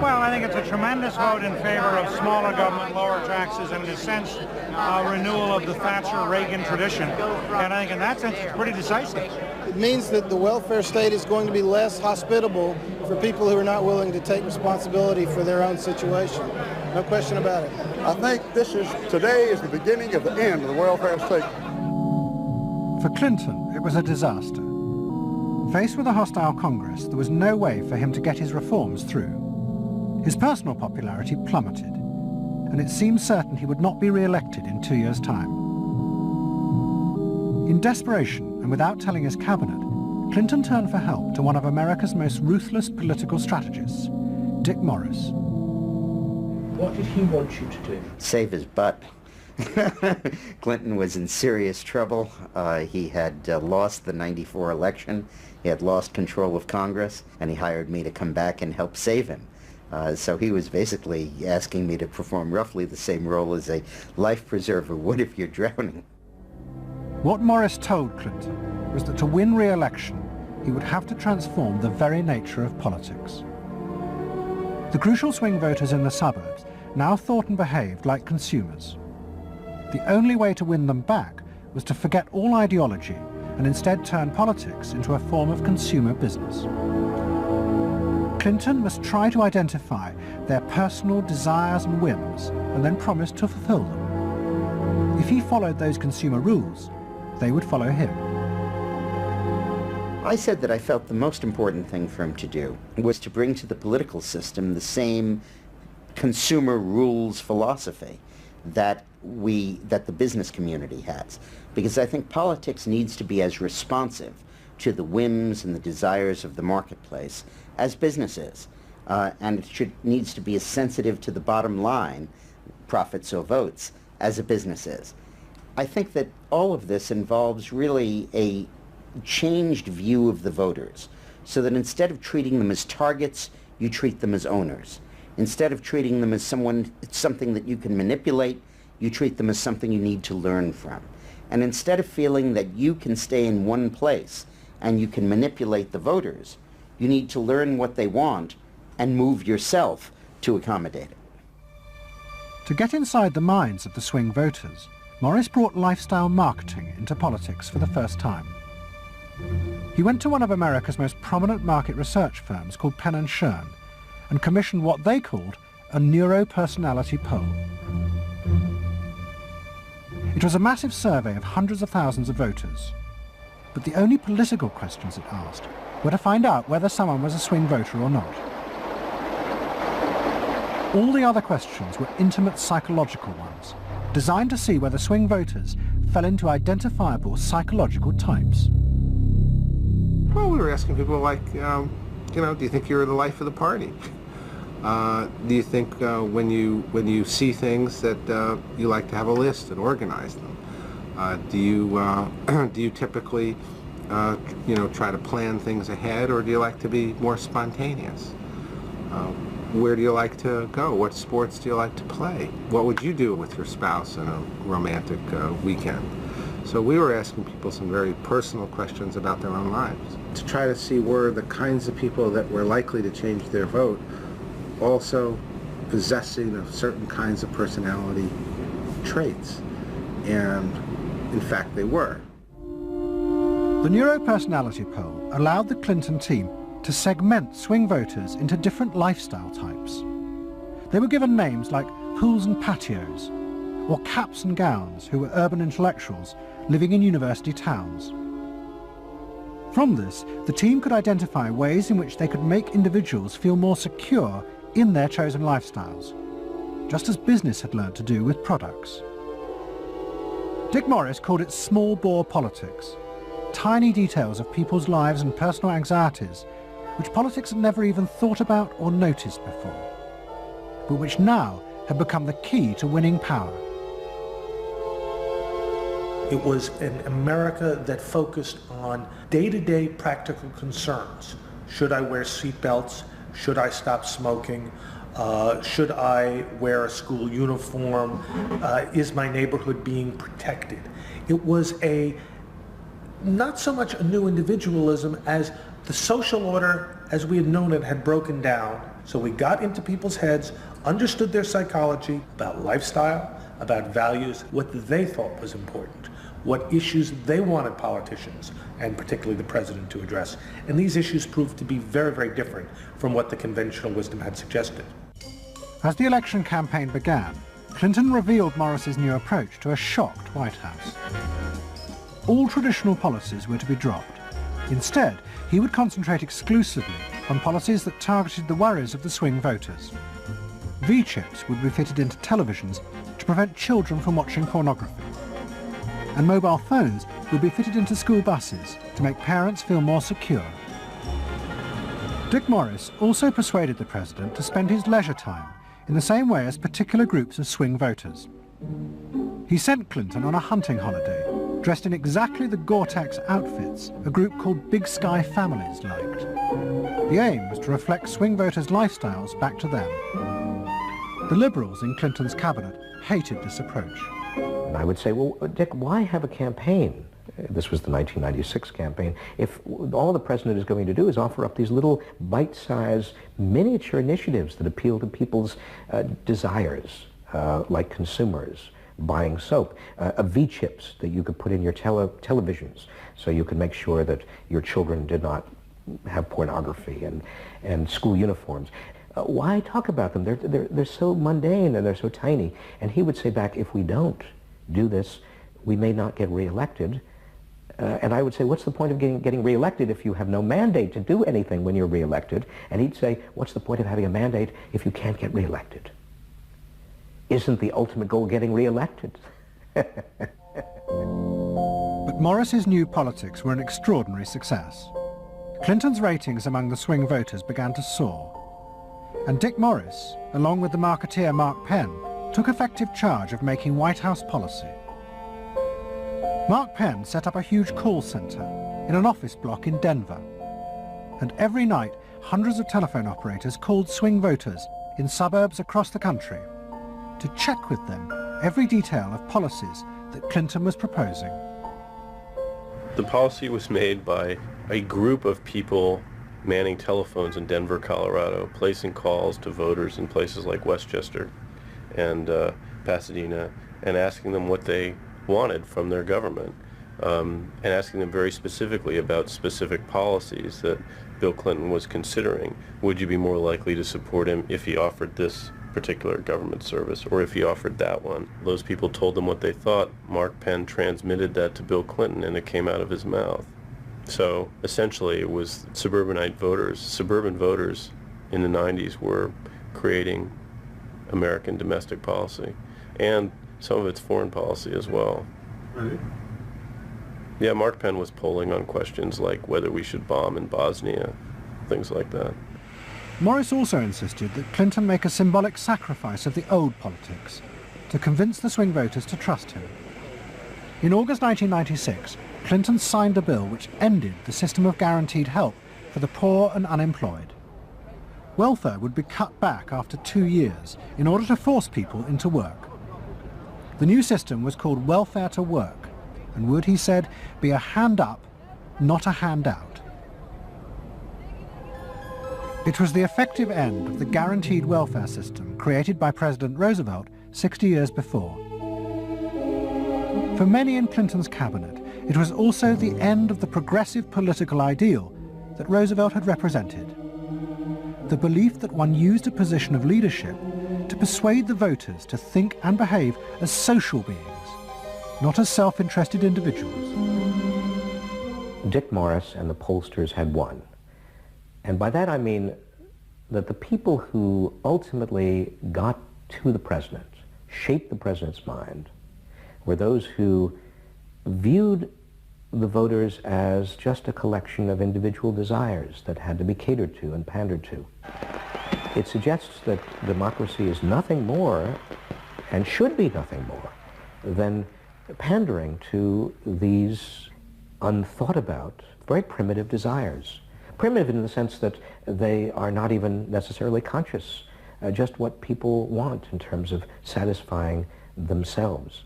Well, I think it's a tremendous vote in favor of smaller government, lower taxes, and in a sense, a renewal of the Thatcher-Reagan tradition. And I think in that sense, it's pretty decisive. It means that the welfare state is going to be less hospitable for people who are not willing to take responsibility for their own situation. No question about it. I think today is the beginning of the end of the welfare state. For Clinton, it was a disaster. Faced with a hostile Congress, there was no way for him to get his reforms through. His personal popularity plummeted, and it seemed certain he would not be re-elected in 2 years' time. In desperation, and without telling his cabinet, Clinton turned for help to one of America's most ruthless political strategists, Dick Morris. What did he want you to do? Save his butt. Clinton was in serious trouble. He had lost the '94 election. He had lost control of Congress, and he hired me to come back and help save him. So he was basically asking me to perform roughly the same role as a life preserver would if you're drowning. What Morris told Clinton was that to win re-election, he would have to transform the very nature of politics. The crucial swing voters in the suburbs now thought and behaved like consumers. The only way to win them back was to forget all ideology and instead turn politics into a form of consumer business. Clinton must try to identify their personal desires and whims and then promise to fulfill them. If he followed those consumer rules, they would follow him. I said that I felt the most important thing for him to do was to bring to the political system the same consumer rules philosophy that the business community has. Because I think politics needs to be as responsive to the whims and the desires of the marketplace as business is. And it needs to be as sensitive to the bottom line, profits or votes, as a business is. I think that all of this involves really a changed view of the voters, so that instead of treating them as targets, you treat them as owners. Instead of treating them as something that you can manipulate, you treat them as something you need to learn from. And instead of feeling that you can stay in one place and you can manipulate the voters, you need to learn what they want and move yourself to accommodate it. To get inside the minds of the swing voters, Morris brought lifestyle marketing into politics for the first time. He went to one of America's most prominent market research firms called Penn & Schern and commissioned what they called a neuropersonality poll. It was a massive survey of hundreds of thousands of voters, but the only political questions it asked were to find out whether someone was a swing voter or not. All the other questions were intimate psychological ones, designed to see whether swing voters fell into identifiable psychological types. Well, we were asking people like, do you think you're the life of the party? Do you think when you see things that you like to have a list and organize them? Do you typically try to plan things ahead, or do you like to be more spontaneous? Where do you like to go? What sports do you like to play? What would you do with your spouse on a romantic weekend? So we were asking people some very personal questions about their own lives, to try to see were the kinds of people that were likely to change their vote also possessing of certain kinds of personality traits. And in fact they were. The neuropersonality poll allowed the Clinton team to segment swing voters into different lifestyle types. They were given names like pools and patios, or caps and gowns, who were urban intellectuals living in university towns. From this, the team could identify ways in which they could make individuals feel more secure in their chosen lifestyles, just as business had learned to do with products. Dick Morris called it small-bore politics, tiny details of people's lives and personal anxieties which politics had never even thought about or noticed before, but which now had become the key to winning power. It was an America that focused on day-to-day practical concerns. Should I wear seatbelts? Should I stop smoking? Should I wear a school uniform? Is my neighborhood being protected? It was not so much a new individualism as the social order as we had known it had broken down. So we got into people's heads, understood their psychology about lifestyle, about values, what they thought was important, what issues they wanted politicians, and particularly the president, to address. And these issues proved to be very, very different from what the conventional wisdom had suggested. As the election campaign began, Clinton revealed Morris's new approach to a shocked White House. All traditional policies were to be dropped. Instead, he would concentrate exclusively on policies that targeted the worries of the swing voters. V-chips would be fitted into televisions to prevent children from watching pornography. And mobile phones would be fitted into school buses to make parents feel more secure. Dick Morris also persuaded the president to spend his leisure time in the same way as particular groups of swing voters. He sent Clinton on a hunting holiday, dressed in exactly the Gore-Tex outfits a group called Big Sky Families liked. The aim was to reflect swing voters' lifestyles back to them. The Liberals in Clinton's cabinet hated this approach. And I would say, well, Dick, why have a campaign? This was the 1996 campaign. If all the president is going to do is offer up these little bite-sized miniature initiatives that appeal to people's desires, like consumers, buying soap, V-chips that you could put in your televisions so you could make sure that your children did not have pornography, and school uniforms. Why talk about them? They're so mundane and they're so tiny. And he would say back, if we don't do this, we may not get reelected. And I would say, what's the point of getting reelected if you have no mandate to do anything when you're reelected? And he'd say, what's the point of having a mandate if you can't get reelected? Isn't the ultimate goal getting reelected? But Morris's new politics were an extraordinary success. Clinton's ratings among the swing voters began to soar. And Dick Morris, along with the marketeer Mark Penn, took effective charge of making White House policy. Mark Penn set up a huge call center in an office block in Denver. And every night, hundreds of telephone operators called swing voters in suburbs across the country to check with them every detail of policies that Clinton was proposing. The policy was made by a group of people manning telephones in Denver, Colorado, placing calls to voters in places like Westchester and Pasadena, and asking them what they wanted from their government, and asking them very specifically about specific policies that Bill Clinton was considering. Would you be more likely to support him if he offered this particular government service, or if he offered that one? Those people told them what they thought. Mark Penn transmitted that to Bill Clinton, and it came out of his mouth. So essentially it was suburban voters in the 90s were creating American domestic policy, and some of its foreign policy as well. Right. Yeah, Mark Penn was polling on questions like whether we should bomb in Bosnia, things like that. Morris also insisted that Clinton make a symbolic sacrifice of the old politics to convince the swing voters to trust him. In August 1996, Clinton signed a bill which ended the system of guaranteed help for the poor and unemployed. Welfare would be cut back after 2 years in order to force people into work. The new system was called welfare to work and would, he said, be a hand up, not a handout. It was the effective end of the guaranteed welfare system created by President Roosevelt 60 years before. For many in Clinton's cabinet, it was also the end of the progressive political ideal that Roosevelt had represented. The belief that one used a position of leadership to persuade the voters to think and behave as social beings, not as self-interested individuals. Dick Morris and the pollsters had won. And by that I mean that the people who ultimately got to the president, shaped the president's mind, were those who viewed the voters as just a collection of individual desires that had to be catered to and pandered to. It suggests that democracy is nothing more, and should be nothing more, than pandering to these unthought about, very primitive desires. Primitive in the sense that they are not even necessarily conscious, just what people want in terms of satisfying themselves.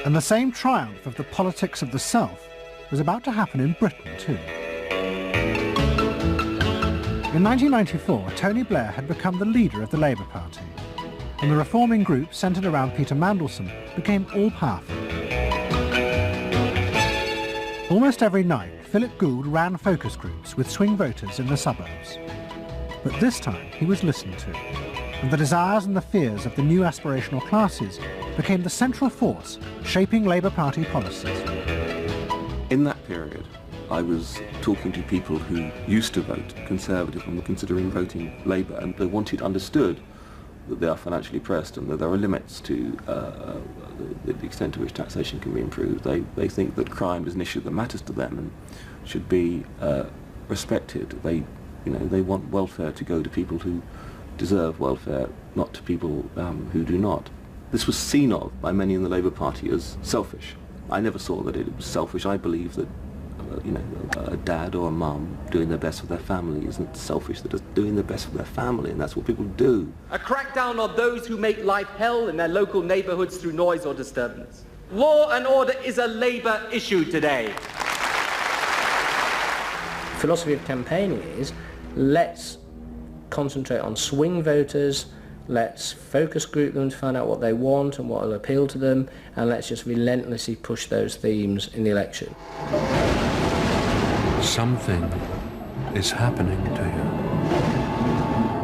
And the same triumph of the politics of the self was about to happen in Britain too. In 1994, Tony Blair had become the leader of the Labour Party, and the reforming group centred around Peter Mandelson became all-powerful. Almost every night, Philip Gould ran focus groups with swing voters in the suburbs. But this time he was listened to, and the desires and the fears of the new aspirational classes became the central force shaping Labour Party policies. In that period, I was talking to people who used to vote Conservative and were considering voting Labour, and they wanted understood that they are financially pressed and that there are limits to the extent to which taxation can be improved. They think that crime is an issue that matters to them and should be respected. They want welfare to go to people who deserve welfare, not to people who do not. This was seen of by many in the Labour Party as selfish. I never saw that it was selfish. I believe that a dad or a mum doing their best for their family isn't selfish. They're just doing their best for their family, and that's what people do. A crackdown on those who make life hell in their local neighbourhoods through noise or disturbance. Law and order is a Labour issue today. Philosophy of campaigning is, let's concentrate on swing voters, let's focus group them to find out what they want and what will appeal to them, and let's just relentlessly push those themes in the election. Something is happening to you.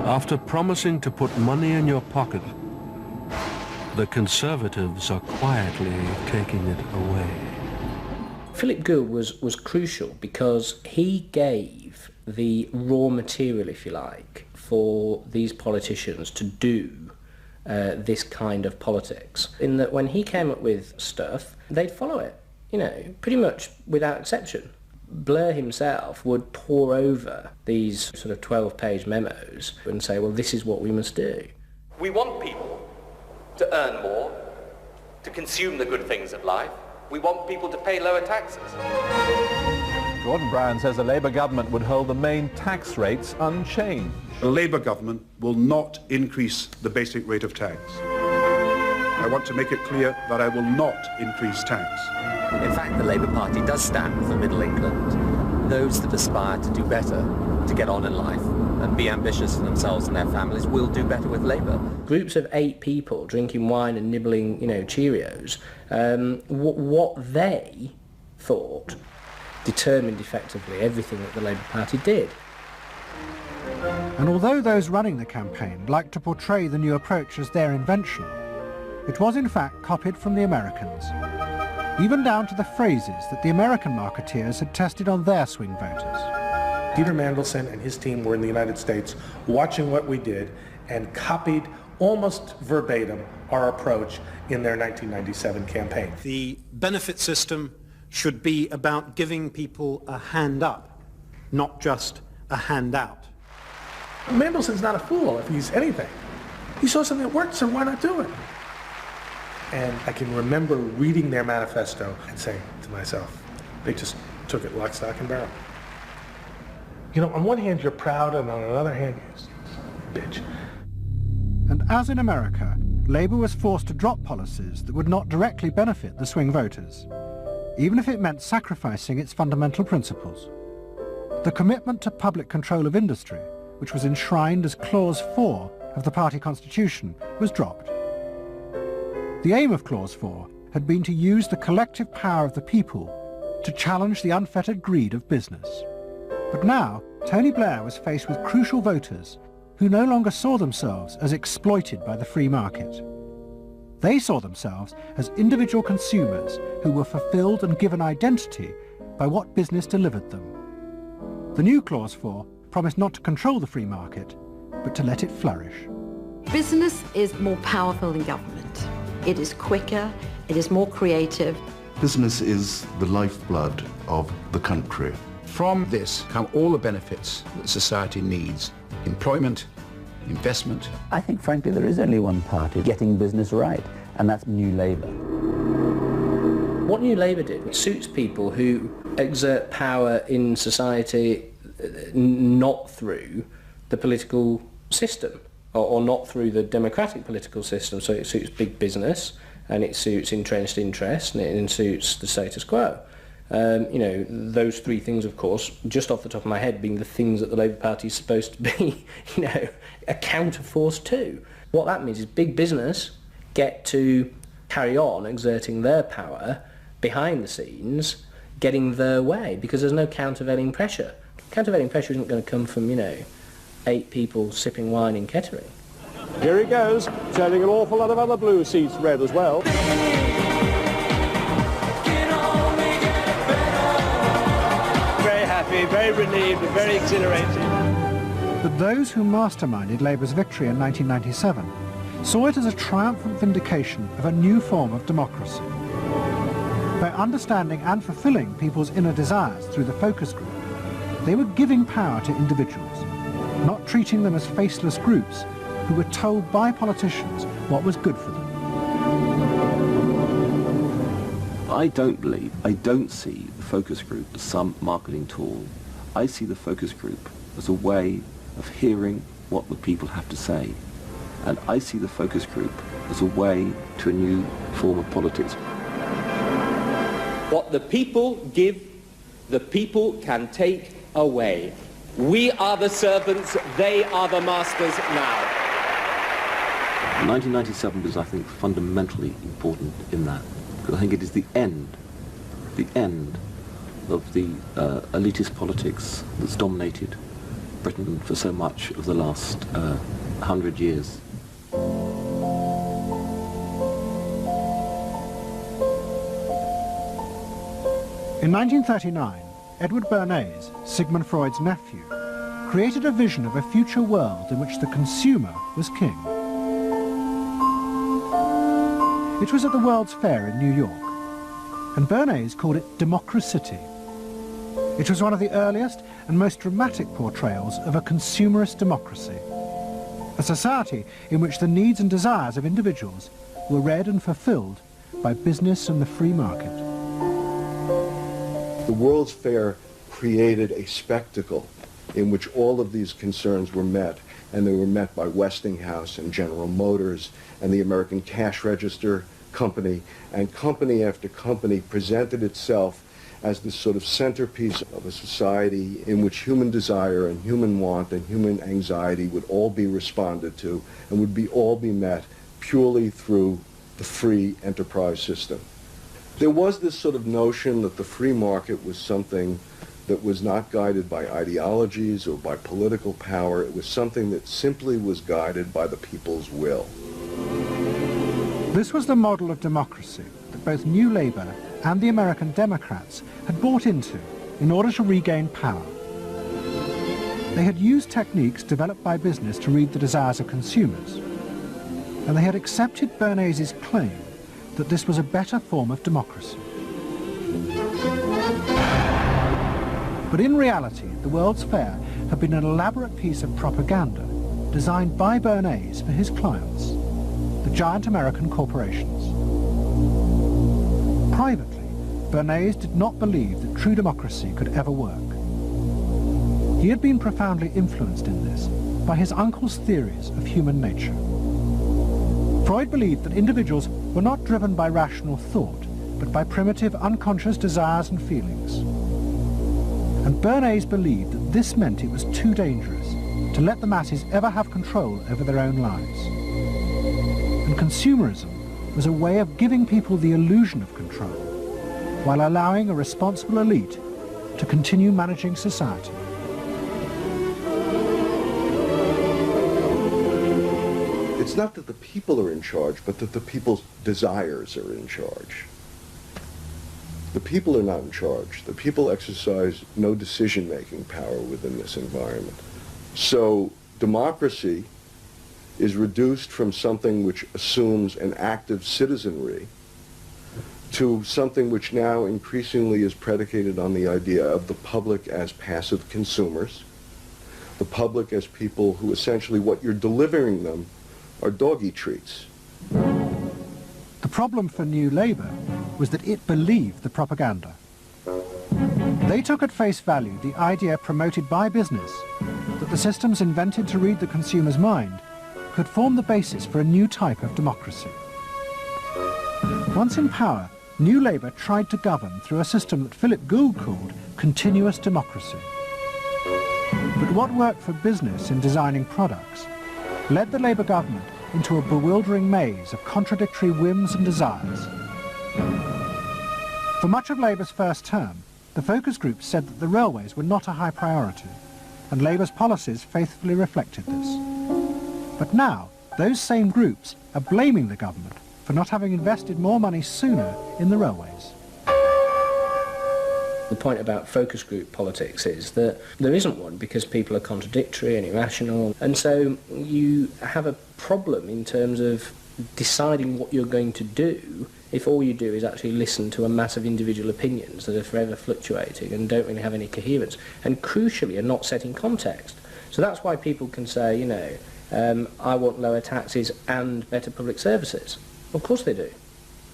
After promising to put money in your pocket, the Conservatives are quietly taking it away. Philip Gould was crucial because he gave the raw material, if you like, for these politicians to do this kind of politics. In that when he came up with stuff, they'd follow it, pretty much without exception. Blair himself would pore over these sort of 12-page memos and say, well, this is what we must do. We want people to earn more, to consume the good things of life. We want people to pay lower taxes. Gordon Brown says the Labour government would hold the main tax rates unchanged. The Labour government will not increase the basic rate of tax. I want to make it clear that I will not increase tax. In fact, the Labour Party does stand for Middle England, those that aspire to do better, to get on in life and be ambitious for themselves and their families will do better with Labour. Groups of 8 people drinking wine and nibbling, Cheerios, what they thought determined effectively everything that the Labour Party did. And although those running the campaign liked to portray the new approach as their invention, it was in fact copied from the Americans, even down to the phrases that the American marketeers had tested on their swing voters. Peter Mandelson and his team were in the United States watching what we did and copied almost verbatim our approach in their 1997 campaign. The benefit system should be about giving people a hand up, not just a handout. Mandelson's not a fool if he's anything. He saw something that worked, so why not do it? And I can remember reading their manifesto and saying to myself, they just took it lock, stock, and barrel. On one hand you're proud, and on another hand, you bitch. And as in America, Labour was forced to drop policies that would not directly benefit the swing voters, even if it meant sacrificing its fundamental principles. The commitment to public control of industry, which was enshrined as Clause 4 of the party constitution, was dropped. The aim of Clause 4 had been to use the collective power of the people to challenge the unfettered greed of business. But now, Tony Blair was faced with crucial voters who no longer saw themselves as exploited by the free market. They saw themselves as individual consumers who were fulfilled and given identity by what business delivered them. The new Clause 4 promised not to control the free market, but to let it flourish. Business is more powerful than government. It is quicker, it is more creative. Business is the lifeblood of the country. From this come all the benefits that society needs. Employment, investment. I think, frankly, there is only one party getting business right, and that's New Labour. What New Labour did, it suits people who exert power in society not through the political system, or not through the democratic political system. So it suits big business, and it suits entrenched interest, and it suits the status quo. You know, those three things, of course, just off the top of my head, being the things that the Labour Party is supposed to be, you know, a counterforce to. What that means is big business get to carry on exerting their power behind the scenes, getting their way, because there's no countervailing pressure. Countervailing pressure isn't going to come from, you know, 8 people sipping wine in Kettering. Here he goes, turning an awful lot of other blue seats red as well. Very relieved and very exhilarated. But those who masterminded Labour's victory in 1997 saw it as a triumphant vindication of a new form of democracy. By understanding and fulfilling people's inner desires through the focus group, they were giving power to individuals, not treating them as faceless groups who were told by politicians what was good for them. I don't see the focus group as some marketing tool. I see the focus group as a way of hearing what the people have to say. And I see the focus group as a way to a new form of politics. What the people give, the people can take away. We are the servants, they are the masters now. 1997 was, I think, fundamentally important in that. Because I think it is the end of the elitist politics that's dominated Britain for so much of the last 100 years. In 1939, Edward Bernays, Sigmund Freud's nephew, created a vision of a future world in which the consumer was king. It was at the World's Fair in New York, and Bernays called it Democracity. It was one of the earliest and most dramatic portrayals of a consumerist democracy, a society in which the needs and desires of individuals were read and fulfilled by business and the free market. The World's Fair created a spectacle in which all of these concerns were met, and they were met by Westinghouse and General Motors and the American Cash Register Company, and company after company presented itself as this sort of centerpiece of a society in which human desire and human want and human anxiety would all be responded to and would all be met purely through the free enterprise system. There was this sort of notion that the free market was something that was not guided by ideologies or by political power. It was something that simply was guided by the people's will. This was the model of democracy that both New Labour and the American Democrats had bought into in order to regain power. They had used techniques developed by business to read the desires of consumers, and they had accepted Bernays' claim that this was a better form of democracy. But in reality, the World's Fair had been an elaborate piece of propaganda designed by Bernays for his clients, the giant American corporations. Privately, Bernays did not believe that true democracy could ever work. He had been profoundly influenced in this by his uncle's theories of human nature. Freud believed that individuals were not driven by rational thought, but by primitive, unconscious desires and feelings. And Bernays believed that this meant it was too dangerous to let the masses ever have control over their own lives. And consumerism was a way of giving people the illusion of control, while allowing a responsible elite to continue managing society. It's not that the people are in charge, but that the people's desires are in charge. The people are not in charge. The people exercise no decision-making power within this environment. So democracy is reduced from something which assumes an active citizenry to something which now increasingly is predicated on the idea of the public as passive consumers, the public as people who essentially what you're delivering them are doggy treats. The problem for New Labour was that it believed the propaganda. They took at face value the idea promoted by business that the systems invented to read the consumer's mind could form the basis for a new type of democracy. Once in power, New Labour tried to govern through a system that Philip Gould called continuous democracy. But what worked for business in designing products led the Labour government into a bewildering maze of contradictory whims and desires. For much of Labour's first term, the focus groups said that the railways were not a high priority, and Labour's policies faithfully reflected this. But now, those same groups are blaming the government for not having invested more money sooner in the railways. The point about focus group politics is that there isn't one because people are contradictory and irrational, and so you have a problem in terms of deciding what you're going to do if all you do is actually listen to a mass of individual opinions that are forever fluctuating and don't really have any coherence, and crucially are not set in context. So that's why people can say, you know, I want lower taxes and better public services. Of course they do.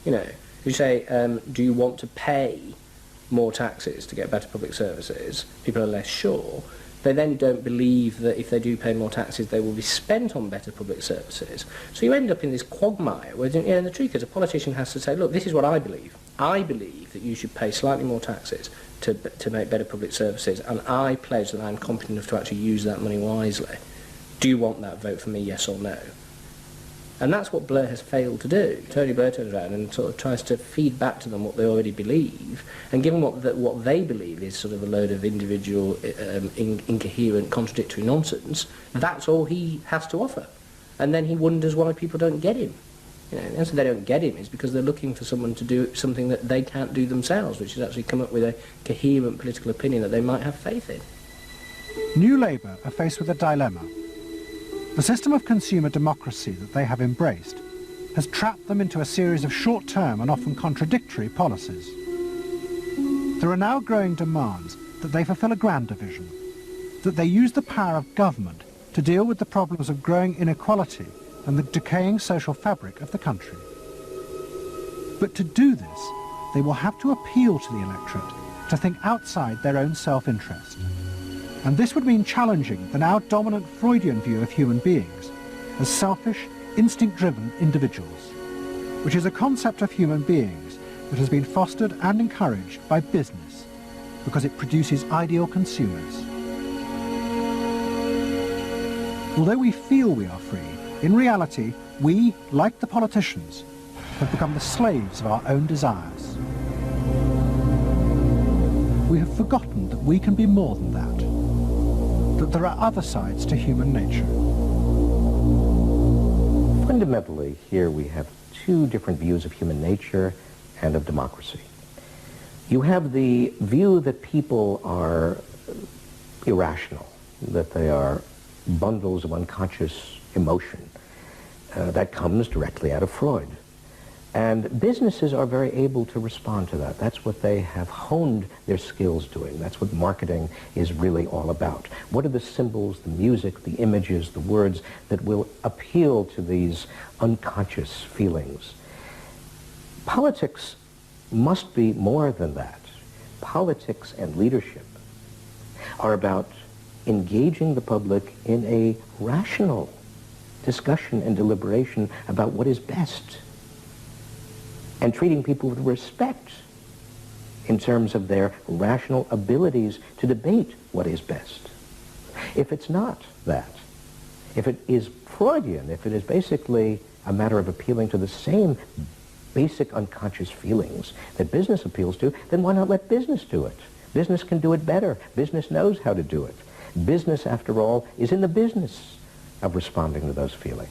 You know, you say, do you want to pay more taxes to get better public services? People are less sure. They then don't believe that if they do pay more taxes, they will be spent on better public services. So you end up in this quagmire where, you know, the truth is a politician has to say, look, this is what I believe. I believe that you should pay slightly more taxes to make better public services, and I pledge that I'm competent enough to actually use that money wisely. Do you want that? Vote for me, yes or no. And that's what Blair has failed to do. Tony Blair turns around and sort of tries to feed back to them what they already believe, and given what they believe is sort of a load of individual, incoherent, contradictory nonsense, that's all he has to offer. And then he wonders why people don't get him. You know, the answer they don't get him is because they're looking for someone to do something that they can't do themselves, which is actually come up with a coherent political opinion that they might have faith in. New Labour are faced with a dilemma. The system of consumer democracy that they have embraced has trapped them into a series of short-term and often contradictory policies. There are now growing demands that they fulfil a grander vision, that they use the power of government to deal with the problems of growing inequality and the decaying social fabric of the country. But to do this, they will have to appeal to the electorate to think outside their own self-interest. And this would mean challenging the now dominant Freudian view of human beings as selfish, instinct-driven individuals, which is a concept of human beings that has been fostered and encouraged by business because it produces ideal consumers. Although we feel we are free, in reality, we, like the politicians, have become the slaves of our own desires. We have forgotten that we can be more than that there are other sides to human nature. Fundamentally, here we have two different views of human nature and of democracy. You have the view that people are irrational, that they are bundles of unconscious emotion. That comes directly out of Freud. And businesses are very able to respond to that. That's what they have honed their skills doing. That's what marketing is really all about. What are the symbols, the music, the images, the words that will appeal to these unconscious feelings? Politics must be more than that. Politics and leadership are about engaging the public in a rational discussion and deliberation about what is best, and treating people with respect in terms of their rational abilities to debate what is best. If it's not that, if it is Freudian, if it is basically a matter of appealing to the same basic unconscious feelings that business appeals to, then why not let business do it? Business can do it better. Business knows how to do it. Business, after all, is in the business of responding to those feelings.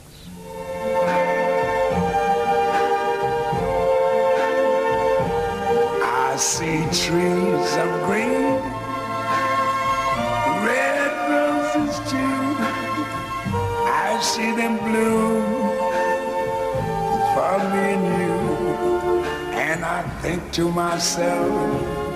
I see trees of green, red roses too. I see them bloom for me and you, and I think to myself,